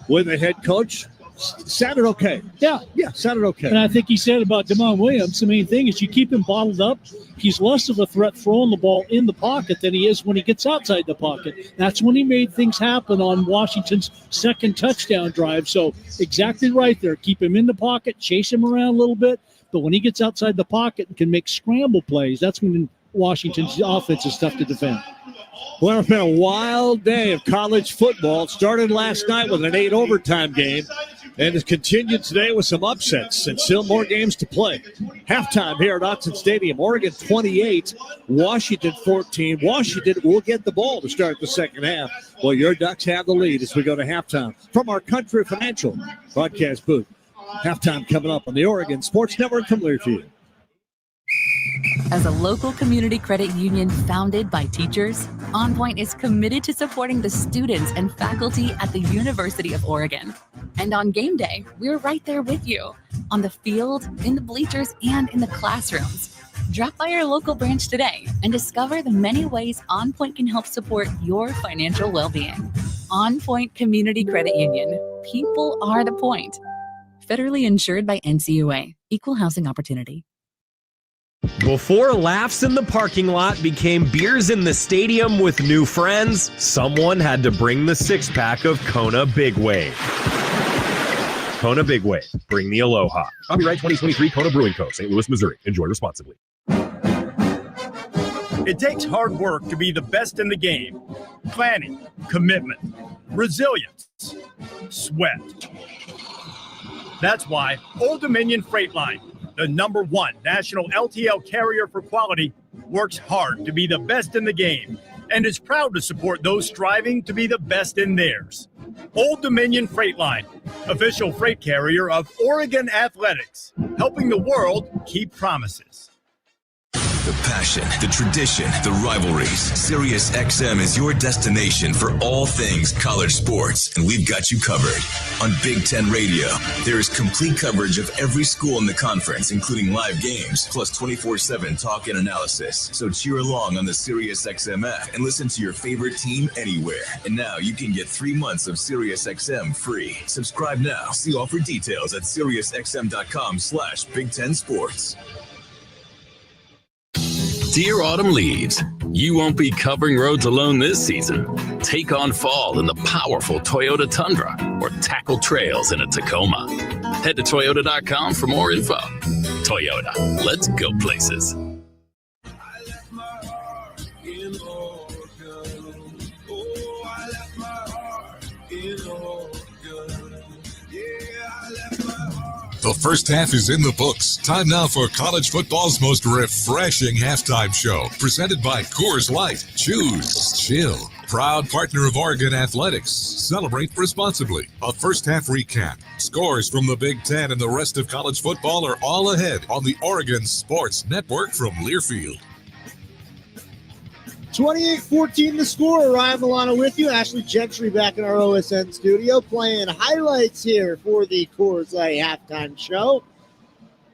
with the head coach. Sounded okay. Yeah, sounded okay. And I think he said about Damon Williams, the main thing is you keep him bottled up. He's less of a threat throwing the ball in the pocket than he is when he gets outside the pocket. That's when he made things happen on Washington's second touchdown drive. So exactly right there. Keep him in the pocket, chase him around a little bit. But when he gets outside the pocket and can make scramble plays, that's when Washington's offense is tough to defend. Well, it's been a wild day of college football. It started last night with an 8 overtime game. And it's continued today with some upsets and still more games to play. Halftime here at Autzen Stadium. Oregon 28, Washington 14. Washington will get the ball to start the second half. Well, your Ducks have the lead as we go to halftime from our Country Financial broadcast booth. Halftime coming up on the Oregon Sports Network from Learfield. As a local community credit union founded by teachers, OnPoint is committed to supporting the students and faculty at the University of Oregon. And on game day, we're right there with you, on the field, in the bleachers, and in the classrooms. Drop by our local branch today and discover the many ways OnPoint can help support your financial well-being. OnPoint Community Credit Union. People are the point. Federally insured by NCUA. Equal housing opportunity. Before laughs in the parking lot became beers in the stadium with new friends, someone had to bring the six-pack of Kona Big Wave. Kona Big Wave, bring the aloha. Copyright 2023 Kona Brewing Co., St. Louis, Missouri. Enjoy responsibly. It takes hard work to be the best in the game. Planning, commitment, resilience, sweat. That's why Old Dominion Freight Line, the #1 national LTL carrier for quality, works hard to be the best in the game and is proud to support those striving to be the best in theirs. Old Dominion Freight Line, official freight carrier of Oregon Athletics, helping the world keep promises. The passion, the tradition, the rivalries. Sirius XM is your destination for all things college sports, and we've got you covered. On Big Ten Radio, there is complete coverage of every school in the conference, including live games, plus 24/7 talk and analysis. So cheer along on the Sirius XM app and listen to your favorite team anywhere. And now you can get 3 months of Sirius XM free. Subscribe now. See offer details at SiriusXM.com/Big Ten Sports. Dear Autumn Leaves, you won't be covering roads alone this season. Take on fall in the powerful Toyota Tundra or tackle trails in a Tacoma. Head to Toyota.com for more info. Toyota, let's go places. The first half is in the books. Time now for college football's most refreshing halftime show. Presented by Coors Light. Choose chill. Proud partner of Oregon Athletics. Celebrate responsibly. A first half recap. Scores from the Big Ten and the rest of college football are all ahead on the Oregon Sports Network from Learfield. 28-14 the score. Ryan Milano with you. Ashley Gentry back in our OSN studio playing highlights here for the Coors Light halftime show.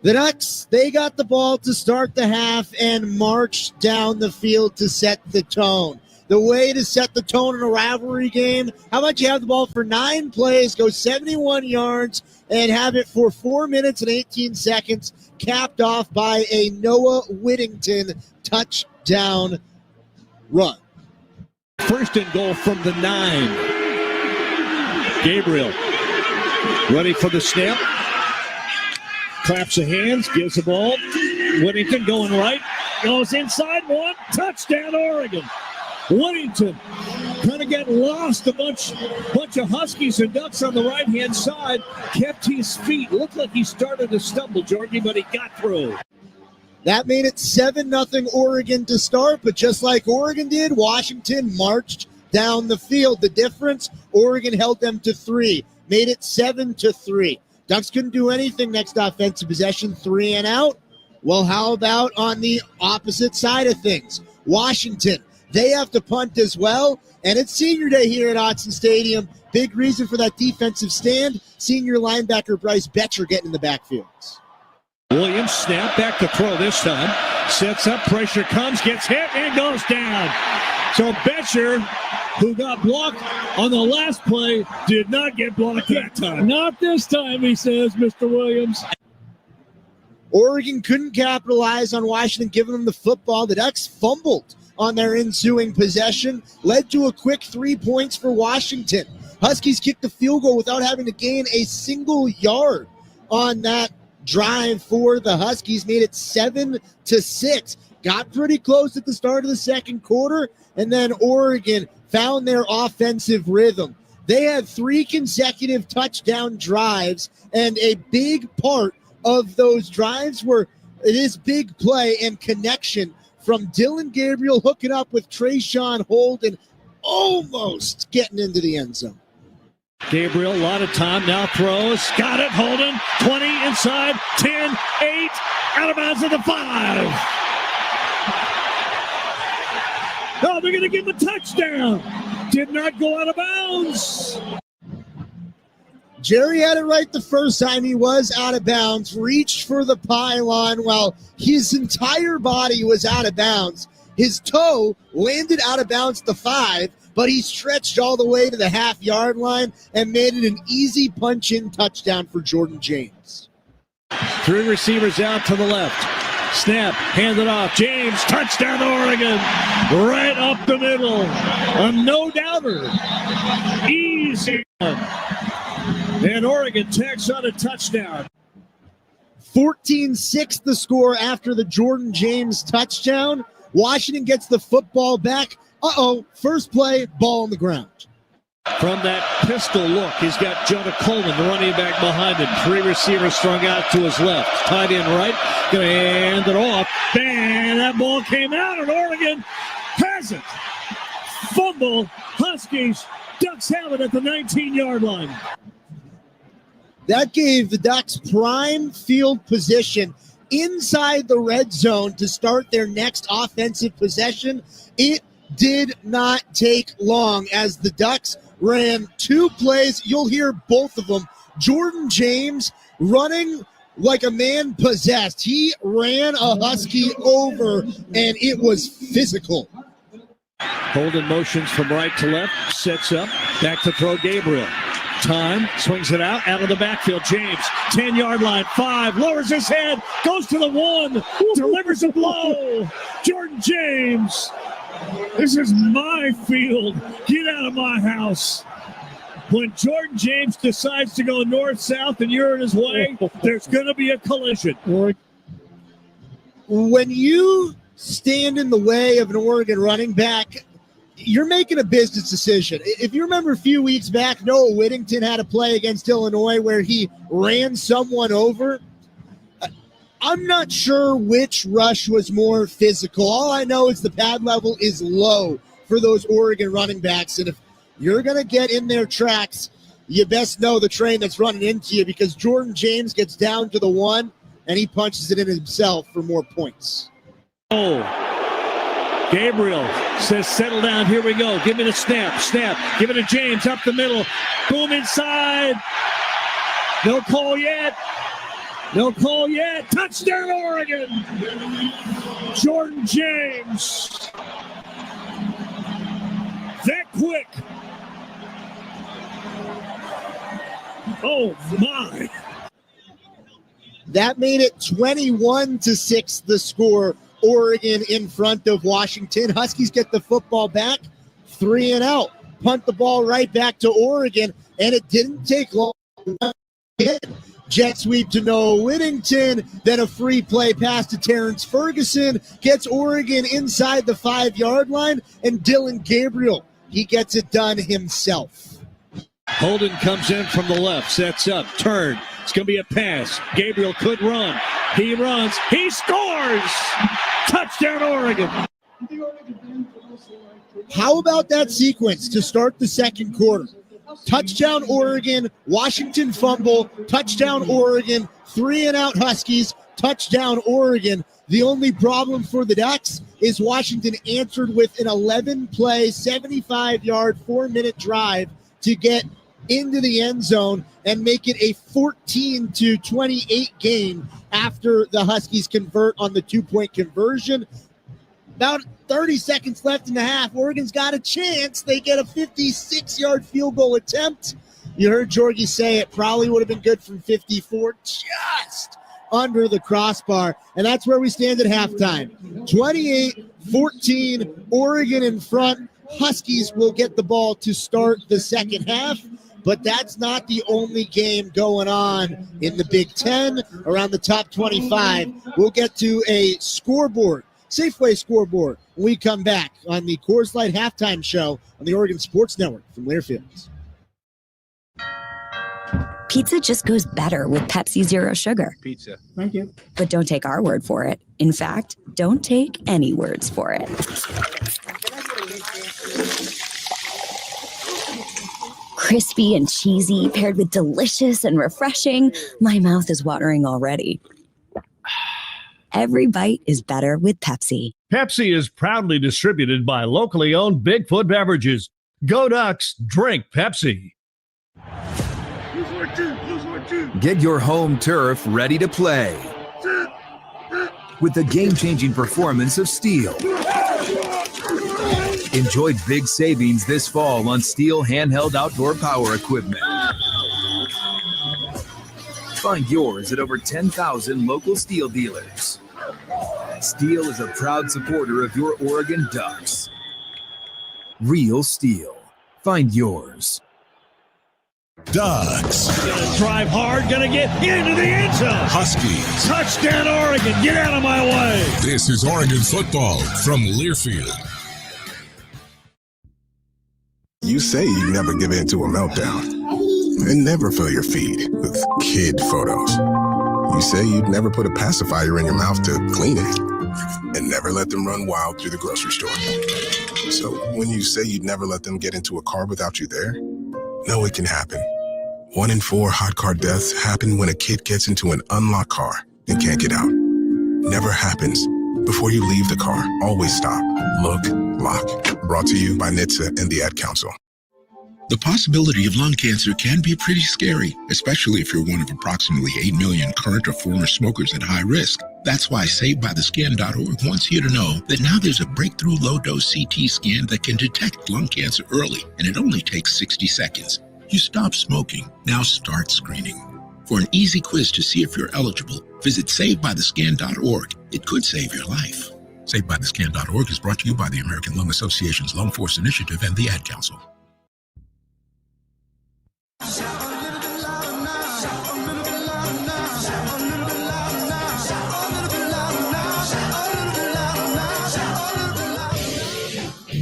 The Ducks, they got the ball to start the half and marched down the field to set the tone. The way to set the tone in a rivalry game, how about you have the ball for 9 plays, go 71 yards, and have it for 4 minutes and 18 seconds, capped off by a Noah Whittington touchdown run. First and goal from the 9. Gabriel ready for the snap. Claps the hands, gives the ball. Whittington going right. Goes inside one. Touchdown, Oregon. Whittington kind of get lost. A bunch of Huskies and Ducks on the right-hand side. Kept his feet. Looked like he started to stumble, Georgie, but he got through. That made it 7-0 Oregon to start, but just like Oregon did, Washington marched down the field. The difference, Oregon held them to 3, made it 7-3. Ducks couldn't do anything next offensive possession, 3 and out. Well, how about on the opposite side of things? Washington, they have to punt as well, and it's senior day here at Autzen Stadium. Big reason for that defensive stand, senior linebacker Bryce Betcher getting in the backfields. Williams snap back to throw this time. Sets up, pressure comes, gets hit, and goes down. So Betcher, who got blocked on the last play, did not get blocked that time. Not this time, he says, Mr. Williams. Oregon couldn't capitalize on Washington giving them the football. The Ducks fumbled on their ensuing possession, led to a quick 3 points for Washington. Huskies kicked the field goal without having to gain a single yard on that drive for the Huskies, made it 7-6. Got pretty close at the start of the second quarter, and then Oregon found their offensive rhythm. They had 3 consecutive touchdown drives, and a big part of those drives were this big play and connection from Dylan Gabriel hooking up with Trayshawn Holden, almost getting into the end zone. Gabriel, a lot of time, now throws, got it, Holden, 20 inside, 10, 8, out of bounds at the 5. Oh, they're going to give him a touchdown. Did not go out of bounds. Jerry had it right the first time he was out of bounds, reached for the pylon while his entire body was out of bounds. His toe landed out of bounds at the 5, but he stretched all the way to the half-yard line and made it an easy punch-in touchdown for Jordan James. 3 receivers out to the left. Snap, handed off. James, touchdown Oregon. Right up the middle. A no-doubter. Easy. And Oregon tacks on a touchdown. 14-6 the score after the Jordan James touchdown. Washington gets the football back. First play, ball on the ground. From that pistol look, he's got Jonah Coleman, the running back, behind him. 3 receivers strung out to his left. Tight end right, going to hand it off. Bang, that ball came out, and Oregon has it. Fumble, Huskies. Ducks have it at the 19-yard line. That gave the Ducks prime field position inside the red zone to start their next offensive possession. It did not take long as the Ducks ran 2 plays. You'll hear both of them. Jordan James running like a man possessed. He ran a Husky over, and it was physical. Holden motions from right to left, sets up, back to throw Gabriel. Time, swings it out of the backfield. James, 10-yard line, 5, lowers his head, goes to the 1, delivers a blow. Jordan James, this is my field. Get out of my house. When Jordan James decides to go north-south and you're in his way, there's going to be a collision. When you stand in the way of an Oregon running back, you're making a business decision. If you remember a few weeks back, Noah Whittington had a play against Illinois where he ran someone over. I'm not sure which rush was more physical. All I know is the pad level is low for those Oregon running backs. And if you're going to get in their tracks, you best know the train that's running into you, because Jordan James gets down to the 1 and he punches it in himself for more points. Gabriel says, settle down, here we go. Give me the snap, give it to James up the middle. Boom inside. No call yet. Touchdown, Oregon. Jordan James. That quick. Oh, my. That made it 21-6 the score. Oregon in front of Washington. Huskies get the football back, 3 and out. Punt the ball right back to Oregon, and it didn't take long. Jet sweep to Noah Whittington, then a free play pass to Terrence Ferguson, gets Oregon inside the 5-yard line, and Dylan Gabriel, he gets it done himself. Holden comes in from the left, sets up, turn. It's going to be a pass. Gabriel could run. He runs. He scores! Touchdown, Oregon. How about that sequence to start the second quarter? Touchdown, Oregon. Washington fumble. Touchdown, Oregon. 3 and out Huskies. Touchdown, Oregon. The only problem for the Ducks is Washington answered with an 11-play, 75-yard, 4-minute drive to get into the end zone and make it a 14-28 game after the Huskies convert on the 2-point conversion. About 30 seconds left in the half. Oregon's got a chance. They get a 56-yard field goal attempt. You heard Jorgie say it probably would have been good from 54, just under the crossbar. And that's where we stand at halftime. 28-14, Oregon in front. Huskies will get the ball to start the second half. But that's not the only game going on in the Big Ten around the top 25. We'll get to a scoreboard, Safeway scoreboard, when we come back on the Coors Light halftime show on the Oregon Sports Network from Learfield. Pizza just goes better with Pepsi Zero Sugar. Pizza. Thank you. But don't take our word for it. In fact, don't take any words for it. Crispy and cheesy, paired with delicious and refreshing. My mouth is watering already. Every bite is better with Pepsi. Pepsi is proudly distributed by locally owned Bigfoot Beverages. Go Ducks, drink Pepsi. Get your home turf ready to play with the game-changing performance of Steel. Enjoy big savings this fall on Steel handheld outdoor power equipment. Find yours at over 10,000 local Steel dealers. Steel is a proud supporter of your Oregon Ducks. Real Steel. Find yours. Ducks. Gonna drive hard, gonna get into the end zone. Huskies. Touchdown, Oregon. Get out of my way. This is Oregon football from Learfield. You say you never give in to a meltdown and never fill your feed with kid photos. You say you'd never put a pacifier in your mouth to clean it and never let them run wild through the grocery store. So when you say you'd never let them get into a car without you there, no, it can happen. 1 in 4 hot car deaths happen when a kid gets into an unlocked car and can't get out. never happens. Before you leave the car, always stop, look, lock. Brought to you by NHTSA and the Ad Council. The possibility of lung cancer can be pretty scary, especially if you're one of approximately 8 million current or former smokers at high risk. That's why SaveByTheScan.org wants you to know that now there's a breakthrough low-dose CT scan that can detect lung cancer early, and it only takes 60 seconds. You stop smoking, now start screening. For an easy quiz to see if you're eligible, visit SaveByTheScan.org. It could save your life. SaveByTheScan.org is brought to you by the American Lung Association's Lung Force Initiative and the Ad Council.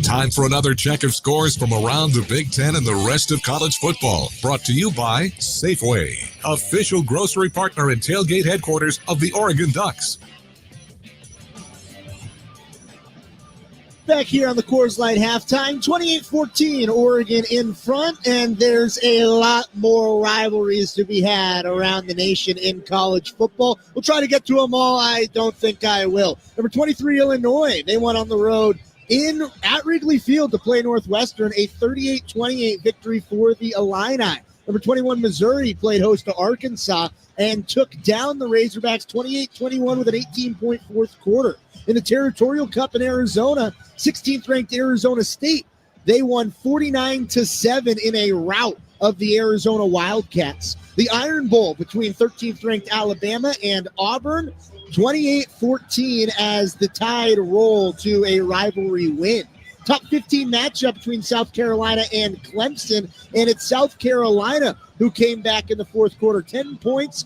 Time for another check of scores from around the Big Ten and the rest of college football. Brought to you by Safeway, official grocery partner and tailgate headquarters of the Oregon Ducks. Back here on the Coors Light halftime, 28-14, Oregon in front, and there's a lot more rivalries to be had around the nation in college football. We'll try to get to them all. I don't think I will. Number 23, Illinois. They went on the road at Wrigley Field to play Northwestern, a 38-28 victory for the Illini. Number 21, Missouri played host to Arkansas and took down the Razorbacks 28-21 with an 18-point fourth quarter. In the Territorial Cup in Arizona, 16th-ranked Arizona State, they won 49-7 in a rout of the Arizona Wildcats. The Iron Bowl between 13th-ranked Alabama and Auburn, 28-14 as the Tide roll to a rivalry win. Top 15 matchup between South Carolina and Clemson, and it's South Carolina who came back in the fourth quarter. 10 points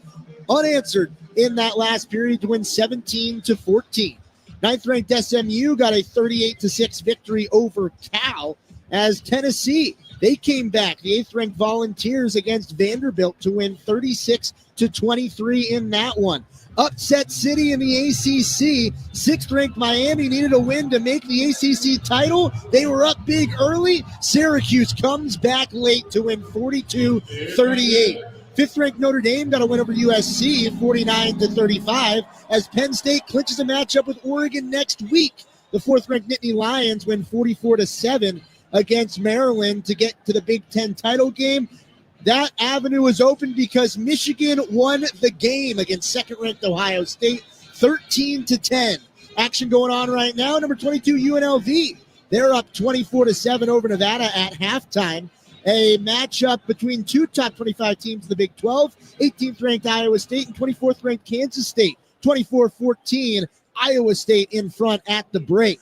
unanswered in that last period to win 17-14. 9th-ranked SMU got a 38-6 victory over Cal as Tennessee. They came back, the 8th-ranked Volunteers against Vanderbilt to win 36-23 in that one. Upset city in the ACC. 6th-ranked Miami needed a win to make the ACC title. They were up big early. Syracuse comes back late to win 42-38. 5th-ranked Notre Dame got a win over USC, 49-35, as Penn State clinches a matchup with Oregon next week. The 4th-ranked Nittany Lions win 44-7 against Maryland to get to the Big Ten title game. That avenue is open because Michigan won the game against 2nd-ranked Ohio State, 13-10. Action going on right now. Number 22, UNLV. They're up 24-7 over Nevada at halftime. A matchup between two top 25 teams in the Big 12, 18th-ranked Iowa State and 24th-ranked Kansas State. 24-14, Iowa State in front at the break.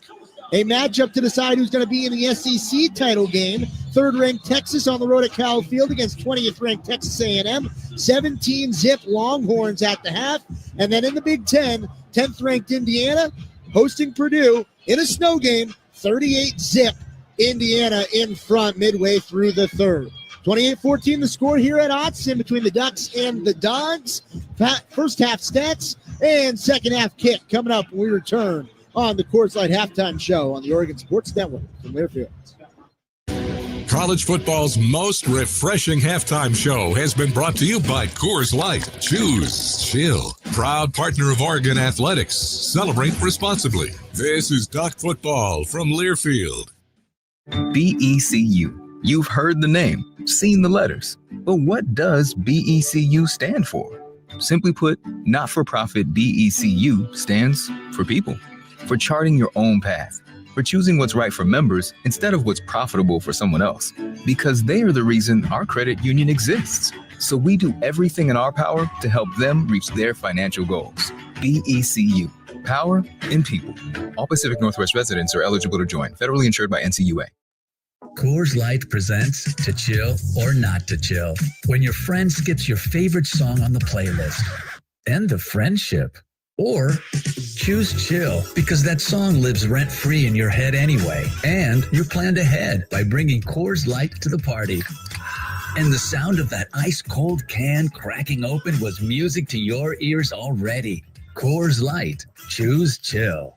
A matchup to decide who's going to be in the SEC title game. 3rd-ranked Texas on the road at Cal Field against 20th-ranked Texas A&M. 17-zip Longhorns at the half. And then in the Big Ten, 10th-ranked Indiana hosting Purdue in a snow game. 38-zip Indiana in front midway through the third. 28-14 the score here at Autzen between the Ducks and the Dogs. First half stats and second half kick coming up when we return on the Coors Light Halftime Show on the Oregon Sports Network from Learfield. College football's most refreshing halftime show has been brought to you by Coors Light. Choose chill. Proud partner of Oregon Athletics. Celebrate responsibly. This is Duck Football from Learfield. BECU. You've heard the name, seen the letters. But what does BECU stand for? Simply put, not-for-profit BECU stands for people. For charting your own path. For choosing what's right for members instead of what's profitable for someone else. Because they are the reason our credit union exists. So we do everything in our power to help them reach their financial goals. BECU. Power in people. All Pacific Northwest residents are eligible to join. Federally insured by NCUA. Coors Light presents To Chill or Not to Chill. When your friend skips your favorite song on the playlist. End the friendship. Or choose chill because that song lives rent-free in your head anyway. And you're planned ahead by bringing Coors Light to the party. And the sound of that ice-cold can cracking open was music to your ears already. Coors Light. Choose chill.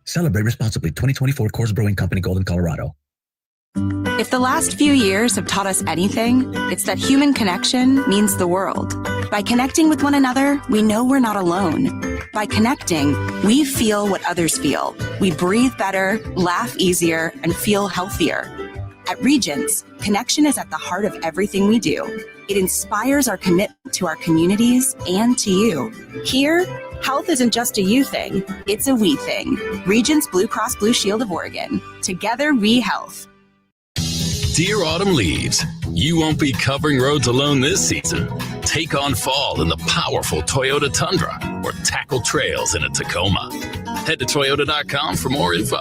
Celebrate responsibly. 2024 Coors Brewing Company, Golden, Colorado. If the last few years have taught us anything, it's that human connection means the world. By connecting with one another, we know we're not alone. By connecting, we feel what others feel. We breathe better, laugh easier, and feel healthier. At Regents, connection is at the heart of everything we do. It inspires our commitment to our communities and to you. Here, health isn't just a you thing, it's a we thing. Regents Blue Cross Blue Shield of Oregon. Together, we health. Dear autumn leaves, you won't be covering roads alone this season. Take on fall in the powerful Toyota Tundra or tackle trails in a Tacoma. Head to Toyota.com for more info.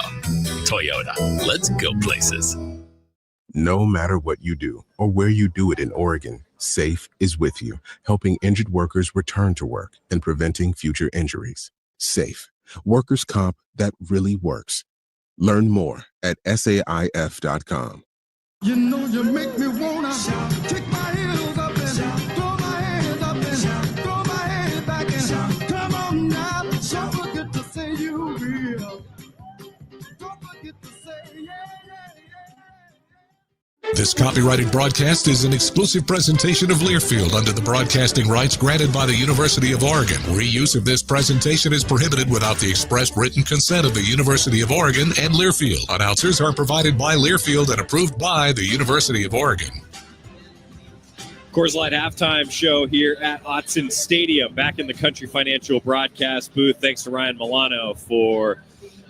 Toyota, let's go places. No matter what you do or where you do it in Oregon, SAFE is with you, helping injured workers return to work and preventing future injuries. SAFE, workers' comp that really works. Learn more at SAIF.com. You know you make me wanna kick my heels up and throw my hands up and throw my head back and come on now. Don't forget to say you will. Don't forget to say yeah. This copyrighted broadcast is an exclusive presentation of Learfield under the broadcasting rights granted by the University of Oregon. Reuse of this presentation is prohibited without the express written consent of the University of Oregon and Learfield. Announcers are provided by Learfield and approved by the University of Oregon. Coors Light halftime show here at Autzen Stadium, back in the Country Financial broadcast booth. Thanks to Ryan Milano for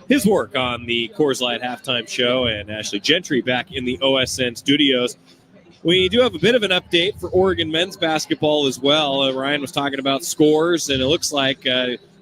his work on the Coors Light halftime show, and Ashley Gentry back in the OSN studios. We do have a bit of an update for Oregon men's basketball as well. Ryan was talking about scores, and it looks like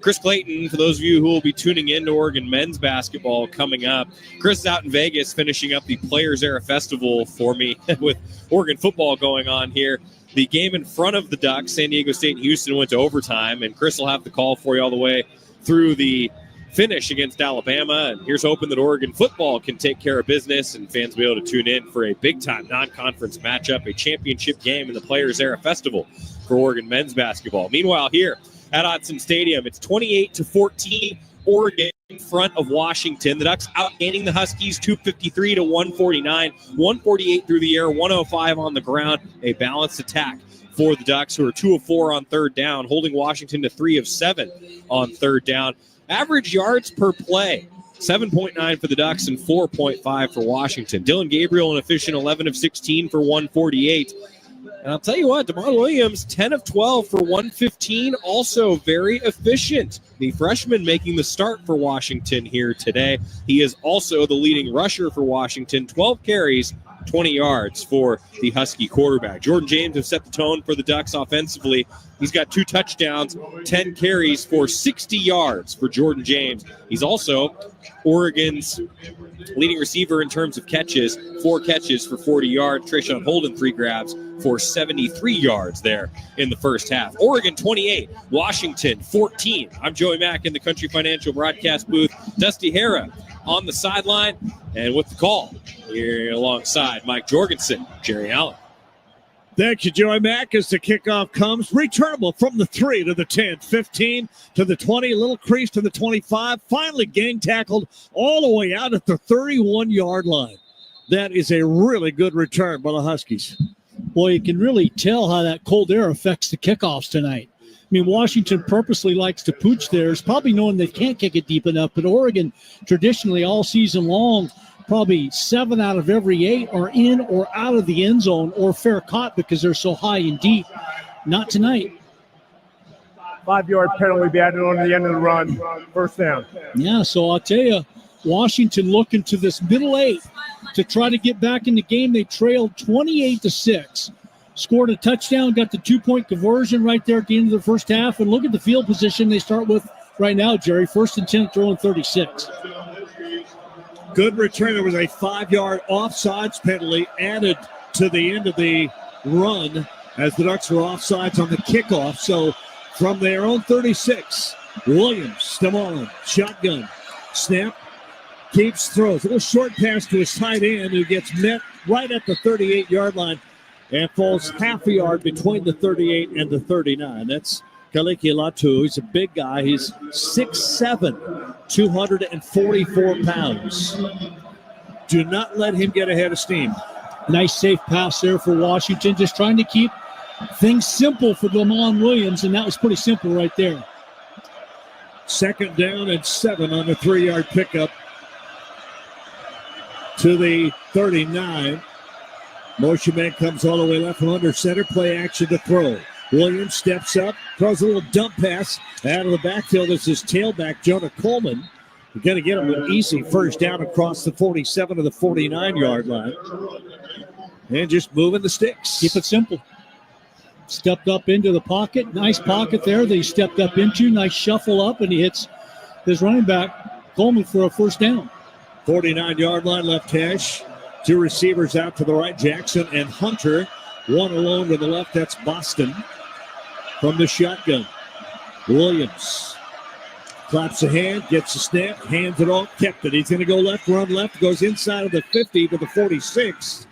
Chris Clayton, for those of you who will be tuning in to Oregon men's basketball coming up, Chris is out in Vegas finishing up the Players Era Festival for me with Oregon football going on here. The game in front of the Ducks, San Diego State and Houston, went to overtime, and Chris will have the call for you all the way through the finish against Alabama, and here's hoping that Oregon football can take care of business and fans will be able to tune in for a big-time non-conference matchup, a championship game in the Players Era Festival for Oregon men's basketball. Meanwhile, here at Autzen Stadium, it's 28-14, Oregon in front of Washington. The Ducks outgaining the Huskies 253 to 149, 148 through the air, 105 on the ground, a balanced attack for the Ducks, who are 2 of 4 on third down, holding Washington to 3 of 7 on third down. Average yards per play, 7.9 for the Ducks and 4.5 for Washington. Dylan Gabriel, an efficient 11 of 16 for 148. And I'll tell you what, DeMar Williams, 10 of 12 for 115, also very efficient. The freshman making the start for Washington here today. He is also the leading rusher for Washington, 12 carries, 20 yards for the Husky quarterback. Jordan James has set the tone for the Ducks offensively. He's got 2 touchdowns, 10 carries for 60 yards for Jordan James. He's also Oregon's leading receiver in terms of catches, 4 catches for 40 yards. Trayshawn Holden, 3 grabs for 73 yards there in the first half. Oregon 28, Washington 14. I'm Joey Mack in the Country Financial broadcast booth. Dusty Hara on the sideline, and with the call here alongside Mike Jorgensen, Jerry Allen. Thank you, Joey Mack, as the kickoff comes. Returnable from the 3 to the 10, 15 to the 20, a little crease to the 25. Finally gang tackled all the way out at the 31-yard line. That is a really good return by the Huskies. Boy, you can really tell how that cold air affects the kickoffs tonight. I mean, Washington purposely likes to pooch theirs, probably knowing they can't kick it deep enough, but Oregon traditionally all season long, probably 7 out of every 8 are in or out of the end zone or fair caught because they're so high and deep. Not tonight. 5-yard penalty be added on to the end of the run. First down. Yeah, so I'll tell you, Washington looking to this middle 8 to try to get back in the game. They trailed 28-6. Scored a touchdown, got the 2-point conversion right there at the end of the first half. And look at the field position they start with right now, Jerry. 1st and 10, throwing 36. Good return. There was a 5-yard offsides penalty added to the end of the run as the Ducks were offsides on the kickoff. So from their own 36, Williams, Stamon, shotgun, snap, keeps, throws. A little short pass to his tight end who gets met right at the 38-yard line and falls half a yard between the 38 and the 39. That's Kaliki Latu. He's a big guy. He's 6'7", 244 pounds. Do not let him get ahead of steam. Nice safe pass there for Washington. Just trying to keep things simple for Lamont Williams, and that was pretty simple right there. Second down and 7 on the 3-yard pickup to the 39. Motion man comes all the way left from under center. Play action to throw. Williams steps up, throws a little dump pass out of the backfield. This is tailback Jonah Coleman. We're going to get him an easy first down across the 47 to the 49-yard line. And just moving the sticks. Keep it simple. Stepped up into the pocket. Nice pocket there that he stepped up into. Nice shuffle up, and he hits his running back, Coleman, for a first down. 49-yard line left hash. 2 receivers out to the right, Jackson and Hunter. 1 alone to the left, that's Boston from the shotgun. Williams claps a hand, gets a snap, hands it off, kept it. He's going to go left, run left, goes inside of the 50 to the 46.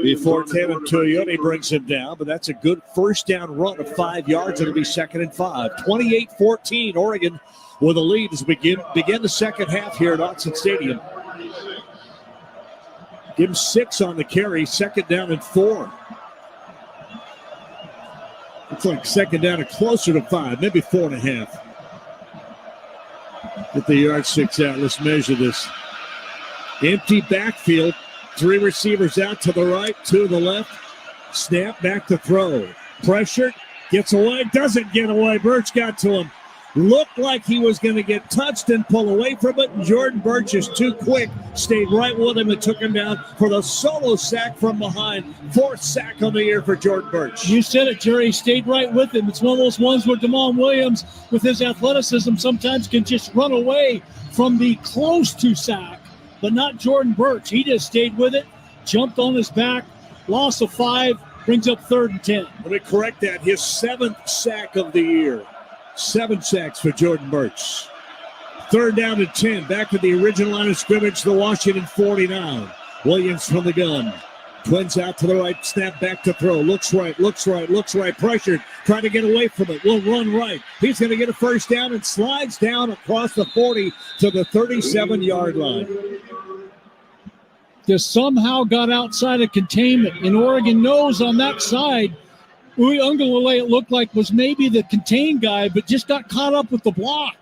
Before Taylor Toyota brings him down, but that's a good first down run of 5 yards. It'll be 2nd and 5. 28-14, Oregon with a lead as we begin the second half here at Autzen Stadium. Give him 6 on the carry, 2nd down and 4. Looks like 2nd down and closer to 5, maybe 4.5. Get the yardstick out. Let's measure this. Empty backfield. 3 receivers out to the right, 2 to the left. Snap back to throw. Pressured. Gets away. Doesn't get away. Birch got to him. Looked like he was going to get touched and pull away from it. And Jordan Birch is too quick. Stayed right with him and took him down for the solo sack from behind. 4th sack on the year for Jordan Birch. You said it, Jerry. Stayed right with him. It's one of those ones where Damon Williams, with his athleticism, sometimes can just run away from the close to sack, but not Jordan Birch. He just stayed with it, jumped on his back, loss of 5, brings up 3rd and 10. Let me correct that. His 7th sack of the year. 7 sacks for Jordan Birch. 3rd down and 10. Back to the original line of scrimmage, the Washington 49. Williams from the gun. Twins out to the right, snap back to throw. Looks right. Pressured. Trying to get away from it. Will run right. He's going to get a first down and slides down across the 40 to the 37-yard line. Just somehow got outside of containment. And Oregon knows on that side, Uiagalelei, it looked like, was maybe the contained guy, but just got caught up with the block.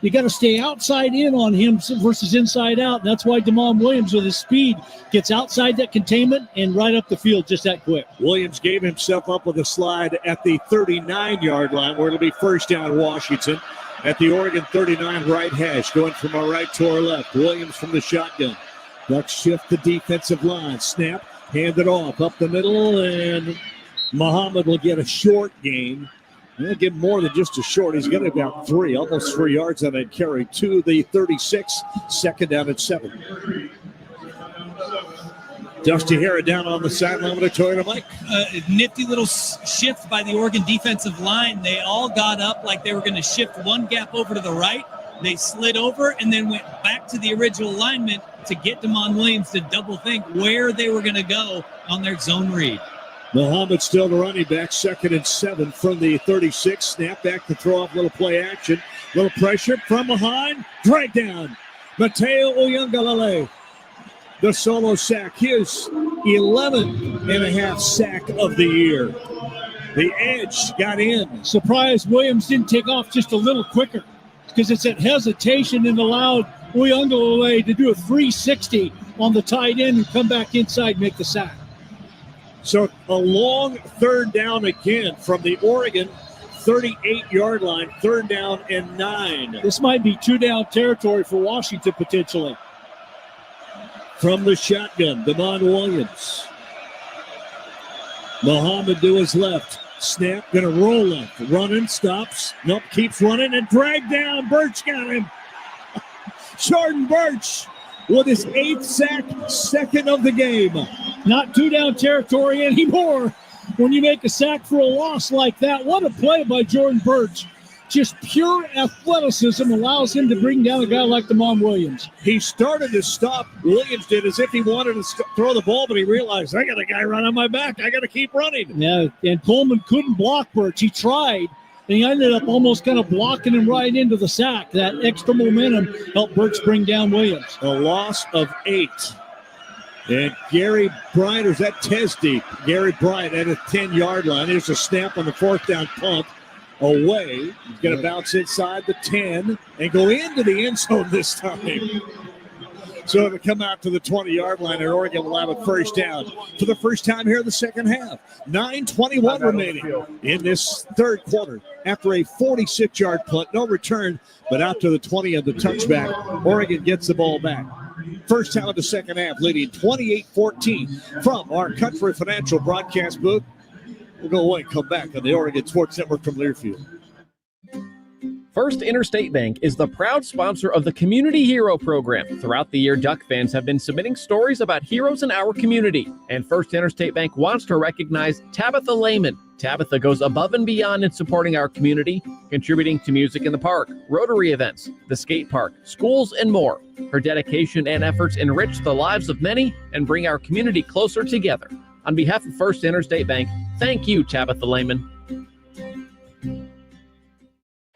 You got to stay outside in on him versus inside out. And that's why Damon Williams, with his speed, gets outside that containment and right up the field just that quick. Williams gave himself up with a slide at the 39-yard line, where it'll be first down Washington at the Oregon 39 right hash, going from our right to our left. Williams from the shotgun. Ducks shift the defensive line. Snap, hand it off up the middle, and Muhammad will get a short gain. He'll get more than just a short. He's got about 3, almost 3 yards on that carry to the 36, 2nd down and 7. Dusty Hara down on the sideline with a Toyota Mike. Nifty little shift by the Oregon defensive line. They all got up like they were going to shift one gap over to the right. They slid over and then went back to the original alignment to get Damon Williams to double think where they were going to go on their zone read. Muhammad still the running back, 2nd and 7 from the 36. Snap back to throw off, little play action. Little pressure from behind. Drag down. Mateo Uiagalelei. The solo sack. His 11.5 sack of the year. The edge got in. Surprised Williams didn't take off just a little quicker, because it's that hesitation and allowed Uiagalelei to do a 360 on the tight end and come back inside and make the sack. So a long 3rd down again from the Oregon 38-yard line, 3rd down and 9. This might be 2-down territory for Washington potentially. From the shotgun, Damon Williams. Muhammad to his left. Snap, going to roll left. Running, stops. Nope, keeps running and dragged down. Birch got him. Jordan Birch with his 8th sack, 2nd of the game. Not 2-down territory anymore. When you make a sack for a loss like that, what a play by Jordan Birch. Just pure athleticism allows him to bring down a guy like Damon Williams. He started to stop, Williams did, as if he wanted to throw the ball, but he realized, I got a guy right on my back. I got to keep running. Yeah, and Coleman couldn't block Birch. He tried, and he ended up almost kind of blocking him right into the sack. That extra momentum helped Birch bring down Williams. A loss of 8. And Gary Bryant, or is that Tesdeep? Gary Bryant at a 10-yard line. There's a snap on the 4th down punt. away. He's going to bounce inside the 10 and go into the end zone this time. So it'll come out to the 20-yard line, and Oregon will have a first down for the first time here in the second half. 9:21 remaining in this third quarter after a 46-yard punt. No return, but out to the 20 of the touchback. Oregon gets the ball back. First time of the second half, leading 28-14 from our Country Financial broadcast booth. We'll go away and come back on the Oregon Sports Network from Learfield. First Interstate Bank is the proud sponsor of the Community Hero Program. Throughout the year, Duck fans have been submitting stories about heroes in our community. And First Interstate Bank wants to recognize Tabitha Lehman. Tabitha goes above and beyond in supporting our community, contributing to music in the park, Rotary events, the skate park, schools, and more. Her dedication and efforts enrich the lives of many and bring our community closer together. On behalf of First Interstate Bank, thank you, Tabitha Lehman.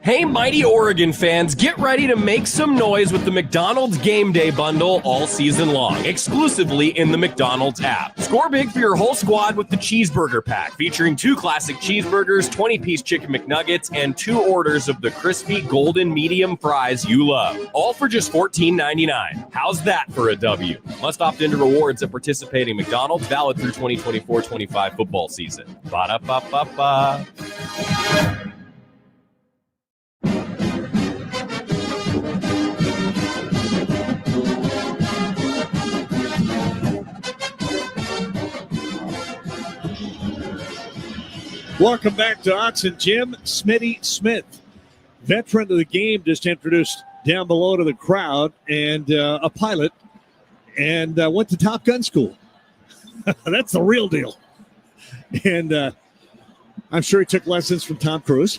Hey, mighty Oregon fans, get ready to make some noise with the McDonald's Game Day Bundle all season long, exclusively in the McDonald's app. Score big for your whole squad with the Cheeseburger Pack, featuring 2 classic cheeseburgers, 20-piece chicken McNuggets, and 2 orders of the crispy golden medium fries you love, all for just $14.99. How's that for a W? Must opt into rewards at participating McDonald's, valid through 2024-25 football season. Ba-da-ba-ba-ba. Welcome back to Autzen. Jim Smitty Smith, veteran of the game, just introduced down below to the crowd, and a pilot, and went to Top Gun school. That's the real deal. And I'm sure he took lessons from Tom Cruise.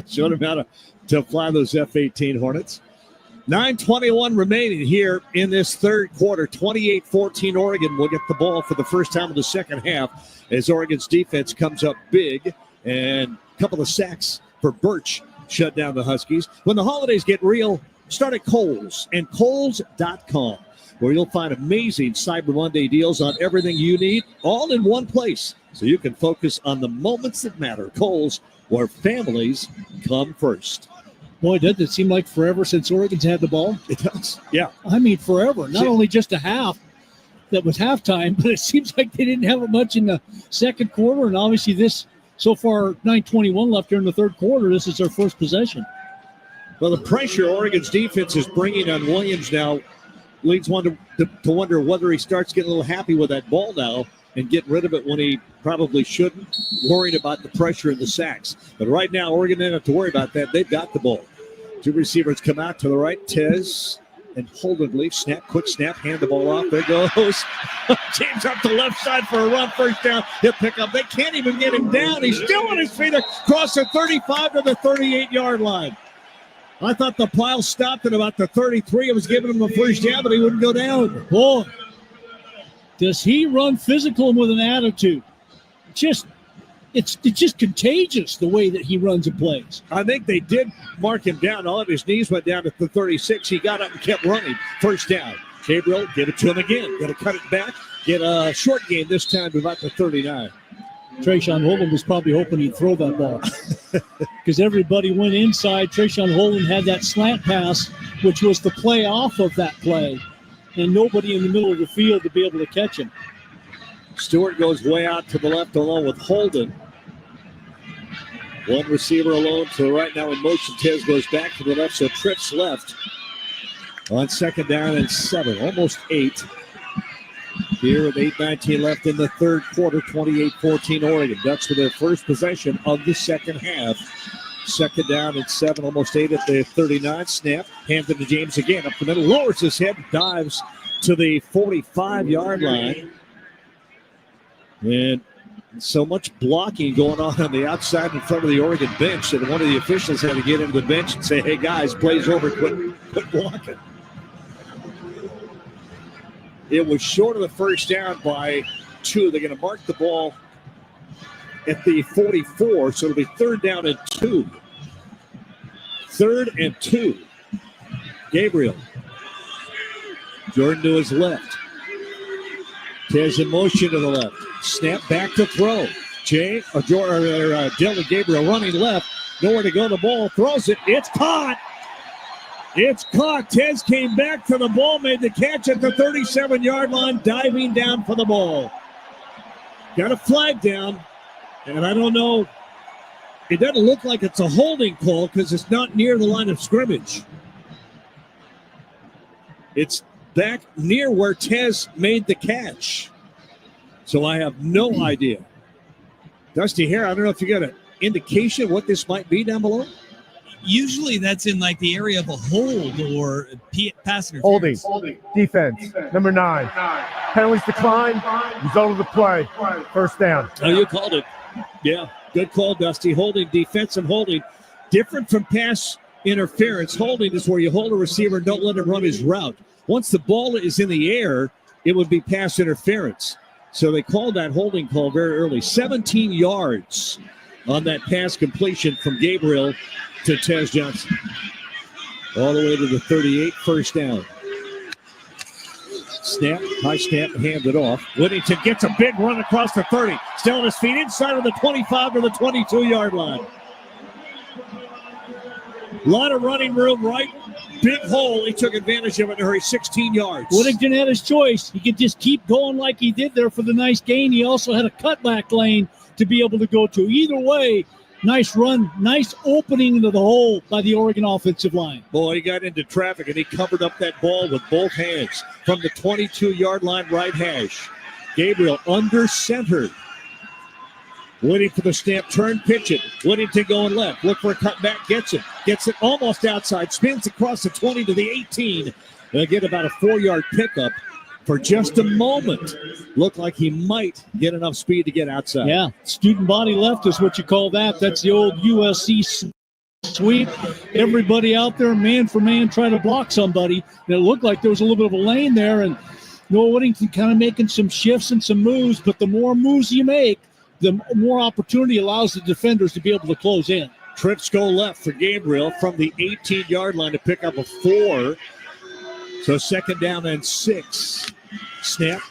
Showed him how to fly those F-18 Hornets. 9:21 remaining here in this third quarter. 28-14 Oregon will get the ball for the first time in the second half as Oregon's defense comes up big, and a couple of sacks for Birch shut down the Huskies. When the holidays get real, start at Kohl's and Kohl's.com, where you'll find amazing Cyber Monday deals on everything you need, all in one place, so you can focus on the moments that matter. Kohl's, where families come first. Boy, doesn't it seem like forever since Oregon's had the ball? It does, yeah. I mean, forever. Not only just a half that was halftime, but it seems like they didn't have it much in the second quarter. And obviously this, so far, 9:21 left here in the third quarter. This is their first possession. Well, the pressure Oregon's defense is bringing on Williams now leads one to wonder whether he starts getting a little happy with that ball now and getting rid of it when he probably shouldn't, worried about the pressure and the sacks. But right now, Oregon didn't have to worry about that. They've got the ball. 2 receivers come out to the right. Tez and Holden believe. Snap, quick snap, hand the ball off. There goes James up the left side for a run. First down. He'll pick up. They can't even get him down. He's still on his feet across the 35 to the 38-yard line. I thought the pile stopped at about the 33. It was giving him a first down, but he wouldn't go down. Boy, does he run physical and with an attitude. It's just contagious the way that he runs and plays. I think they did mark him down. All of his knees went down at the 36. He got up and kept running. First down. Gabriel, give it to him again. Got to cut it back. Get a short game this time to about the 39. Trayshawn Holden was probably hoping he'd throw that ball because everybody went inside. Trayshawn Holden had that slant pass, which was the play off of that play, and nobody in the middle of the field to be able to catch him. Stewart goes way out to the left along with Holden. One receiver alone to the right now in motion. Tez goes back to the left, so trips left on second down and 7, almost 8. Here with 8:19 left in the third quarter, 28-14 Oregon. Ducks with their first possession of the second half. Second down and 7, almost 8 at the 39. Snap, handed to James again. Up the middle, lowers his head, dives to the 45-yard line. And so much blocking going on the outside in front of the Oregon bench that one of the officials had to get into the bench and say, hey, guys, play's over, quit blocking. It was short of the first down by 2. They're going to mark the ball at the 44, so it'll be third down and 2. 3rd and 2. Gabriel. Jordan to his left. Tez in motion to the left. Snap back to throw. Dylan Gabriel running left. Nowhere to go. The ball throws it. It's caught. It's caught. Tez came back to the ball, made the catch at the 37-yard line, diving down for the ball. Got a flag down, and I don't know. It doesn't look like it's a holding call because it's not near the line of scrimmage. It's back near where Tez made the catch. So I have no idea. Dusty Hare, I don't know if you got an indication what this might be down below. Usually that's in like the area of a hold or pass interference. Holding. Defense. Number 9. Penalties decline. Result of the play. First down. Oh, you called it. Yeah, good call, Dusty. Holding, defensive holding. Different from pass interference. Holding is where you hold a receiver and don't let him run his route. Once the ball is in the air, it would be pass interference. So they called that holding call very early. 17 yards on that pass completion from Gabriel to Tez Johnson. All the way to the 38, first down. Snap, high snap, hand it off. Whittington gets a big run across the 30. Still on his feet inside of the 25 to the 22-yard line. A lot of running room, right? Big hole. He took advantage of it in a hurry, 16 yards. Whittington had his choice. He could just keep going like he did there for the nice gain. He also had a cutback lane to be able to go to. Either way, nice run, nice opening into the hole by the Oregon offensive line. Boy, he got into traffic, and he covered up that ball with both hands from the 22-yard line right hash. Gabriel under center. Waiting for the snap, turn, pitch it. Whittington going left. Look for a cutback, gets it. Gets it almost outside. Spins across the 20 to the 18. They'll get about a 4-yard pickup for just a moment. Looked like he might get enough speed to get outside. Yeah, student body left is what you call that. That's the old USC sweep. Everybody out there, man for man, trying to block somebody. And it looked like there was a little bit of a lane there, and Noah Whittington kind of making some shifts and some moves, but the more moves you make, the more opportunity allows the defenders to be able to close in. Trips go left for Gabriel from the 18-yard line to pick up a 4. So second down and 6. Snap.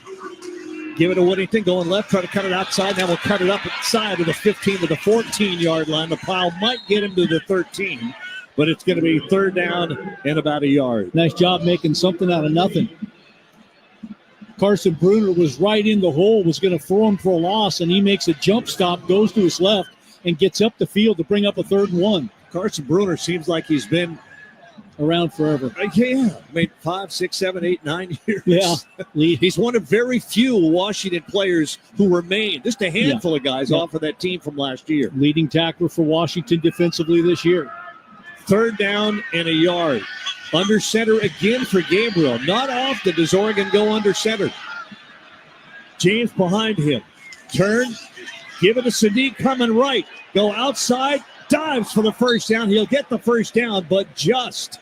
Give it to Whittington going left. Try to cut it outside. Now we'll cut it up inside to the 15 to the 14-yard line. The pile might get him to the 13, but it's going to be third down and about a yard. Nice job making something out of nothing. Carson Bruner was right in the hole, was going to throw him for a loss, and he makes a jump stop, goes to his left, and gets up the field to bring up a 3rd and 1. Carson Bruner seems like he's been around forever. Yeah, I mean 5, 6, 7, 8, 9 years. Yeah. He's one of very few Washington players who remain. Just a handful of guys off of that team from last year. Leading tackler for Washington defensively this year. Third down and a yard. Under center again for Gabriel. Not often does Oregon go under center. James behind him. Turn. Give it to Sadiq coming right. Go outside. Dives for the first down. He'll get the first down, but just.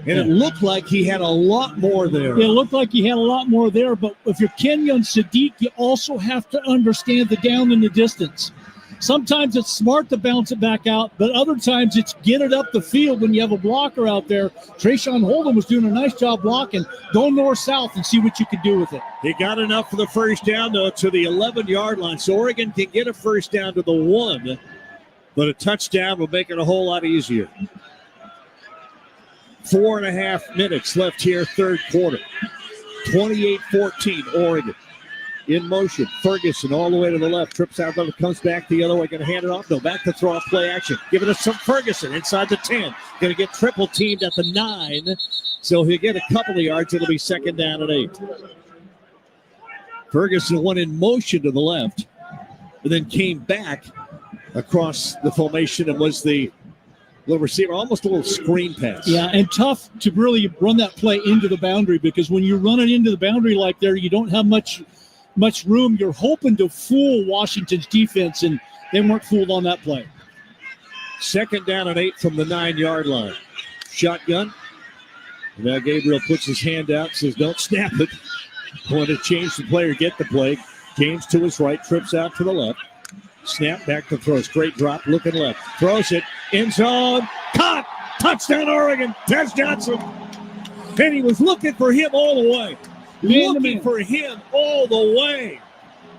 And it looked like he had a lot more there. It looked like he had a lot more there, but if you're Kenyon Sadiq, you also have to understand the down in the distance. Sometimes it's smart to bounce it back out, but other times it's get it up the field when you have a blocker out there. Trayshawn Holden was doing a nice job blocking. Go north-south and see what you can do with it. He got enough for the first down, though, to the 11-yard line. So Oregon can get a first down to the 1, but a touchdown will make it a whole lot easier. 4.5 minutes left here, third quarter. 28-14, Oregon. In motion, Ferguson all the way to the left, trips out, comes back the other way, going to hand it off. No, back to throw off play action. Giving us some Ferguson inside the 10. Going to get triple teamed at the 9. So he'll get a couple of yards. It'll be second down and 8. Ferguson went in motion to the left and then came back across the formation and was the little receiver, almost a little screen pass. Yeah, and tough to really run that play into the boundary because when you run it into the boundary like there, you don't have much room. You're hoping to fool Washington's defense, and they weren't fooled on that play. Second down and 8 from the 9-yard line. Shotgun. Now Gabriel puts his hand out, says, don't snap it. Want to change the play or get the play. James to his right, trips out to the left. Snap, back to throw. Straight drop, looking left. Throws it, end zone. Caught! Touchdown, Oregon. Tez Johnson. And he was looking for him all the way. Looking for him all the way.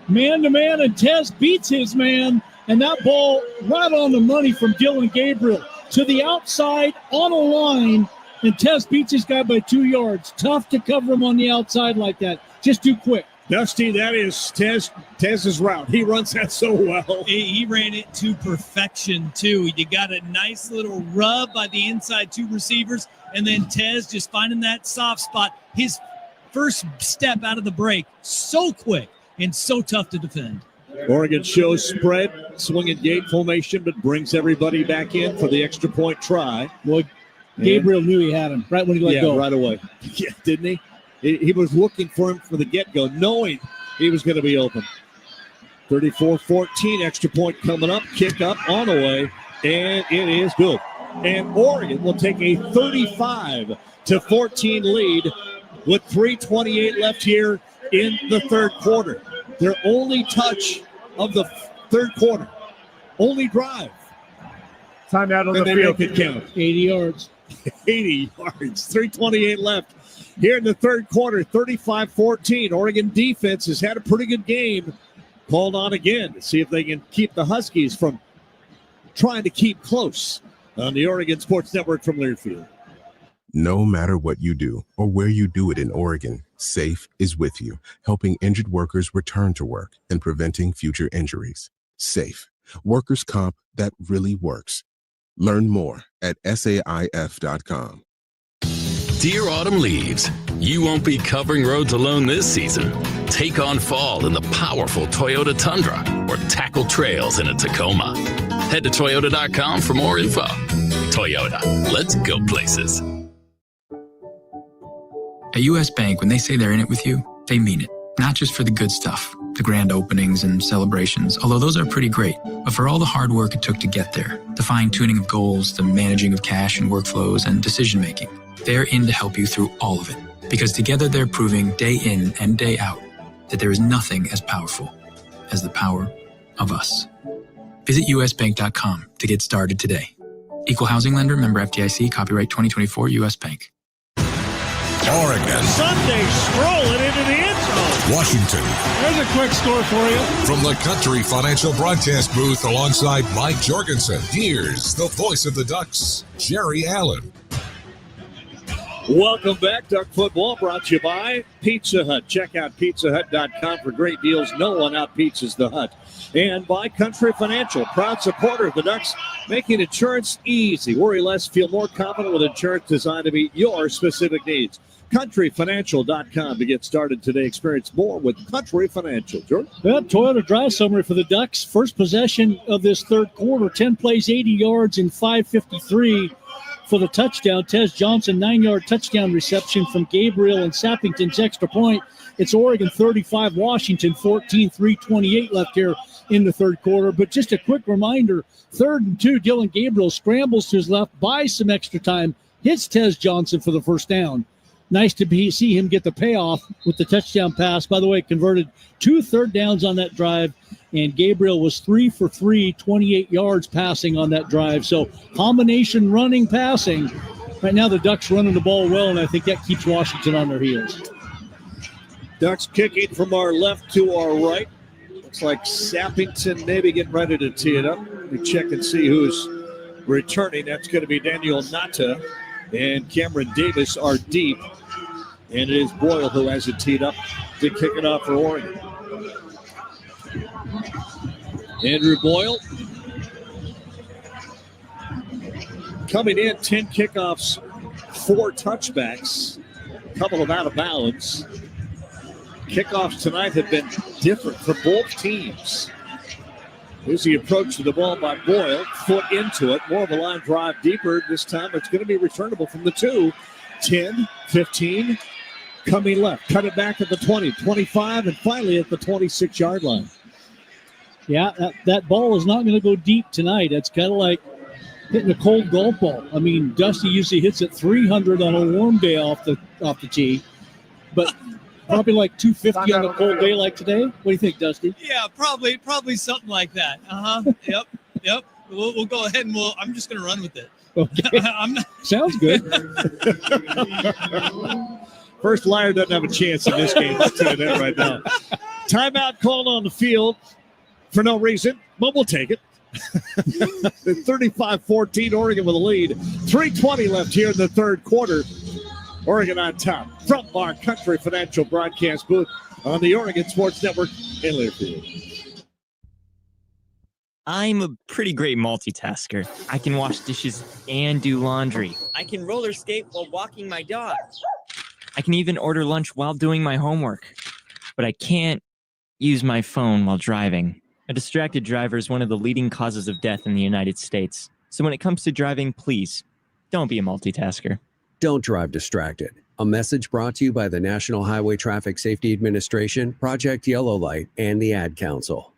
man-to-man, and Tez beats his man, and that ball right on the money from Dylan Gabriel to the outside on a line, and Tez beats his guy by 2 yards. Tough to cover him on the outside like that. Just too quick. Dusty, that is Tez's route. He runs that so well. He ran it to perfection, too. You got a nice little rub by the inside 2 receivers, and then Tez just finding that soft spot. His first step out of the break, so quick and so tough to defend. Oregon shows spread, swinging gate formation, but brings everybody back in for the extra point try. Well, Gabriel knew he had him right when he let go. Right away. Yeah, didn't he? He was looking for him from the get-go, knowing he was going to be open. 34-14, extra point coming up, kick up on the way, and it is good. And Oregon will take a 35-14 lead with 3:28 left here in the third quarter. Their only touch of the third quarter, only drive. Timeout on the field. Make it count. 80 yards. 80 yards, 3:28 left. Here in the third quarter, 35-14. Oregon defense has had a pretty good game. Called on again to see if they can keep the Huskies from trying to keep close on the Oregon Sports Network from Learfield. No matter what you do or where you do it in Oregon, SAFE is with you, helping injured workers return to work and preventing future injuries. SAFE, workers' comp that really works. Learn more at SAIF.com. Dear Autumn Leaves, you won't be covering roads alone this season. Take on fall in the powerful Toyota Tundra or tackle trails in a Tacoma. Head to Toyota.com for more info. Toyota, let's go places. At U.S. Bank, when they say they're in it with you, they mean it. Not just for the good stuff, the grand openings and celebrations, although those are pretty great, but for all the hard work it took to get there, the fine-tuning of goals, the managing of cash and workflows, and decision-making. They're in to help you through all of it, because together they're proving day in and day out that there is nothing as powerful as the power of us. Visit usbank.com to get started today. Equal housing lender, member FDIC, copyright 2024 U.S. Bank. Oregon. Sunday strolling into the end zone. Washington. There's a quick score for you. From the Country Financial Broadcast booth alongside Mike Jorgensen, here's the voice of the Ducks, Jerry Allen. Welcome back. Duck Football brought to you by Pizza Hut. Check out pizzahut.com for great deals. No one outpizzas the Hut. And by Country Financial, proud supporter of the Ducks, making insurance easy. Worry less, feel more confident with insurance designed to meet your specific needs. CountryFinancial.com to get started today. Experience more with Country Financial. George? Well, Toyota drive summary for the Ducks. First possession of this third quarter, 10 plays, 80 yards, and 5:53 for the touchdown. Tez Johnson, 9-yard touchdown reception from Gabriel and Sappington's extra point. It's Oregon 35, Washington 14, 3:28 left here in the third quarter. But just a quick reminder, 3rd and 2, Dylan Gabriel scrambles to his left, buys some extra time, hits Tez Johnson for the first down. Nice to see him get the payoff with the touchdown pass. By the way, converted 2 third downs on that drive, and Gabriel was 3 for 3, 28 yards passing on that drive. So combination running, passing. Right now the Ducks running the ball well, and I think that keeps Washington on their heels. Ducks kicking from our left to our right. Looks like Sappington maybe getting ready to tee it up. We check and see who's returning. That's going to be Daniel Nata and Cameron Davis are deep. And it is Boyle who has it teed up to kick it off for Oregon. Andrew Boyle coming in, 10 kickoffs, 4 touchbacks, a couple of out of bounds. Kickoffs tonight have been different for both teams. Here's the approach to the ball by Boyle. Foot into it. More of a line drive deeper. This time it's going to be returnable from the 2. 10, 15. Coming left. Cut it back at the 20, 25, and finally at the 26-yard line. Yeah, that ball is not going to go deep tonight. It's kind of like hitting a cold golf ball. I mean, Dusty usually hits it 300 on a warm day off the tee. But probably like 250 on a cold day like today. What do you think, Dusty? Yeah, probably something like that. Yep. We'll go ahead and I'm just going to run with it. Okay. Sounds good. First Liar doesn't have a chance in this game. I'll tell you that right now. Timeout called on the field for no reason, but we'll take it. 35-14, Oregon with a lead. 3:20 left here in the third quarter. Oregon on top from our Country Financial broadcast booth on the Oregon Sports Network in Learfield. I'm a pretty great multitasker. I can wash dishes and do laundry. I can roller skate while walking my dog. I can even order lunch while doing my homework. But I can't use my phone while driving. A distracted driver is one of the leading causes of death in the United States. So when it comes to driving, please, don't be a multitasker. Don't drive distracted. A message brought to you by the National Highway Traffic Safety Administration, Project Yellow Light, and the Ad Council.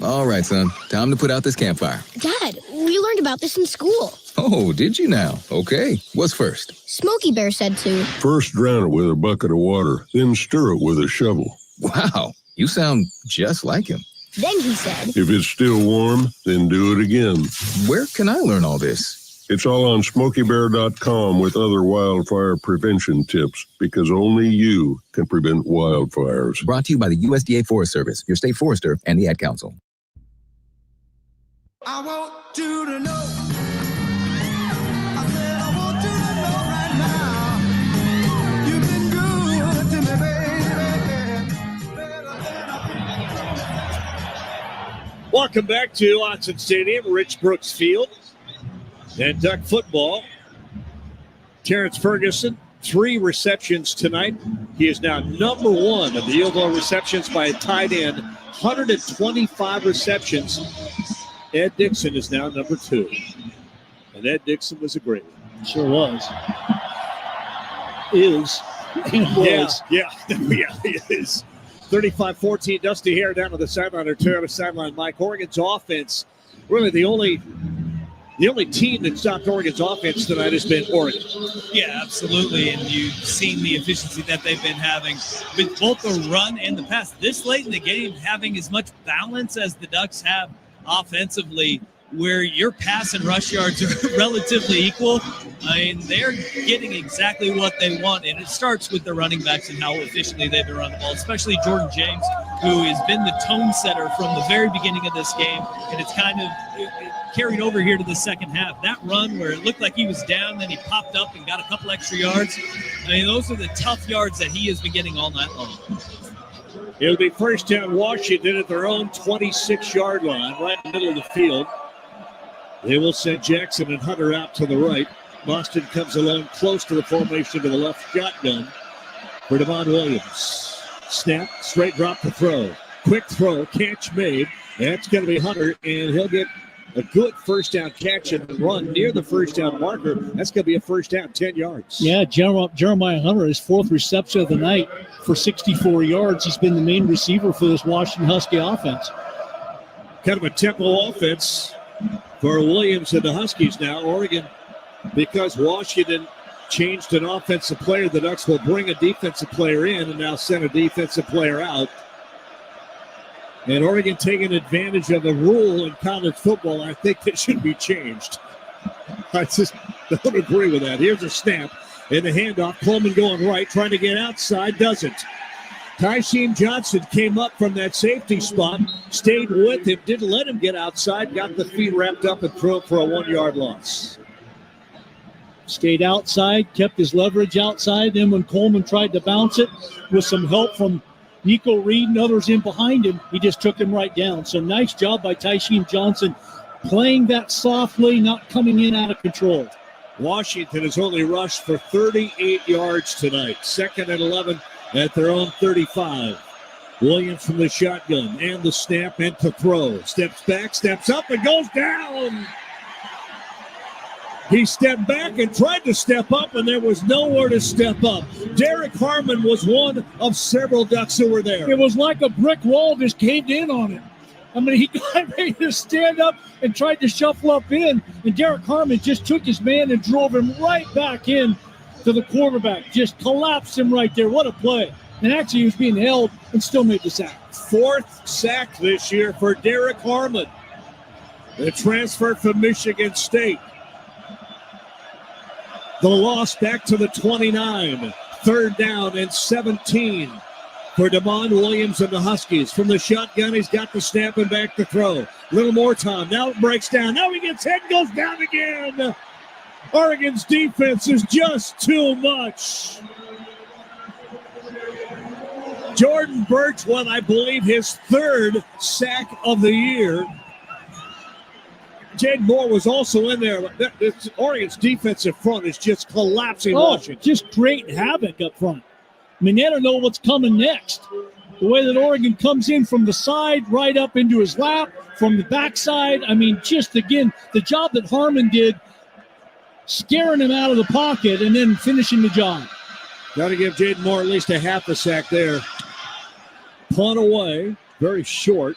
All right, son. Time to put out this campfire. Dad, we learned about this in school. Oh, did you now? Okay. What's first? Smokey Bear said to. First drown it with a bucket of water, then stir it with a shovel. Wow. You sound just like him. Then he said. If it's still warm, then do it again. Where can I learn all this? It's all on SmokeyBear.com with other wildfire prevention tips, because only you can prevent wildfires. Brought to you by the USDA Forest Service, your state forester, and the Ad Council. I want you to know. I said I want you to know right now. You've been good to me, baby. Welcome back to Autzen Stadium, Rich Brooks Field. And Duck football. Terrence Ferguson, 3 receptions tonight. He is now number 1 of the Yale receptions by a tight end. 125 receptions. Ed Dixon is now number 2. And Ed Dixon was a great one. Sure was. Is. He was. Yeah, he is. 35-14, Dusty Hare down to the sideline, or Toyota sideline. Mike, Oregon's offense, really the only team that stopped Oregon's offense tonight has been Oregon. Yeah, absolutely. And you've seen the efficiency that they've been having with both the run and the pass. This late in the game, having as much balance as the Ducks have offensively, where your pass and rush yards are relatively equal. I mean, they're getting exactly what they want, and it starts with the running backs and how efficiently they've been running the ball, especially Jordan James, who has been the tone setter from the very beginning of this game, and it's kind of carried over here to the second half. That run where it looked like he was down, then he popped up and got a couple extra yards. I mean, those are the tough yards that he has been getting all night long. It'll be first down Washington at their own 26-yard line, right in the middle of the field. They will send Jackson and Hunter out to the right. Boston comes along close to the formation to the left shotgun for Devon Williams. Snap, straight drop to throw. Quick throw, catch made. That's going to be Hunter, and he'll get a good first down catch and run near the first down marker. That's going to be a first down, 10 yards. Yeah, Jeremiah Hunter, his 4th reception of the night for 64 yards. He's been the main receiver for this Washington Husky offense. Kind of a tempo offense for Williams and the Huskies now. Oregon, because Washington changed an offensive player, the Ducks will bring a defensive player in and now send a defensive player out. And Oregon taking advantage of a rule in college football, I think that should be changed. I just don't agree with that. Here's a snap and the handoff. Coleman going right, trying to get outside, doesn't. Tyshim Johnson came up from that safety spot, stayed with him, didn't let him get outside, got the feet wrapped up and threw it for a 1-yard loss. Stayed outside, kept his leverage outside. Then when Coleman tried to bounce it with some help from Nico Reed and others in behind him, he just took him right down. So nice job by Tyshim Johnson, playing that softly, not coming in out of control. Washington has only rushed for 38 yards tonight. 2nd and 11 at their own 35. Williams from the shotgun and the snap and to throw. Steps back, steps up, and goes down. He stepped back and tried to step up, and there was nowhere to step up. Derek Harmon was one of several Ducks who were there. It was like a brick wall just caved in on him. I mean, he got ready to stand up and tried to shuffle up in, and Derek Harmon just took his man and drove him right back in to the quarterback. Just collapsed him right there. What a play. And actually, he was being held and still made the sack. 4th sack this year for Derek Harmon, the transfer from Michigan State. The loss back to the 29. 3rd down and 17 for Damon Williams and the Huskies. From the shotgun, he's got the snap and back to throw. A little more time. Now it breaks down. Now he gets hit and goes down again. Oregon's defense is just too much. Jordan Birch won, I believe, his third sack of the year. Jaden Moore was also in there. Oregon's defensive front is just collapsing Washington. Just creating havoc up front. I mean, they don't know what's coming next. The way that Oregon comes in from the side, right up into his lap, from the backside. I mean, just again, the job that Harmon did, scaring him out of the pocket and then finishing the job. Got to give Jaden Moore at least a half a sack there. Punt away, very short.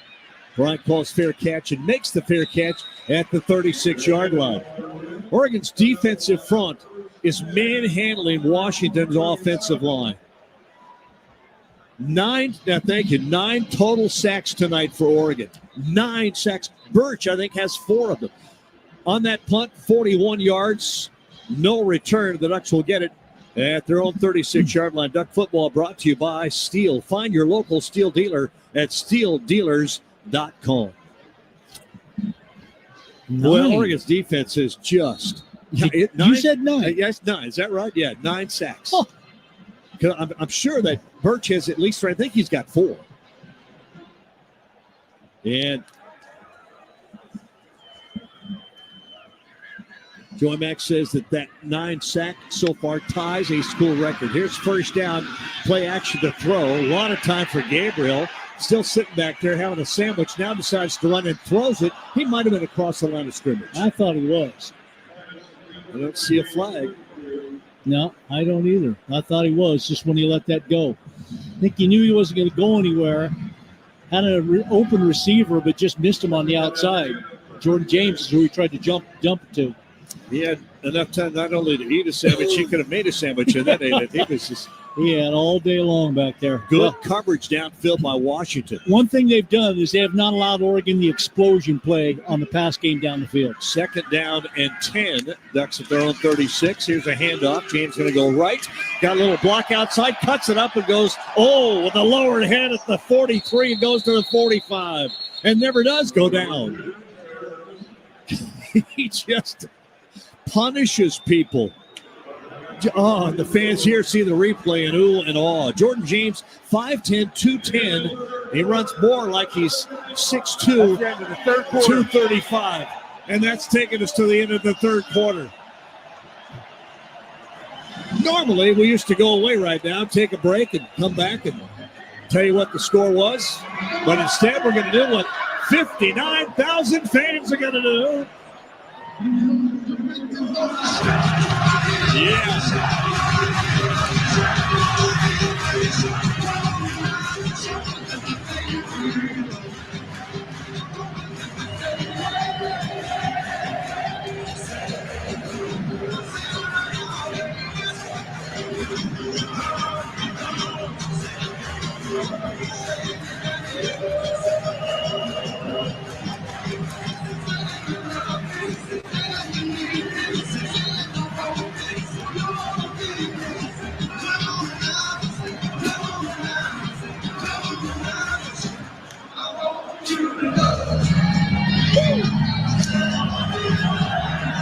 Bryant calls fair catch and makes the fair catch at the 36-yard line. Oregon's defensive front is manhandling Washington's offensive line. 9 total sacks tonight for Oregon. 9 sacks. Birch, I think, has 4 of them. On that punt, 41 yards, no return. The Ducks will get it at their own 36-yard line. Duck football brought to you by Steel. Find your local Steel dealer at steeldealers.com. Well, Oregon's defense is just... You said 9. Yes, 9. Is that right? Yeah, 9 sacks. Oh. I'm sure that Birch has at least, I think he's got 4. And Joey Mack says that 9 sack so far ties a school record. Here's first down, play action to throw. A lot of time for Gabriel. Still sitting back there having a sandwich. Now decides to run and throws it. He might have been across the line of scrimmage. I thought he was. I don't see a flag. No, I don't either. I thought he was just when he let that go. I think he knew he wasn't going to go anywhere. Had an open receiver, but just missed him on the outside. Jordan James is who he tried to jump to. He had enough time not only to eat a sandwich, he could have made a sandwich and then ate it. He had all day long back there. Good coverage downfield by Washington. One thing they've done is they have not allowed Oregon the explosion play on the pass game down the field. 2nd down and 10. Ducks at their own 36. Here's a handoff. James going to go right. Got a little block outside. Cuts it up and goes, with a lowered head at the 43 and goes to the 45. And never does go down. He just punishes people. The fans here see the replay and ooh and awe. Jordan James, 5'10", 210. He runs more like he's 6'2", 235. And that's taking us to the end of the third quarter. Normally, we used to go away right now, take a break, and come back and tell you what the score was. But instead, we're going to do what 59,000 fans are going to do. Yeah.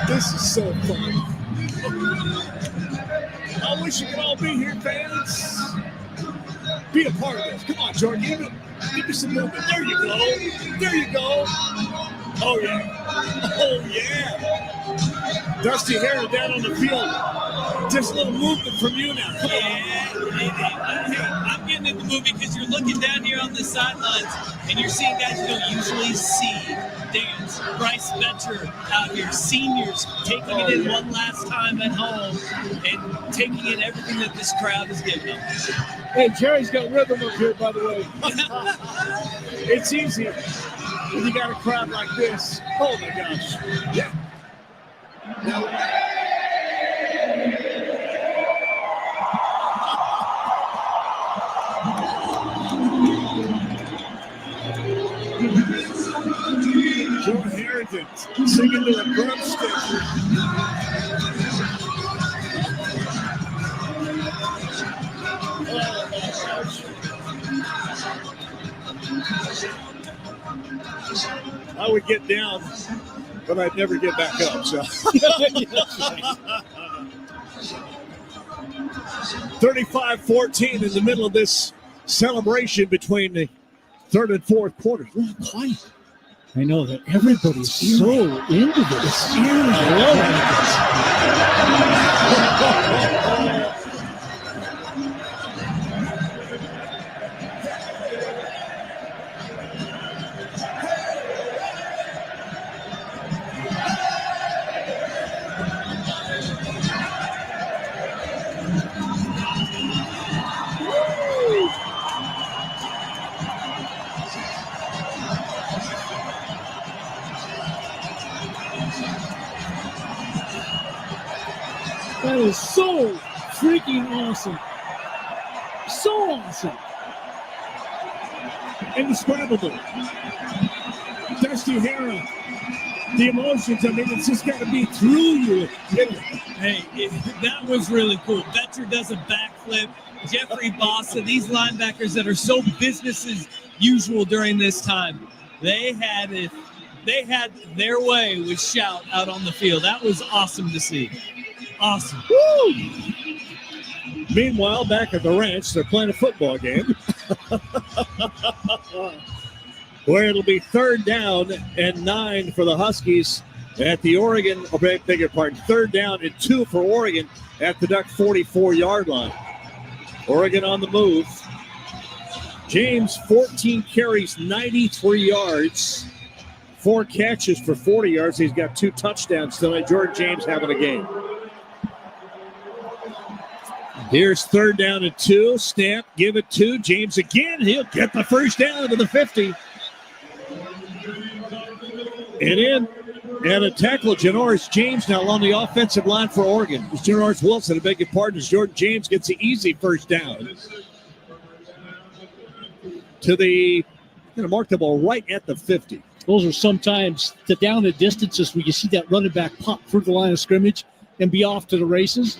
This is so fun. I wish you could all be here, fans. Be a part of this. Come on, Jordan. Give me some movement. There you go. There you go. Oh, yeah. Oh, yeah. Dusty Hare down on the field. Just a little movement from you now. Come on. Hey, I'm getting in the movie because you're looking down here on the sidelines and you're seeing guys you don't usually see dance. Bryce Betcher out here, seniors taking it in one last time at home and taking in everything that this crowd is giving them. Hey, Jerry's got rhythm up here, by the way. It's easy when you got a crowd like this. Oh, my gosh. Yeah. Joe Harrington singing to the drumstick. Oh, my gosh. I would get down, but I'd never get back up. So 35-14 in the middle of this celebration between the third and fourth quarters. Really quiet. I know that everybody's so into this. That is so freaking awesome. So awesome. Indescribable. Dusty Hera. The emotions, I mean, it's just got to be through you. Hey, that was really cool. Betcher does a backflip. Jeffrey Bossa, these linebackers that are so business as usual during this time, they had it. They had their way with shout out on the field. That was awesome to see. Awesome. Woo! Meanwhile, back at the ranch, they're playing a football game where it'll be 3rd down and 9 for the Huskies at the Oregon, or beg your pardon, 3rd down and 2 for Oregon at the Duck 44-yard line. Oregon on the move. James, 14 carries, 93 yards, 4 catches for 40 yards. He's got 2 touchdowns tonight. Jordan James having a game. Here's 3rd down and 2. Snap, give it to James again. He'll get the first down to the 50. And in and a tackle, Janoris James now on the offensive line for Oregon. It's Janoris Wilson, I beg your pardon, as Jordan James gets the easy first down. To the, going to mark the ball right at the 50. Those are sometimes the down and distances where you see that running back pop through the line of scrimmage and be off to the races.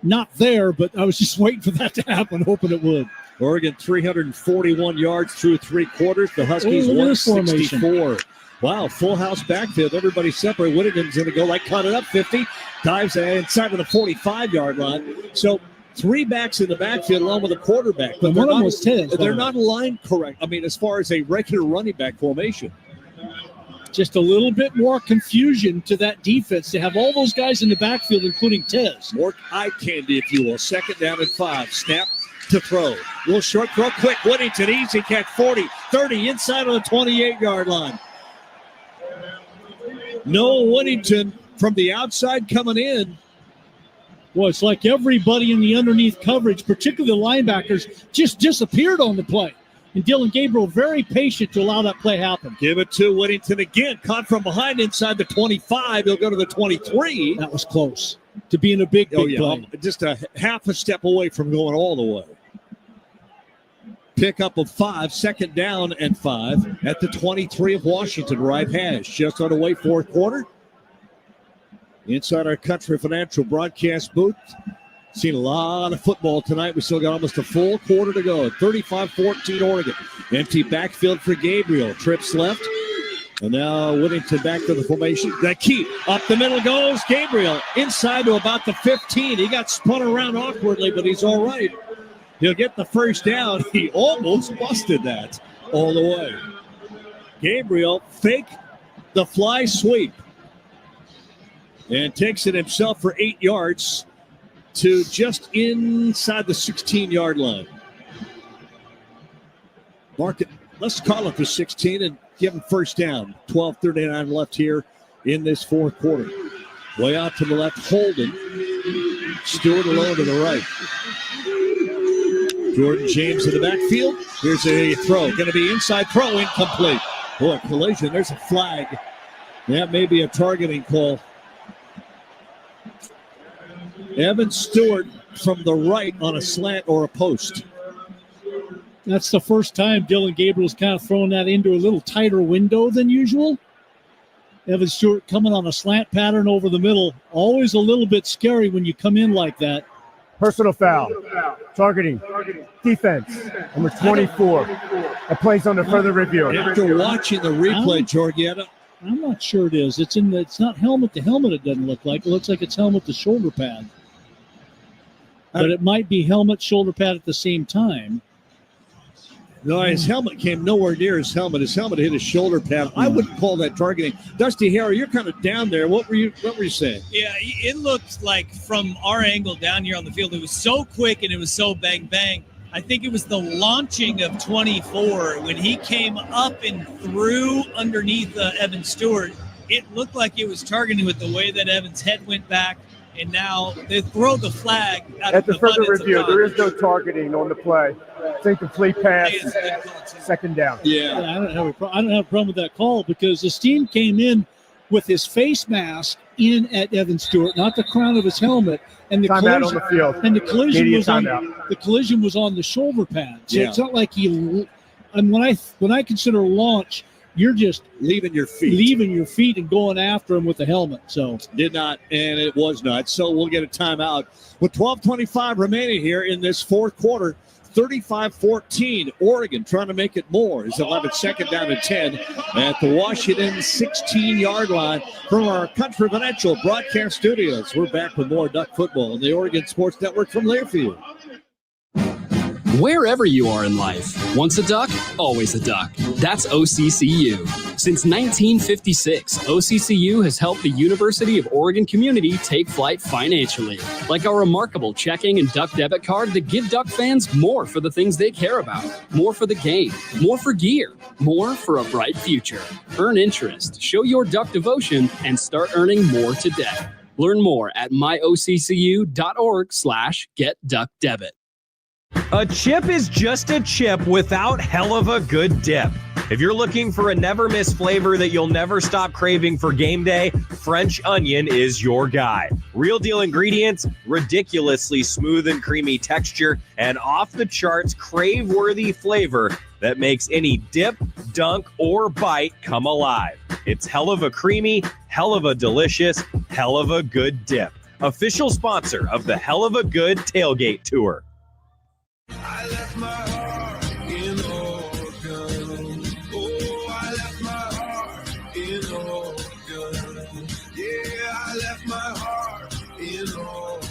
Not there, but I was just waiting for that to happen, hoping it would. Oregon 341 yards through 3 quarters. The Huskies 164. Wow, full house backfield. Everybody separate. Whittington's going to go like cut it up 50. Dives inside of the 45-yard line. So 3 backs in the backfield along with a quarterback. But one of them was 10. They're not aligned correct. I mean, as far as a regular running back formation. Just a little bit more confusion to that defense to have all those guys in the backfield, including Tez. More eye candy, if you will. 2nd down and 5. Snap to throw. Little short throw, quick. Whittington, easy catch. 40, 30, inside of the 28-yard line. Noah Whittington from the outside coming in. Well, it's like everybody in the underneath coverage, particularly the linebackers, just disappeared on the play. And Dylan Gabriel very patient to allow that play happen. Give it to Whittington again. Caught from behind inside the 25. He'll go to the 23. That was close to being a big play. Just a half a step away from going all the way. Pickup of 5, 2nd down and 5 at the 23 of Washington. Right hash just on the way, 4th quarter. Inside our Country Financial broadcast booth. Seen a lot of football tonight. We still got almost a full quarter to go. 35-14 Oregon. Empty backfield for Gabriel. Trips left. And now Whittington back to the formation. The keep. Up the middle goes Gabriel. Inside to about the 15. He got spun around awkwardly, but he's all right. He'll get the first down. He almost busted that all the way. Gabriel fake the fly sweep. And takes it himself for 8 yards. To just inside the 16-yard line. Mark it. Let's call it the 16 and give him first down. 12:39 left here in this 4th quarter. Way out to the left, Holden. Stewart alone to the right. Jordan James in the backfield. Here's a throw. Going to be inside throw, incomplete. Boy, collision. There's a flag. That may be a targeting call. Evan Stewart from the right on a slant or a post. That's the first time Dylan Gabriel's kind of thrown that into a little tighter window than usual. Evan Stewart coming on a slant pattern over the middle. Always a little bit scary when you come in like that. Personal foul. Targeting. Defense. Number 24. That plays under further review. After watching the replay, Georgietta, I'm not sure it is. It's not helmet to helmet. It doesn't look like. It looks like it's helmet to shoulder pad. But it might be helmet shoulder pad at the same time. No, his helmet came nowhere near his helmet. His helmet hit his shoulder pad. I wouldn't call that targeting. Dusty Harry, you're kind of down there. What were you saying? Yeah, it looked like from our angle down here on the field, it was so quick and it was so bang bang. I think it was the launching of 24 when he came up and threw underneath Evan Stewart. It looked like it was targeting with the way that Evan's head went back. And now they throw the flag out At the of further abundance of review, time. there is no targeting on the play. It's incomplete pass. Second down. Yeah, I don't have a problem with that call because the steam came in with his face mask in at Evan Stewart, not the crown of his helmet, and the Timeout collision on the field. And the collision Immediate was on timeout. the collision was on the shoulder pad. So Yeah. it's not like he. And when I consider launch, you're just leaving your feet and going after him with the helmet. So did not, and it was not. So we'll get a timeout with 12:25 remaining here in this fourth quarter. 35-14. Oregon trying to make it more. It's 11 second down to 10 at the Washington 16-yard line from our Country Financial broadcast studios. We're back with more Duck football on the Oregon Sports Network from Learfield. Wherever you are in life, once a duck, always a duck. That's OCCU. Since 1956, OCCU has helped the University of Oregon community take flight financially, like our remarkable checking and duck debit card that give Duck fans more for the things they care about, more for the game, more for gear, more for a bright future. Earn interest, show your Duck devotion, and start earning more today. Learn more at myoccu.org/getduckdebit. A chip is just a chip without hell of a good dip. If you're looking for a never miss flavor that you'll never stop craving for game day, French onion is your guy. Real deal ingredients, ridiculously smooth and creamy texture, and off the charts crave-worthy flavor that makes any dip, dunk, or bite come alive. It's hell of a creamy, hell of a delicious, hell of a good dip. Official sponsor of the Hell of a Good Tailgate Tour. I left my heart in Oregon. Oh, I left my heart in Oregon. Yeah, I left my heart in Oregon.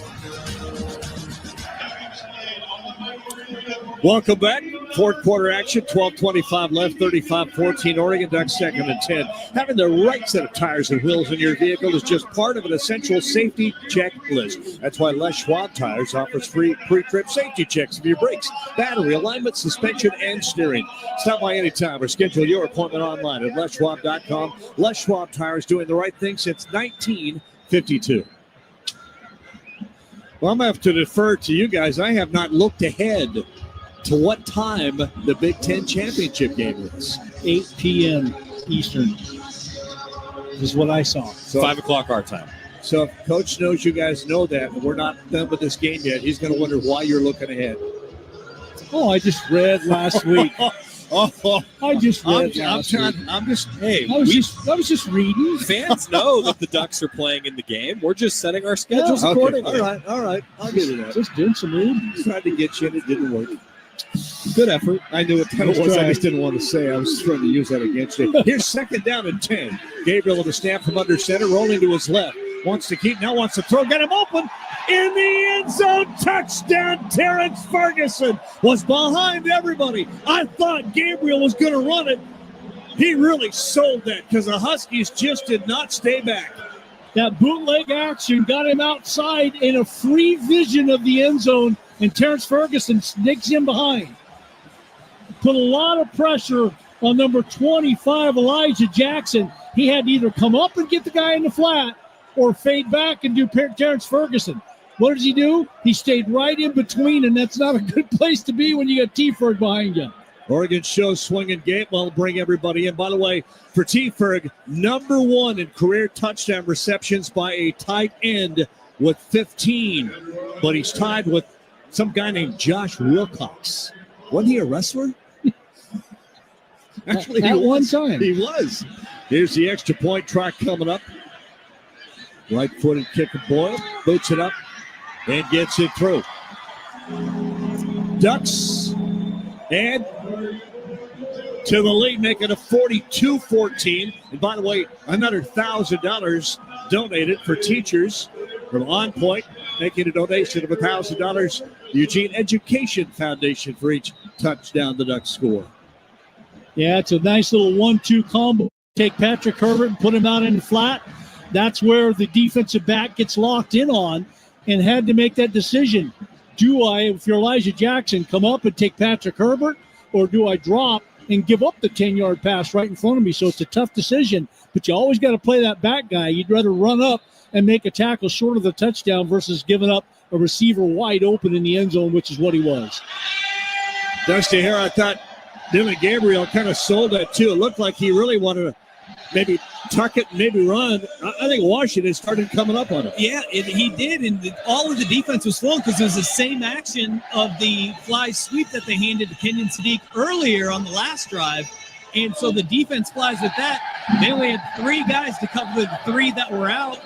Welcome back. Fourth quarter action, 12:25 left, 35-14. Oregon Ducks second and 10. Having the right set of tires and wheels in your vehicle is just part of an essential safety checklist. That's why Les Schwab Tires offers free pre-trip safety checks of your brakes, battery, alignment, suspension, and steering. Stop by anytime or schedule your appointment online at leschwab.com. Les Schwab Tires, doing the right thing since 1952. Well, I'm going to have to defer to you guys. I have not looked ahead to what time the Big Ten championship game is. 8 p.m. Eastern is what I saw. So 5 o'clock our time. So if Coach knows you guys know that, and we're not done with this game yet, he's going to wonder why you're looking ahead. Oh, I just read last week. I just read last week. I'm just, hey. I was just reading. Fans know that the Ducks are playing in the game. We're just setting our schedules Okay. accordingly. All right. I'll give you that. Just doing some reading. Tried to get you, and it didn't work. Good effort. I knew what that was. I just didn't want to say. I was trying to use that against you. Here's second down and 10. Gabriel with a snap from under center, rolling to his left. Wants to keep, now wants to throw. Get him open. In the end zone. Touchdown. Terrence Ferguson was behind everybody. I thought Gabriel was going to run it. He really sold that because the Huskies just did not stay back. That bootleg action got him outside in a free vision of the end zone, and Terrence Ferguson sneaks in behind. Put a lot of pressure on number 25, Elijah Jackson. He had to either come up and get the guy in the flat or fade back and do Terrence Ferguson. What does he do? He stayed right in between, and that's not a good place to be when you got T-Ferg behind you. Oregon shows swinging game. Well, bring everybody in. By the way, for T-Ferg, number 1 in career touchdown receptions by a tight end with 15. But he's tied with some guy named Josh Wilcox. Wasn't he a wrestler? Actually, at one time. He was. Here's the extra point try coming up. Right-footed kick of Boyle. Boots it up and gets it through. Ducks add to the lead, making it 42-14. And by the way, another $1,000 donated for teachers from On Point, making a donation of $1,000. Eugene Education Foundation for each touchdown the Ducks score. Yeah, it's a nice little 1-2 combo. Take Patrick Herbert and put him out in the flat. That's where the defensive back gets locked in on and had to make that decision. Do I, if you're Elijah Jackson, come up and take Patrick Herbert, or do I drop and give up the 10-yard pass right in front of me? So it's a tough decision, but you always got to play that back guy. You'd rather run up and make a tackle short of the touchdown versus giving up a receiver wide open in the end zone, which is what he was. Dusty here, I thought Dylan Gabriel kind of sold that too. It looked like he really wanted to maybe tuck it and maybe run. I think Washington started coming up on it. Yeah, he did, and all of the defense was flowing because it was the same action of the fly sweep that they handed to Kenyon Sadiq earlier on the last drive. And so the defense flies with that. They only had 3 guys to cover the 3 that were out,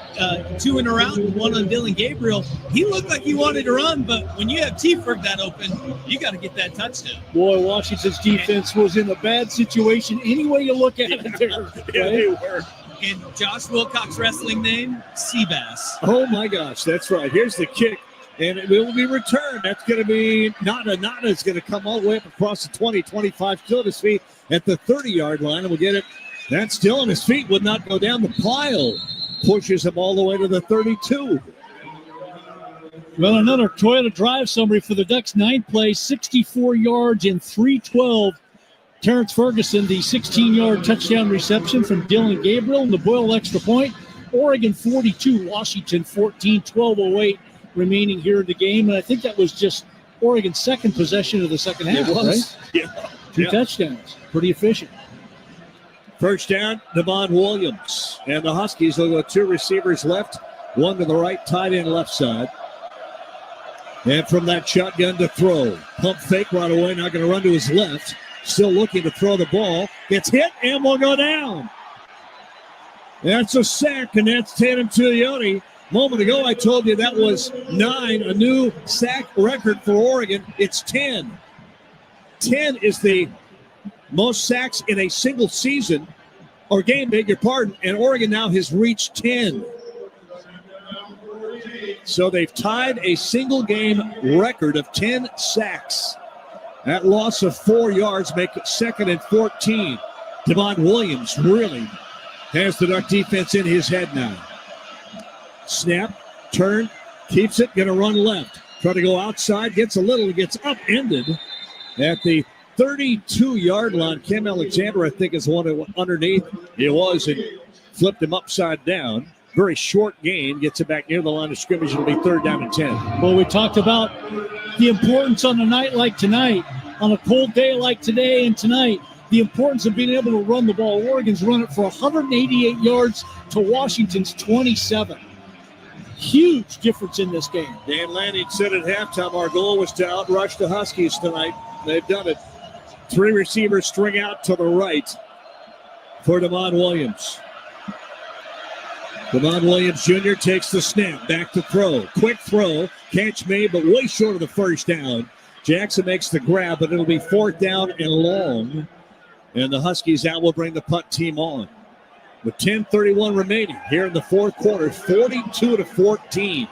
2 in a route and 1 on Dylan Gabriel. He looked like he wanted to run, but when you have T-Ferg that open, you got to get that touchdown. Boy, Washington's defense was in a bad situation any way you look at it there. Right? Yeah, they were. And Josh Wilcox wrestling name, Seabass. Oh, my gosh, that's right. Here's the kick, and it will be returned. That's going to be Nada. Nada's going to come all the way up across the 20, 25, still at his feet at the 30-yard line, and we'll get it. That's still on his feet, would not go down. The pile pushes him all the way to the 32. Well, another Toyota drive summary for the Ducks. 9 plays, 64 yards and 312. Terrence Ferguson, the 16-yard touchdown reception from Dylan Gabriel, and the Boyle extra point. Oregon 42, Washington 14, 12:08 remaining here in the game. And I think that was just Oregon's second possession of the second half, It was. right? Yeah. 2 touchdowns. Pretty efficient. First down, Devon Williams. And the Huskies will go 2 receivers left, 1 to the right, tight end left side. And from that shotgun to throw. Pump fake right away, not going to run to his left. Still looking to throw the ball. Gets hit and will go down. That's a sack, and that's Tatum Tuioti. A moment ago, I told you that was 9, a new sack record for Oregon. It's 10. 10 is the most sacks in a single season, or game, beg your pardon, and Oregon now has reached 10. So they've tied a single game record of 10 sacks. That loss of 4 yards make it 2nd and 14. Devon Williams really has the Duck defense in his head now. Snap, turn, keeps it, going to run left. Try to go outside, gets a little, gets upended at the 32-yard line. Cam Alexander, I think, is the one underneath. It was, and flipped him upside down. Very short gain, gets it back near the line of scrimmage. It'll be 3rd down and 10. Well, we talked about the importance on a night like tonight, on a cold day like today and tonight, the importance of being able to run the ball. Oregon's run it for 188 yards to Washington's 27. Huge difference in this game. Dan Lanning said at halftime, our goal was to outrush the Huskies tonight. They've done it. 3 receivers string out to the right for Devon Williams. Devon Williams Jr. takes the snap, back to throw. Quick throw, catch made, but way short of the first down. Jackson makes the grab, but it'll be 4th down and long. And the Huskies now will bring the punt team on. With 10:31 remaining here in the 4th quarter, 42-14.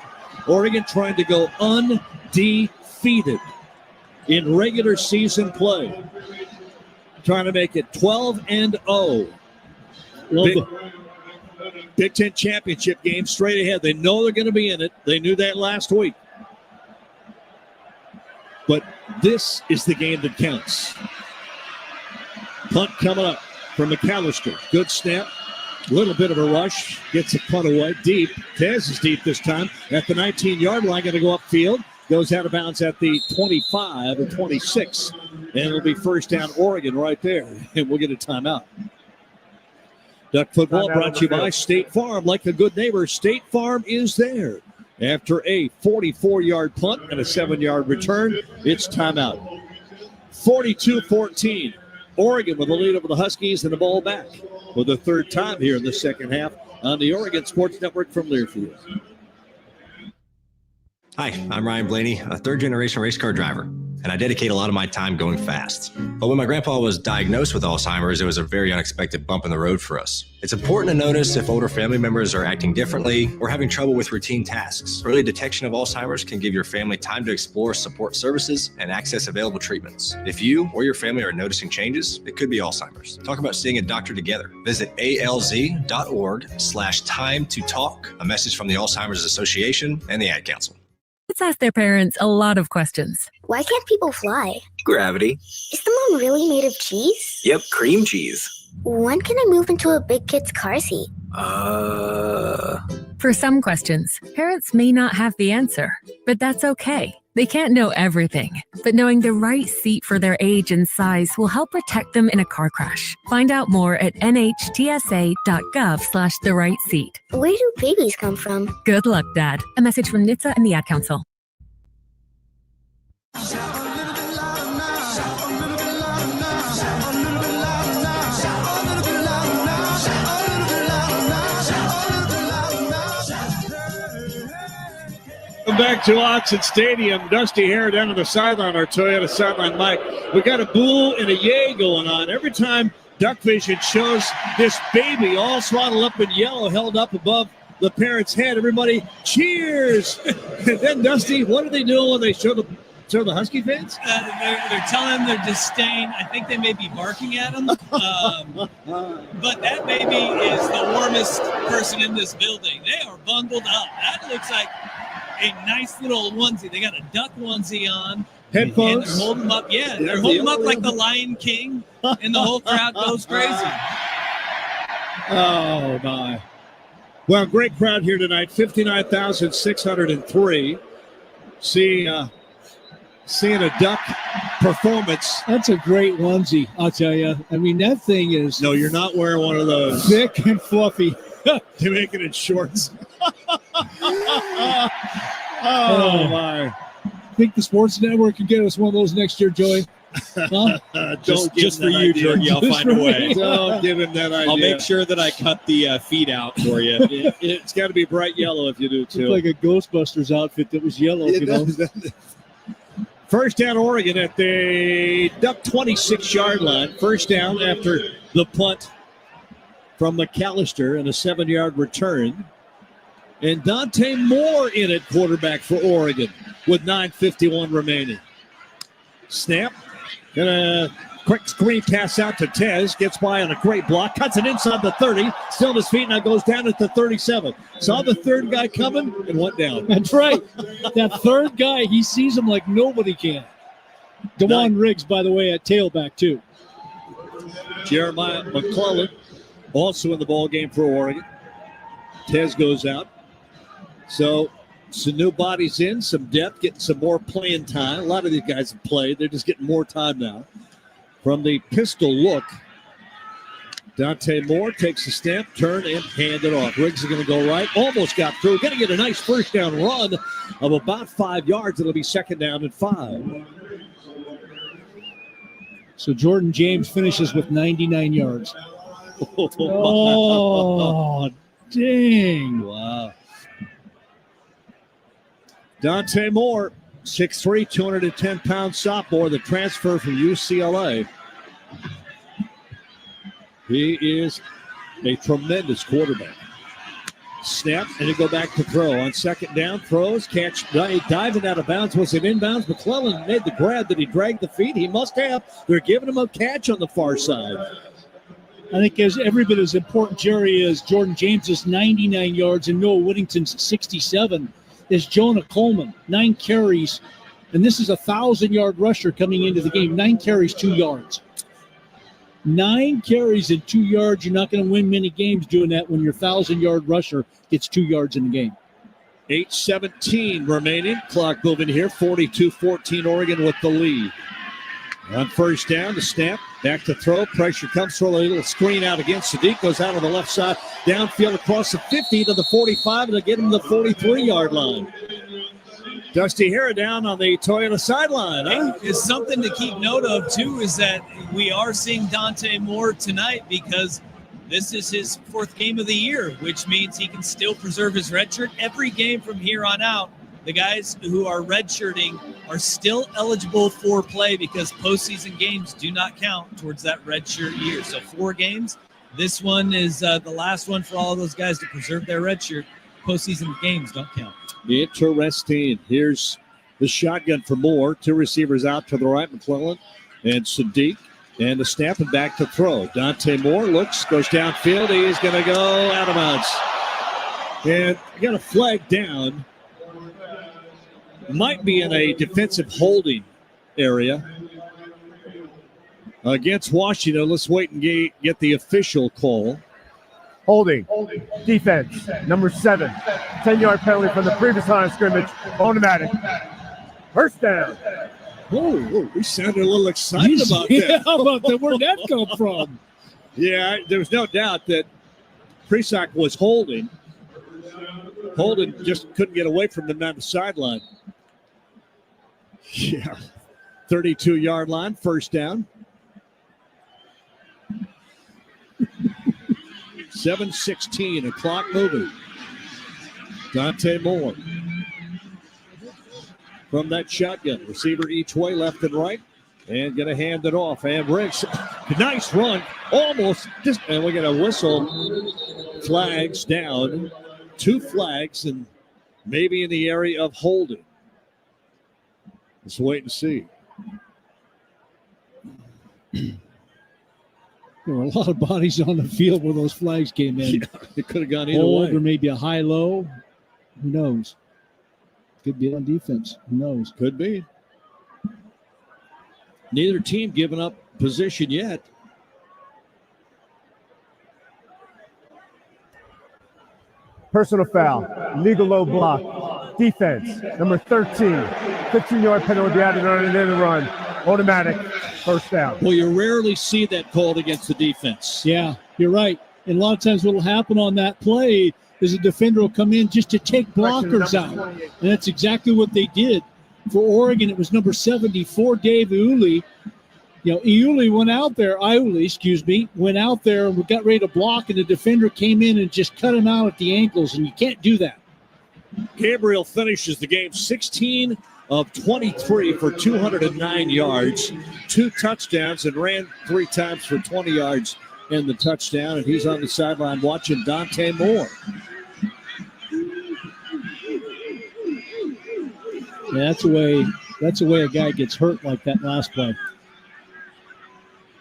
Oregon trying to go undefeated in regular season play. Trying to make it 12-0. Big Ten championship game straight ahead. They know they're going to be in it. They knew that last week. But this is the game that counts. Punt coming up from McAllister. Good snap. Little bit of a rush. Gets the punt away. Deep. Tez is deep this time. At the 19-yard line. Going to go upfield. Goes out of bounds at the 25 or 26. And it'll be 1st down Oregon right there. And we'll get a timeout. Duck football brought to you by State Farm. Like a good neighbor, State Farm is there. After a 44-yard punt and a 7-yard return, it's timeout. 42-14. Oregon with the lead over the Huskies and the ball back for the 3rd time here in the second half on the Oregon Sports Network from Learfield. Hi, I'm Ryan Blaney, a third-generation race car driver, and I dedicate a lot of my time going fast. But when my grandpa was diagnosed with Alzheimer's, it was a very unexpected bump in the road for us. It's important to notice if older family members are acting differently or having trouble with routine tasks. Early detection of Alzheimer's can give your family time to explore support services and access available treatments. If you or your family are noticing changes, it could be Alzheimer's. Talk about seeing a doctor together. Visit alz.org/time to talk. A message from the Alzheimer's Association and the Ad Council. Let's ask their parents a lot of questions. Why can't people fly? Gravity. Is the moon really made of cheese? Yep, cream cheese. When can I move into a big kid's car seat? For some questions, parents may not have the answer, but that's okay. They can't know everything, but knowing the right seat for their age and size will help protect them in a car crash. Find out more at nhtsa.gov/the-right-seat. Where do babies come from? Good luck, Dad. A message from NHTSA and the Ad Council. Welcome back to Autzen Stadium. Dusty Hare down on the sideline, our Toyota sideline mic. We got a boo and a yay going on. Every time Duck Vision shows this baby all swaddled up in yellow held up above the parent's head, everybody cheers. And then, Dusty, what do they do when they show the Husky fans? They're telling them their disdain. I think they may be barking at them. But that baby is the warmest person in this building. They are bundled up. That looks like a nice little onesie. They got a duck onesie on. Headphones. And they're holding them up. Yeah, they're holding them up like the Lion King, and the whole crowd goes crazy. Oh, my. Well, great crowd here tonight. 59,603. Seeing a duck performance. That's a great onesie, I'll tell you. I mean, that thing is... No, you're not wearing one of those. Thick and fluffy. They're making it shorts. Oh, my. Think the Sports Network can get us one of those next year, Joey? Huh? Just for you, Jordy. I'll find a way. Don't give him that idea. I'll make sure that I cut the feet out for you. It's got to be bright yellow if you do, too. It's like a Ghostbusters outfit that was yellow, you know? First down, Oregon at the Duck 26-yard line. First down after the punt from McAllister and a 7-yard return. And Dante Moore in at quarterback for Oregon with 9:51 remaining. Snap. And a quick screen pass out to Tez. Gets by on a great block. Cuts it inside the 30. Still on his feet. Now goes down at the 37. Saw the third guy coming and went down. That's right. That third guy, he sees him like nobody can. DeJuan Riggs, by the way, at tailback, too. Jeremiah McClellan also in the ball game for Oregon. Tez goes out. So some new bodies in, some depth, getting some more playing time. A lot of these guys have played. They're just getting more time now. From the pistol look, Dante Moore takes a step, turn, and hand it off. Riggs is going to go right. Almost got through. Going to get a nice first down run of about 5 yards. It'll be second down and 5. So Jordan James finishes with 99 yards. Oh, dang. Wow. Dante Moore, 6'3", 210-pound sophomore, the transfer from UCLA. He is a tremendous quarterback. Snap, and he go back to throw. On second down, throws, catch, diving out of bounds. Was it inbounds? McClellan made the grab. Did he drag the feet? He must have. They're giving him a catch on the far side. I think as every bit as important, Jerry, is Jordan James' 99 yards and Noah Whittington's 67 is Jonah Coleman, 9 carries. And this is a 1,000-yard rusher coming into the game. 9 carries, 2 yards. 9 carries and 2 yards. You're not going to win many games doing that when your 1,000-yard rusher gets 2 yards in the game. 8:17 remaining. Clock moving here. 42-14 Oregon with the lead. On first down, the snap, back to throw. Pressure comes for a little screen out against Sadiq. Goes out on the left side. Downfield across the 50 to the 45 and to get him to the 43-yard line. Dusty Hare down on the Toyota sideline. Huh? It's something to keep note of, too, is that we are seeing Dante Moore tonight because this is his 4th game of the year, which means he can still preserve his red shirt every game from here on out. the guys who are redshirting are still eligible for play because postseason games do not count towards that redshirt year. So 4 games. This one is the last one for all of those guys to preserve their redshirt. Postseason games don't count. Interesting. Here's the shotgun for Moore. 2 receivers out to the right, McClellan and Sadiq. And the snap and back to throw. Dante Moore looks, goes downfield. He's going to go out of bounds. And got a flag down. Might be in a defensive holding area against Washington. Let's wait and get the official call. Holding. Defense. Number 7. 10-yard penalty from the previous line of scrimmage. Automatic. First down. Oh, we sounded a little excited about that. How about that? Where'd that come from? Yeah, there was no doubt that Presock was holding. Holden just couldn't get away from him on the sideline. Yeah, 32-yard line, first down. 7:16, a clock moving. Dante Moore from that shotgun. Receiver each way, left and right. And going to hand it off. And Riggs, nice run. Almost. And we get a whistle. Flags down. 2 flags and maybe in the area of holding. Let's wait and see. There were a lot of bodies on the field where those flags came in. Yeah, it could have gone either Hold way. or maybe a high-low. Who knows? Could be on defense. Who knows? Could be. Neither team giving up position yet. Personal foul. Legal low block. Defense. Number 13. 15-yard penalty will be added on and then the run. Automatic. First down. Well, you rarely see that called against the defense. Yeah, you're right. And a lot of times what will happen on that play is a defender will come in just to take blockers out. And that's exactly what they did. For Oregon, it was number 74, Dave Iuli. Iuli went out there and got ready to block, and the defender came in and just cut him out at the ankles, and you can't do that. Gabriel finishes the game 16 of 23 for 209 yards, 2 touchdowns, and ran 3 times for 20 yards in the touchdown, and he's on the sideline watching Dante Moore. Yeah, that's the way a guy gets hurt like that last play.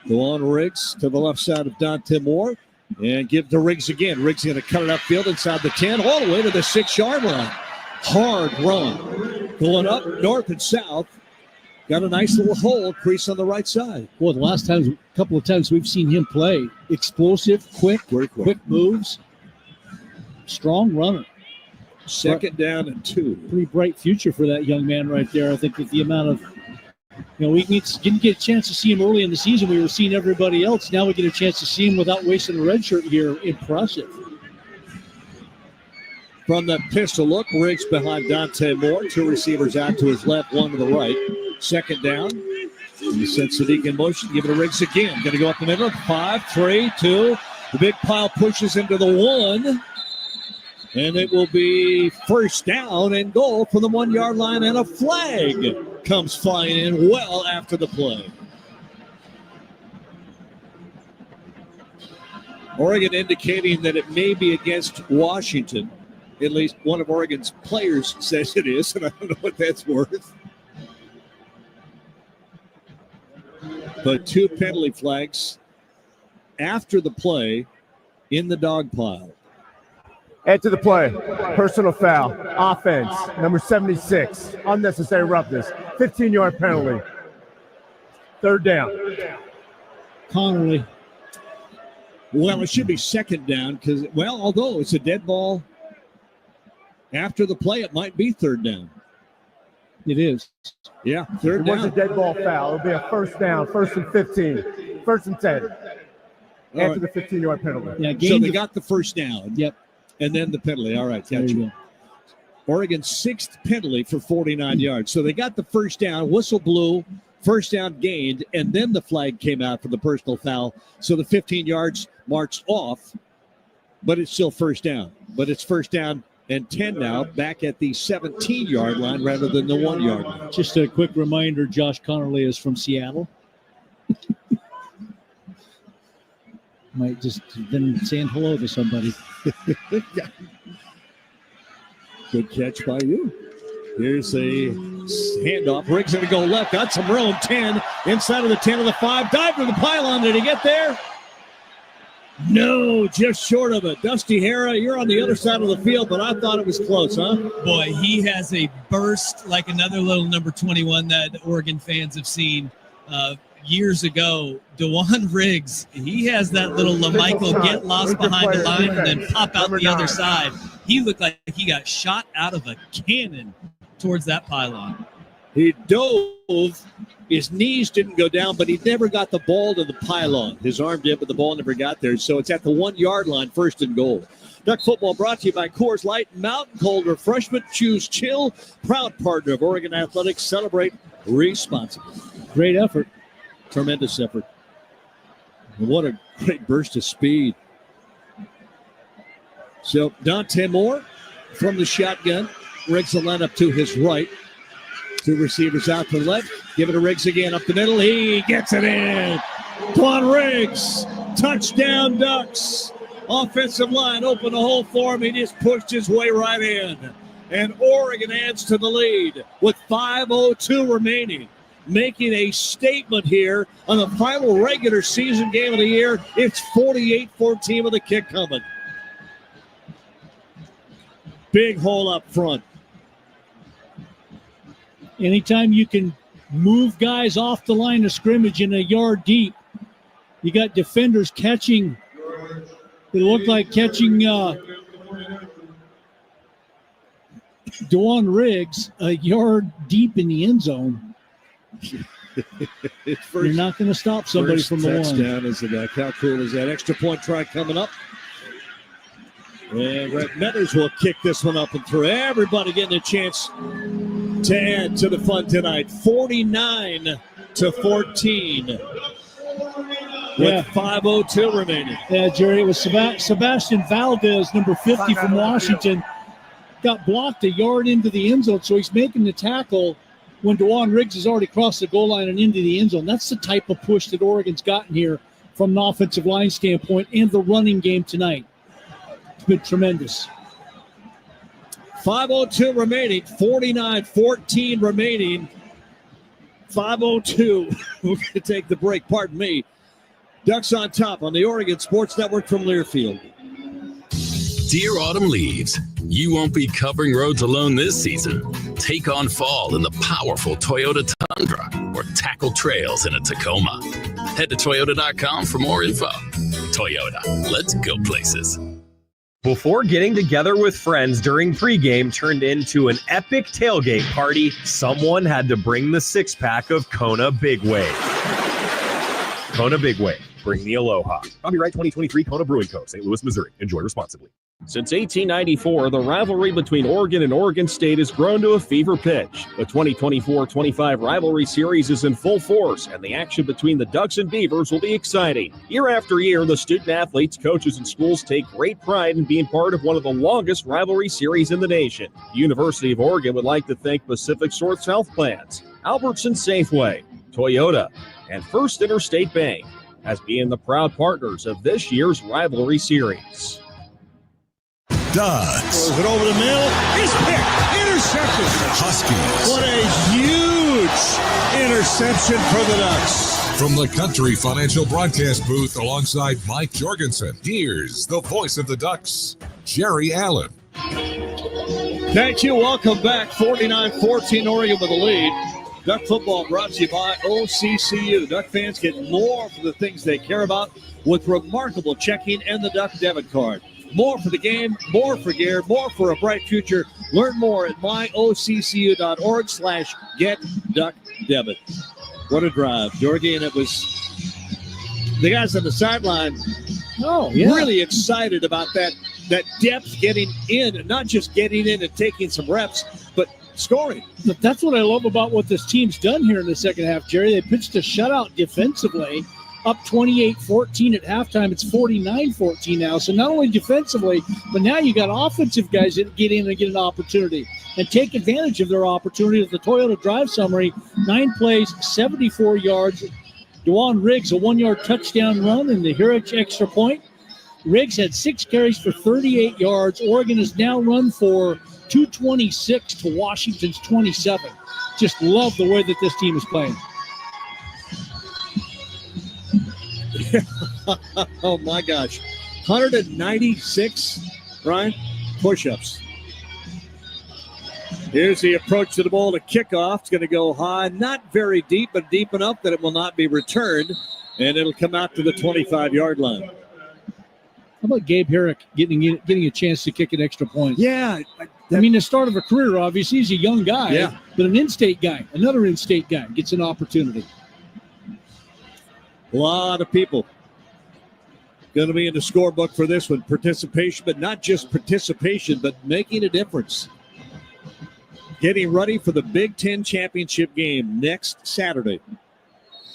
Go on Riggs to the left side of Dante Moore and give to Riggs again. Riggs going to cut it upfield inside the 10 all the way to the 6-yard line. Hard run. Going up north and south. Got a nice little hole, crease on the right side. Boy, the couple of times we've seen him play. Explosive, quick moves. Strong runner. Second down and 2. Pretty bright future for that young man right there. I think with the amount of, we didn't get a chance to see him early in the season. We were seeing everybody else. Now we get a chance to see him without wasting a red shirt here. Impressive. From the pistol look, Riggs behind Dante Moore. 2 receivers out to his left, 1 to the right. Second down. He sends Sadiq in motion. Give it to Riggs again. Going to go up the middle. 5, 3, 2. The big pile pushes into the 1. And it will be first down and goal from the 1-yard line, and a flag comes flying in well after the play. Oregon indicating that it may be against Washington. At least one of Oregon's players says it is, and I don't know what that's worth. But 2 penalty flags after the play in the dog pile. Add to the play. Personal foul. Offense. Number 76. Unnecessary roughness. 15-yard penalty. Third down. Connerly. Well, it should be second down because, although it's a dead ball after the play, it might be third down. It is. Yeah, third down. It was a dead ball foul. It'll be a first down. 1st and 15. 1st and 10. After the 15-yard penalty. Yeah, so they got the first down. Yep. And then the penalty. All right, gotcha. Oregon's 6th penalty for 49 yards. So they got the first down, whistle blew, first down gained, and then the flag came out for the personal foul. So the 15 yards marched off, but it's still first down. But it's first down and 10 now, back at the 17-yard line rather than the 1-yard line. Just a quick reminder, Josh Connerly is from Seattle. Might just been saying hello to somebody. Good catch by you. Here's a handoff. Riggs going to go left. Got some room. 10 inside of the 10 of the 5. Dive to the pylon. Did he get there? No, just short of it. Dusty Hara, you're on the other side of the field, but I thought it was close, huh? Boy, he has a burst like another little number 21 that Oregon fans have seen years ago. DeJuan Riggs, he has that little LaMichael get lost behind the line and then pop out the other side. He looked like he got shot out of a cannon towards that pylon. He dove. His knees didn't go down, but he never got the ball to the pylon. His arm did, but the ball never got there. So it's at the 1-yard line, 1st and goal. Duck football brought to you by Coors Light, Mountain Cold Refreshment. Choose chill. Proud partner of Oregon Athletics. Celebrate responsibly. Great effort. Tremendous effort. And what a great burst of speed. So Dante Moore from the shotgun. Riggs the line up to his right. 2 receivers out to the left. Give it to Riggs again up the middle. He gets it in. DeJuan Riggs. Touchdown Ducks. Offensive line open the hole for him. He just pushed his way right in. And Oregon adds to the lead with 5:02 remaining. Making a statement here on the final regular season game of the year. It's 48-14 with a kick coming. Big hole up front. Anytime you can move guys off the line of scrimmage in a yard deep, you got defenders catching. It looked like catching DeJuan Riggs a yard deep in the end zone. You're not going to stop somebody from the one. Touchdown is the back. How cool is that? Extra point try coming up. And Rhett Meathers will kick this one up and through. Everybody getting a chance to add to the fun tonight. 49-14. With 5:02 remaining. Yeah, Jerry, it was Sebastian Valdez, number 50 from Washington, got blocked a yard into the end zone, so he's making the tackle when DeJuan Riggs has already crossed the goal line and into the end zone. That's the type of push that Oregon's gotten here from an offensive line standpoint and the running game tonight. It's been tremendous. 5:02 remaining, 49-14 remaining. 5:02. We're going to take the break. Pardon me. Ducks on top on the Oregon Sports Network from Learfield. Dear autumn leaves, you won't be covering roads alone this season. Take on fall in the powerful Toyota Tundra or tackle trails in a Tacoma. Head to Toyota.com for more info. Toyota, let's go places. Before getting together with friends during pregame turned into an epic tailgate party, someone had to bring the 6-pack of Kona Big Wave. Kona Big Wave. Bring the aloha. Copyright 2023 Kona Brewing Co., St. Louis, Missouri. Enjoy responsibly. Since 1894, the rivalry between Oregon and Oregon State has grown to a fever pitch. The 2024-25 rivalry series is in full force, and the action between the Ducks and Beavers will be exciting. Year after year, the student-athletes, coaches, and schools take great pride in being part of one of the longest rivalry series in the nation. The University of Oregon would like to thank Pacific Source Health Plans, Albertson Safeway, Toyota, and First Interstate Bank as being the proud partners of this year's rivalry series. Ducks. Throws it over the middle. It's picked. Interception. Huskies. What a huge interception for the Ducks. From the Country Financial Broadcast booth alongside Mike Jorgensen, here's the voice of the Ducks, Jerry Allen. Thank you. Welcome back. 49-14 Oregon with the lead. Duck football brought to you by OCCU. Duck fans get more for the things they care about with remarkable checking and the Duck debit card. More for the game, more for gear, more for a bright future. Learn more at myoccu.org/getduckdebit. What a drive, Jorgie. And it was the guys on the sideline really excited about that depth getting in, and not just getting in and taking some reps, but scoring. That's what I love about what this team's done here in the second half, Jerry. They pitched a shutout defensively, up 28-14 at halftime. It's 49-14 now. So not only defensively, but now you got offensive guys that get in and get an opportunity and take advantage of their opportunity. At the Toyota Drive summary, 9 plays, 74 yards. Dewan Riggs, a 1-yard touchdown run in the Hurich extra point. Riggs had 6 carries for 38 yards. Oregon has now run for 226 to Washington's 27. Just love the way that this team is playing. Oh, my gosh. 196, Ryan, push-ups. Here's the approach to the ball to kickoff. It's going to go high, not very deep, but deep enough that it will not be returned, and it'll come out to the 25-yard line. How about Gabe Herrick getting a chance to kick an extra point? Yeah. I mean, the start of a career, obviously. He's a young guy, yeah, but an in-state guy, another in-state guy, gets an opportunity. A lot of people going to be in the scorebook for this one. Participation, but not just participation, but making a difference. Getting ready for the Big Ten championship game next Saturday.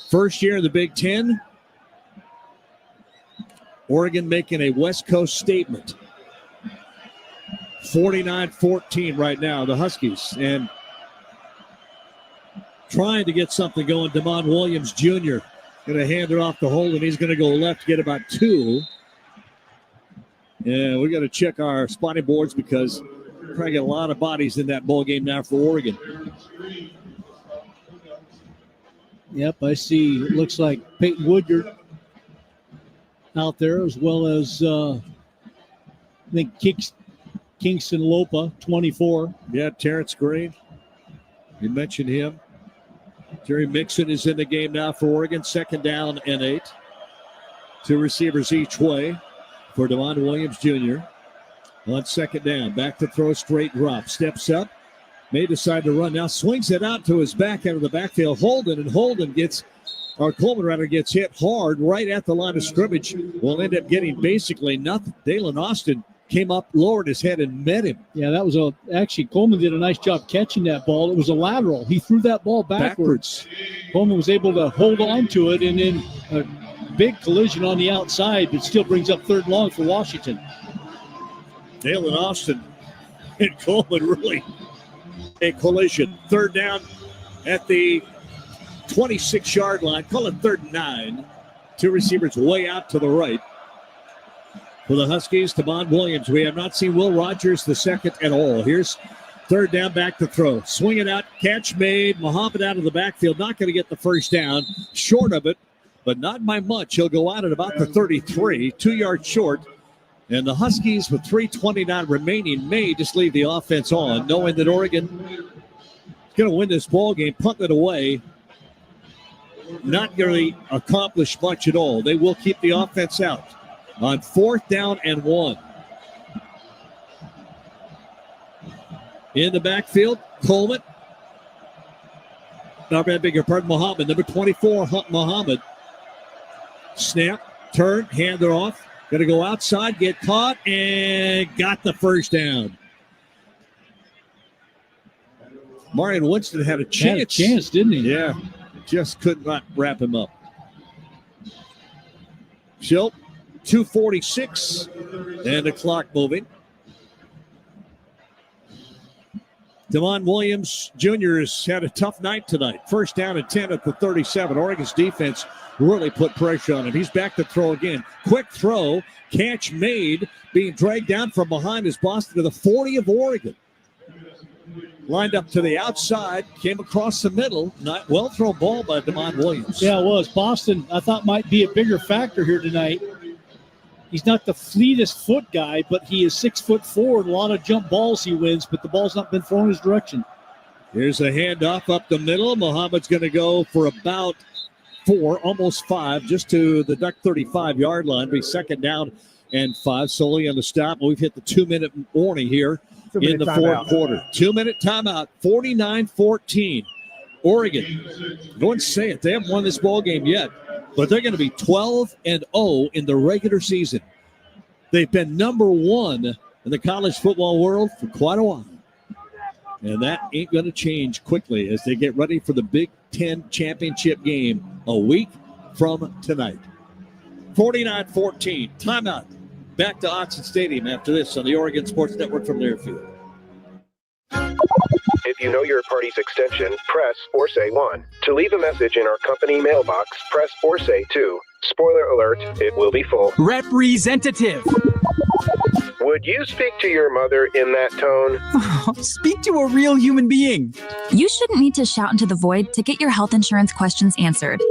First year in the Big Ten. Oregon making a West Coast statement. 49-14 right now, the Huskies. And trying to get something going. Damon Williams Jr. going to hand it off to Holden. He's going to go left to get about 2. Yeah, we got to check our spotting boards because we're trying to get a lot of bodies in that ball game now for Oregon. Yep, I see. It looks like Peyton Woodyard out there, as well as I think Kingston Lopa, 24. Yeah, Terrence Green. You mentioned him. Jerry Mixon is in the game now for Oregon. 2nd down and 8. 2 receivers each way for Damon Williams Jr. On 2nd down. Back to throw, straight drop. Steps up. May decide to run now. Swings it out to his back out of the backfield. Coleman gets hit hard right at the line of scrimmage. Will end up getting basically nothing. Dalen Austin came up, lowered his head, and met him. Yeah, that was actually Coleman did a nice job catching that ball. It was a lateral. He threw that ball backwards. Coleman was able to hold on to it, and then a big collision on the outside, but still brings up 3rd long for Washington. Dalen Austin and Coleman really a collision. 3rd down at the 26-yard line. Call it 3rd and 9. 2 receivers way out to the right. For the Huskies, Damon Williams. We have not seen Will Rogers the second at all. Here's 3rd down, back to throw. Swing it out, catch made. Muhammad out of the backfield. Not going to get the 1st down. Short of it, but not by much. He'll go out at about the 33, 2 yards short. And the Huskies, with 3:29 remaining, may just leave the offense on, knowing that Oregon is going to win this ball game, punt it away. Not going to accomplish much at all. They will keep the offense out. On 4th down and 1. In the backfield, Coleman. Muhammad, number 24, Muhammad. Snap, turn, hand it off. Going to go outside, get caught, and got the 1st down. Marion Winston had a chance. Didn't he? Yeah, just could not wrap him up. Schilp. 2:46 and the clock moving. Damon Williams Jr. has had a tough night tonight. 1st down and 10 at the 37. Oregon's defense really put pressure on him. He's back to throw again. Quick throw, catch made, being dragged down from behind is Boston to the 40 of Oregon. Lined up to the outside, came across the middle. Not well thrown ball by Damon Williams. Yeah, it was. Boston, I thought, might be a bigger factor here tonight. He's not the fleetest foot guy, but he is 6'4", and a lot of jump balls he wins, but the ball's not been thrown his direction. Here's a handoff up the middle. Muhammad's going to go for about 4, almost 5, just to the Duck 35-yard line. Be 2nd down and 5, solely on the stop. We've hit the 2-minute warning here in the 4th quarter. 2-minute timeout, 49-14. Oregon, don't say it. They haven't won this ball game yet. But they're going to be 12-0 in the regular season. They've been number 1 in the college football world for quite a while. And that ain't going to change quickly as they get ready for the Big Ten championship game a week from tonight. 49-14. Timeout. Back to Autzen Stadium after this on the Oregon Sports Network from Learfield. If you know your party's extension, press or say 1. To leave a message in our company mailbox, press or say 2. Spoiler alert, it will be full. Representative. Would you speak to your mother in that tone? Speak to a real human being. You shouldn't need to shout into the void to get your health insurance questions answered.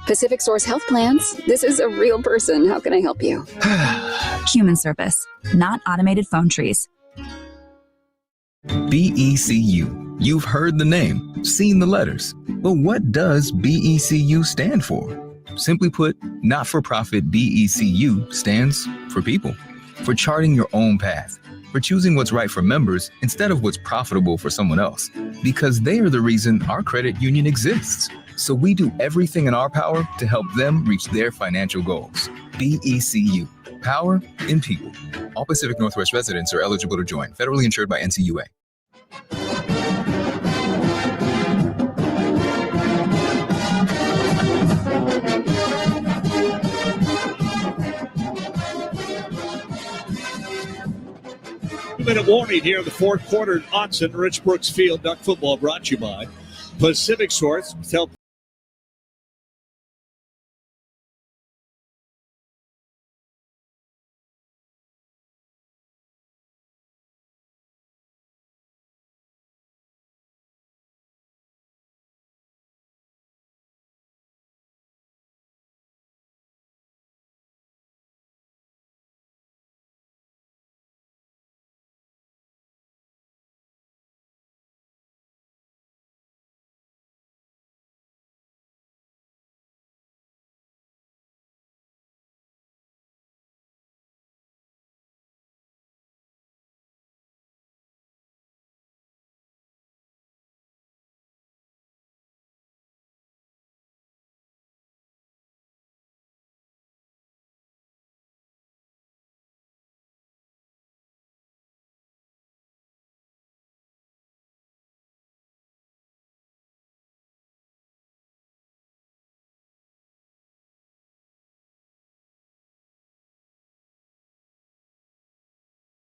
Pacific Source Health Plans. This is a real person. How can I help you? Human service, not automated phone trees. BECU. You've heard the name, seen the letters. But what does BECU stand for? Simply put, not-for-profit BECU stands for people. For charting your own path. For choosing what's right for members instead of what's profitable for someone else. Because they are the reason our credit union exists. So we do everything in our power to help them reach their financial goals. BECU. Power in people. All Pacific Northwest residents are eligible to join. Federally insured by NCUA. Minute warning here in the fourth quarter. Autzen, Rich Brooks Field, Duck football brought to you by Pacific Source. Tell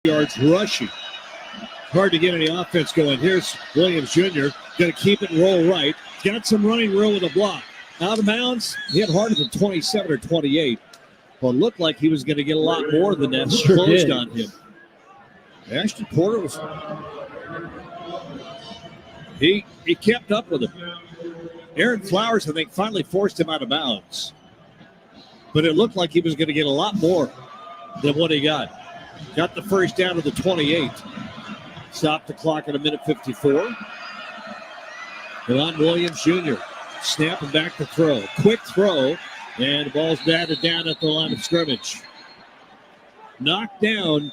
yards rushing. Hard to get any offense going. Here's Williams Jr. Going to keep it and roll right. Got some running room with a block. Out of bounds. He had harder than 27 or 28. Well, it looked like he was going to get a lot more than that. Sure Closed did. on him. Ashton Porter was... He kept up with him. Aaron Flowers, I think, finally forced him out of bounds. But it looked like he was going to get a lot more than what he got. Got the first down to the 28. Stopped the clock at 1:54. Devon Williams Jr. snapping back to throw. Quick throw, and the ball's batted down at the line of scrimmage. Knocked down.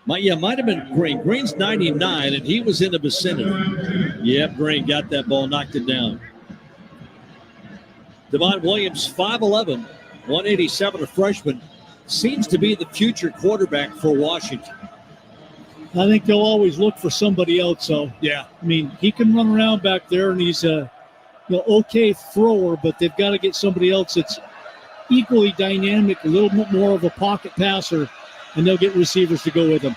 Might have been Green. Green's 99, and he was in the vicinity. Yep, Green got that ball, knocked it down. Devon Williams, 5'11", 187, a freshman. Seems to be the future quarterback for Washington. I think they'll always look for somebody else. So yeah, I mean, he can run around back there, and he's a okay thrower, but they've got to get somebody else that's equally dynamic, a little bit more of a pocket passer, and they'll get receivers to go with him.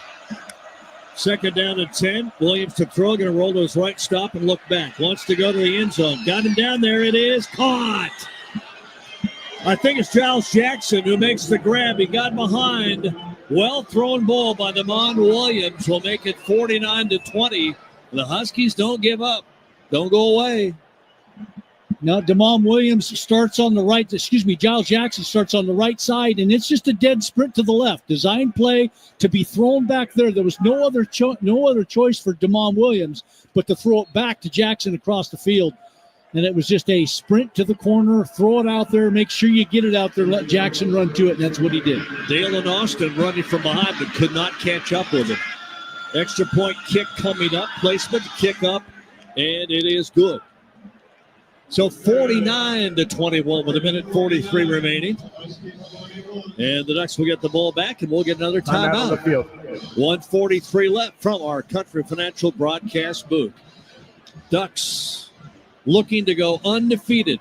Second down and 10. Williams to throw, going to roll to his right, stop and look back. Wants to go to the end zone. Got him down there. It is caught. I think it's Giles Jackson who makes the grab. He got behind. Well thrown ball by Devon Williams will make it 49-20. The Huskies don't give up. Don't go away. Now, Devon Williams starts on the right. Giles Jackson starts on the right side, and it's just a dead sprint to the left. Design play to be thrown back there. There was no other choice for Devon Williams but to throw it back to Jackson across the field. And it was just a sprint to the corner, throw it out there, make sure you get it out there, let Jackson run to it, and that's what he did. Dalen Austin running from behind but could not catch up with him. Extra point kick coming up, placement, kick up, and it is good. So 49-21 with 1:43 remaining. And the Ducks will get the ball back, and we'll get another timeout. 1:43 left from our Country Financial broadcast booth. Ducks looking to go undefeated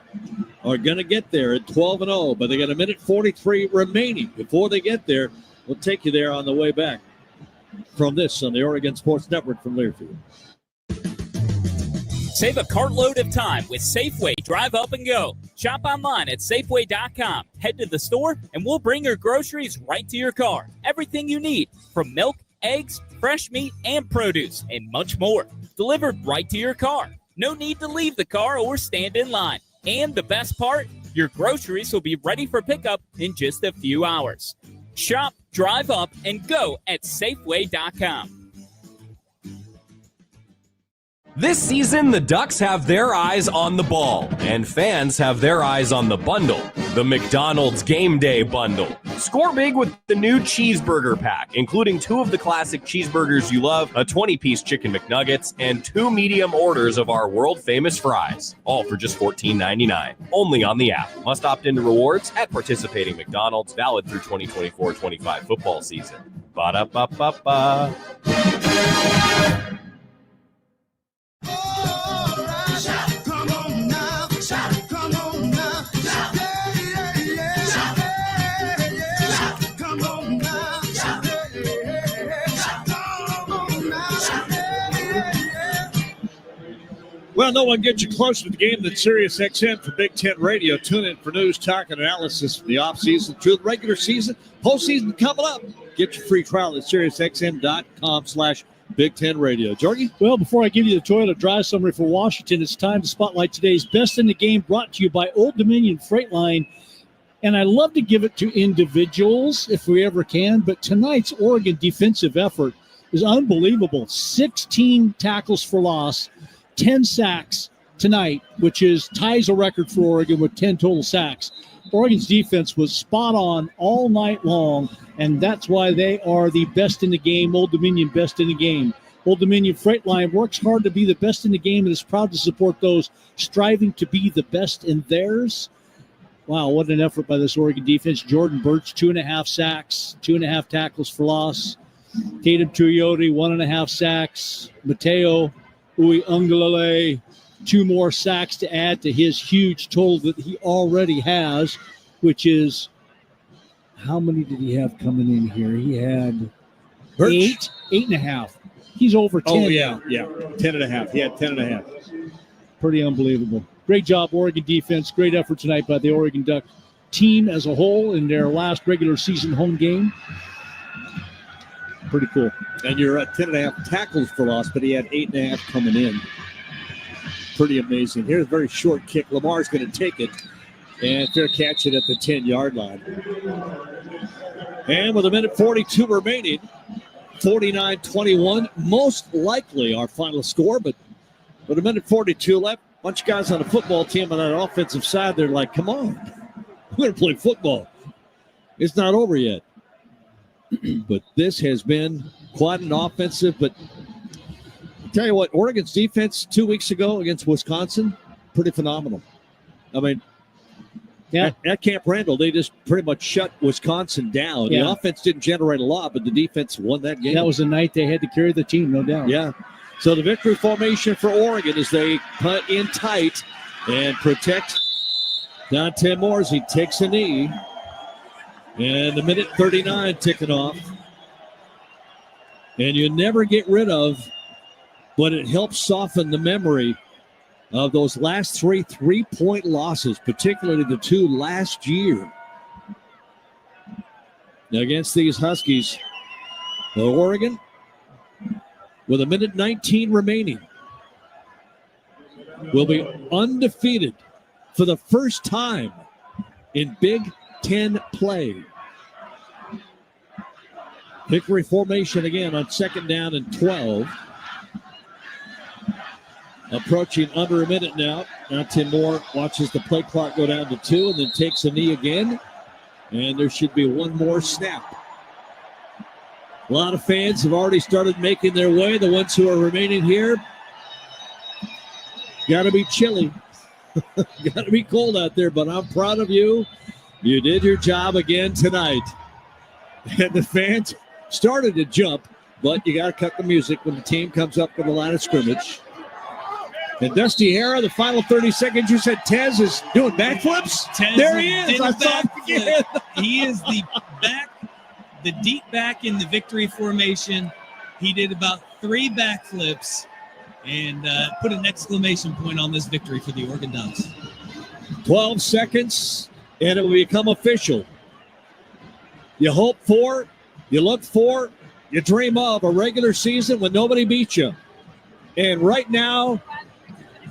are going to get there at 12-0, but they got a minute 43 remaining before they get there. We'll take you there on the way back from this on the Oregon Sports Network from Learfield. Save a cartload of time with Safeway Drive Up and Go. Shop online at Safeway.com. Head to the store and we'll bring your groceries right to your car. Everything you need, from milk, eggs, fresh meat, and produce, and much more. Delivered right to your car. No need to leave the car or stand in line. And the best part, your groceries will be ready for pickup in just a few hours. Shop, drive up, and go at Safeway.com. This season, the Ducks have their eyes on the ball, and fans have their eyes on the bundle, the McDonald's Game Day Bundle. Score big with the new cheeseburger pack, including 2 of the classic cheeseburgers you love, a 20-piece chicken McNuggets, and 2 medium orders of our world-famous fries, all for just $14.99, only on the app. Must opt into rewards at participating McDonald's, valid through 2024-25 football season. Ba-da-ba-ba-ba. Well, no one gets you closer to the game than Sirius XM for Big Ten Radio. Tune in for news, talk, and analysis from the offseason through the regular season. Postseason coming up. Get your free trial at SiriusXM.com/Big Ten Radio. Jorgie? Well, before I give you the Toyota Drive Summary for Washington, it's time to spotlight today's Best in the Game, brought to you by Old Dominion Freight Line. And I love to give it to individuals if we ever can, but tonight's Oregon defensive effort is unbelievable. 16 tackles for loss. 10 sacks tonight, which ties a record for Oregon with 10 total sacks. Oregon's defense was spot on all night long, and that's why they are the best in the game. Old Dominion, best in the game. Old Dominion Freight Line works hard to be the best in the game and is proud to support those striving to be the best in theirs. Wow, what an effort by this Oregon defense. Jordan Birch, 2.5 sacks, 2.5 tackles for loss. Tatum Tuioti, 1.5 sacks. Mateo Uiagalelei, 2 more sacks to add to his huge total that he already has, which is, how many did he have coming in here? He had 8.5. He's over 10. Oh, yeah, 10.5. He had 10.5. Pretty unbelievable. Great job, Oregon defense. Great effort tonight by the Oregon Duck team as a whole in their last regular season home game. Pretty cool. And you're at 10.5 tackles for loss, but he had 8.5 coming in. Pretty amazing. Here's a very short kick. Lamar's going to take it. And fair catch it at the 10-yard line. And with a minute 42 remaining, 49-21, most likely our final score, but with a minute 42 left, a bunch of guys on the football team on that offensive side, they're like, come on, we're going to play football. It's not over yet. But this has been quite an offensive. But I'll tell you what, Oregon's defense 2 weeks ago against Wisconsin, pretty phenomenal. I mean, at Camp Randall, they just pretty much shut Wisconsin down. Yeah. The offense didn't generate a lot, but the defense won that game. That was the night they had to carry the team, no doubt. Yeah. So the victory formation for Oregon as they punt in tight and protect Dante Moores. He takes a knee. And the minute 39 ticking off. And you never get rid of, but it helps soften the memory of those last 3 3-point losses, particularly the 2 last year. Now against these Huskies, Oregon, with a minute 19 remaining, will be undefeated for the first time in Big 10 play. Victory formation again on 2nd down and 12. Approaching under a minute now. Tim Moore watches the play clock go down to 2 and then takes a knee again. And there should be one more snap. A lot of fans have already started making their way. The ones who are remaining here, got to be chilly. Got to be cold out there, but I'm proud of you. You did your job again tonight. And the fans started to jump, but you got to cut the music when the team comes up with the line of scrimmage. And Dusty Hara, the final 30 seconds, you said Tez is doing backflips? Tez There he is. did a I thought backflip. He is the deep back in the victory formation. He did about 3 backflips and put an exclamation point on this victory for the Oregon Ducks. 12 seconds, and it will become official. You hope for, you look for, you dream of a regular season when nobody beats you. And right now,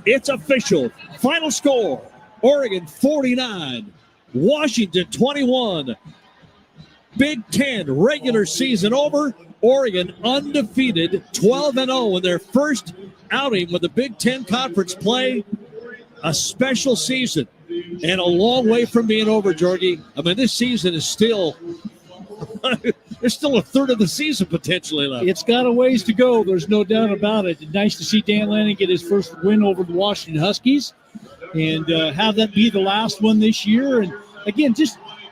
it's official. Final score, Oregon 49, Washington 21. Big Ten regular season over. Oregon undefeated, 12-0 in their first outing with the Big Ten Conference play. A special season and a long way from being over, Jorgie. I mean, this season is still, there's still a third of the season potentially left. It's got a ways to go. There's no doubt about it. Nice to see Dan Lanning get his first win over the Washington Huskies and have that be the last one this year. And again,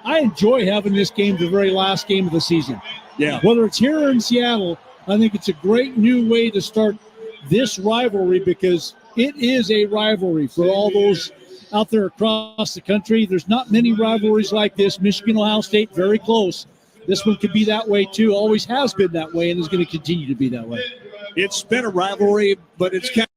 I enjoy having this game the very last game of the season. Yeah. Whether it's here or in Seattle, I think it's a great new way to start this rivalry because it is a rivalry for all those out there across the country. There's not many rivalries like this. Michigan, Ohio State, very close. This one could be that way too. Always has been that way and is going to continue to be that way. It's been a rivalry, but it's kind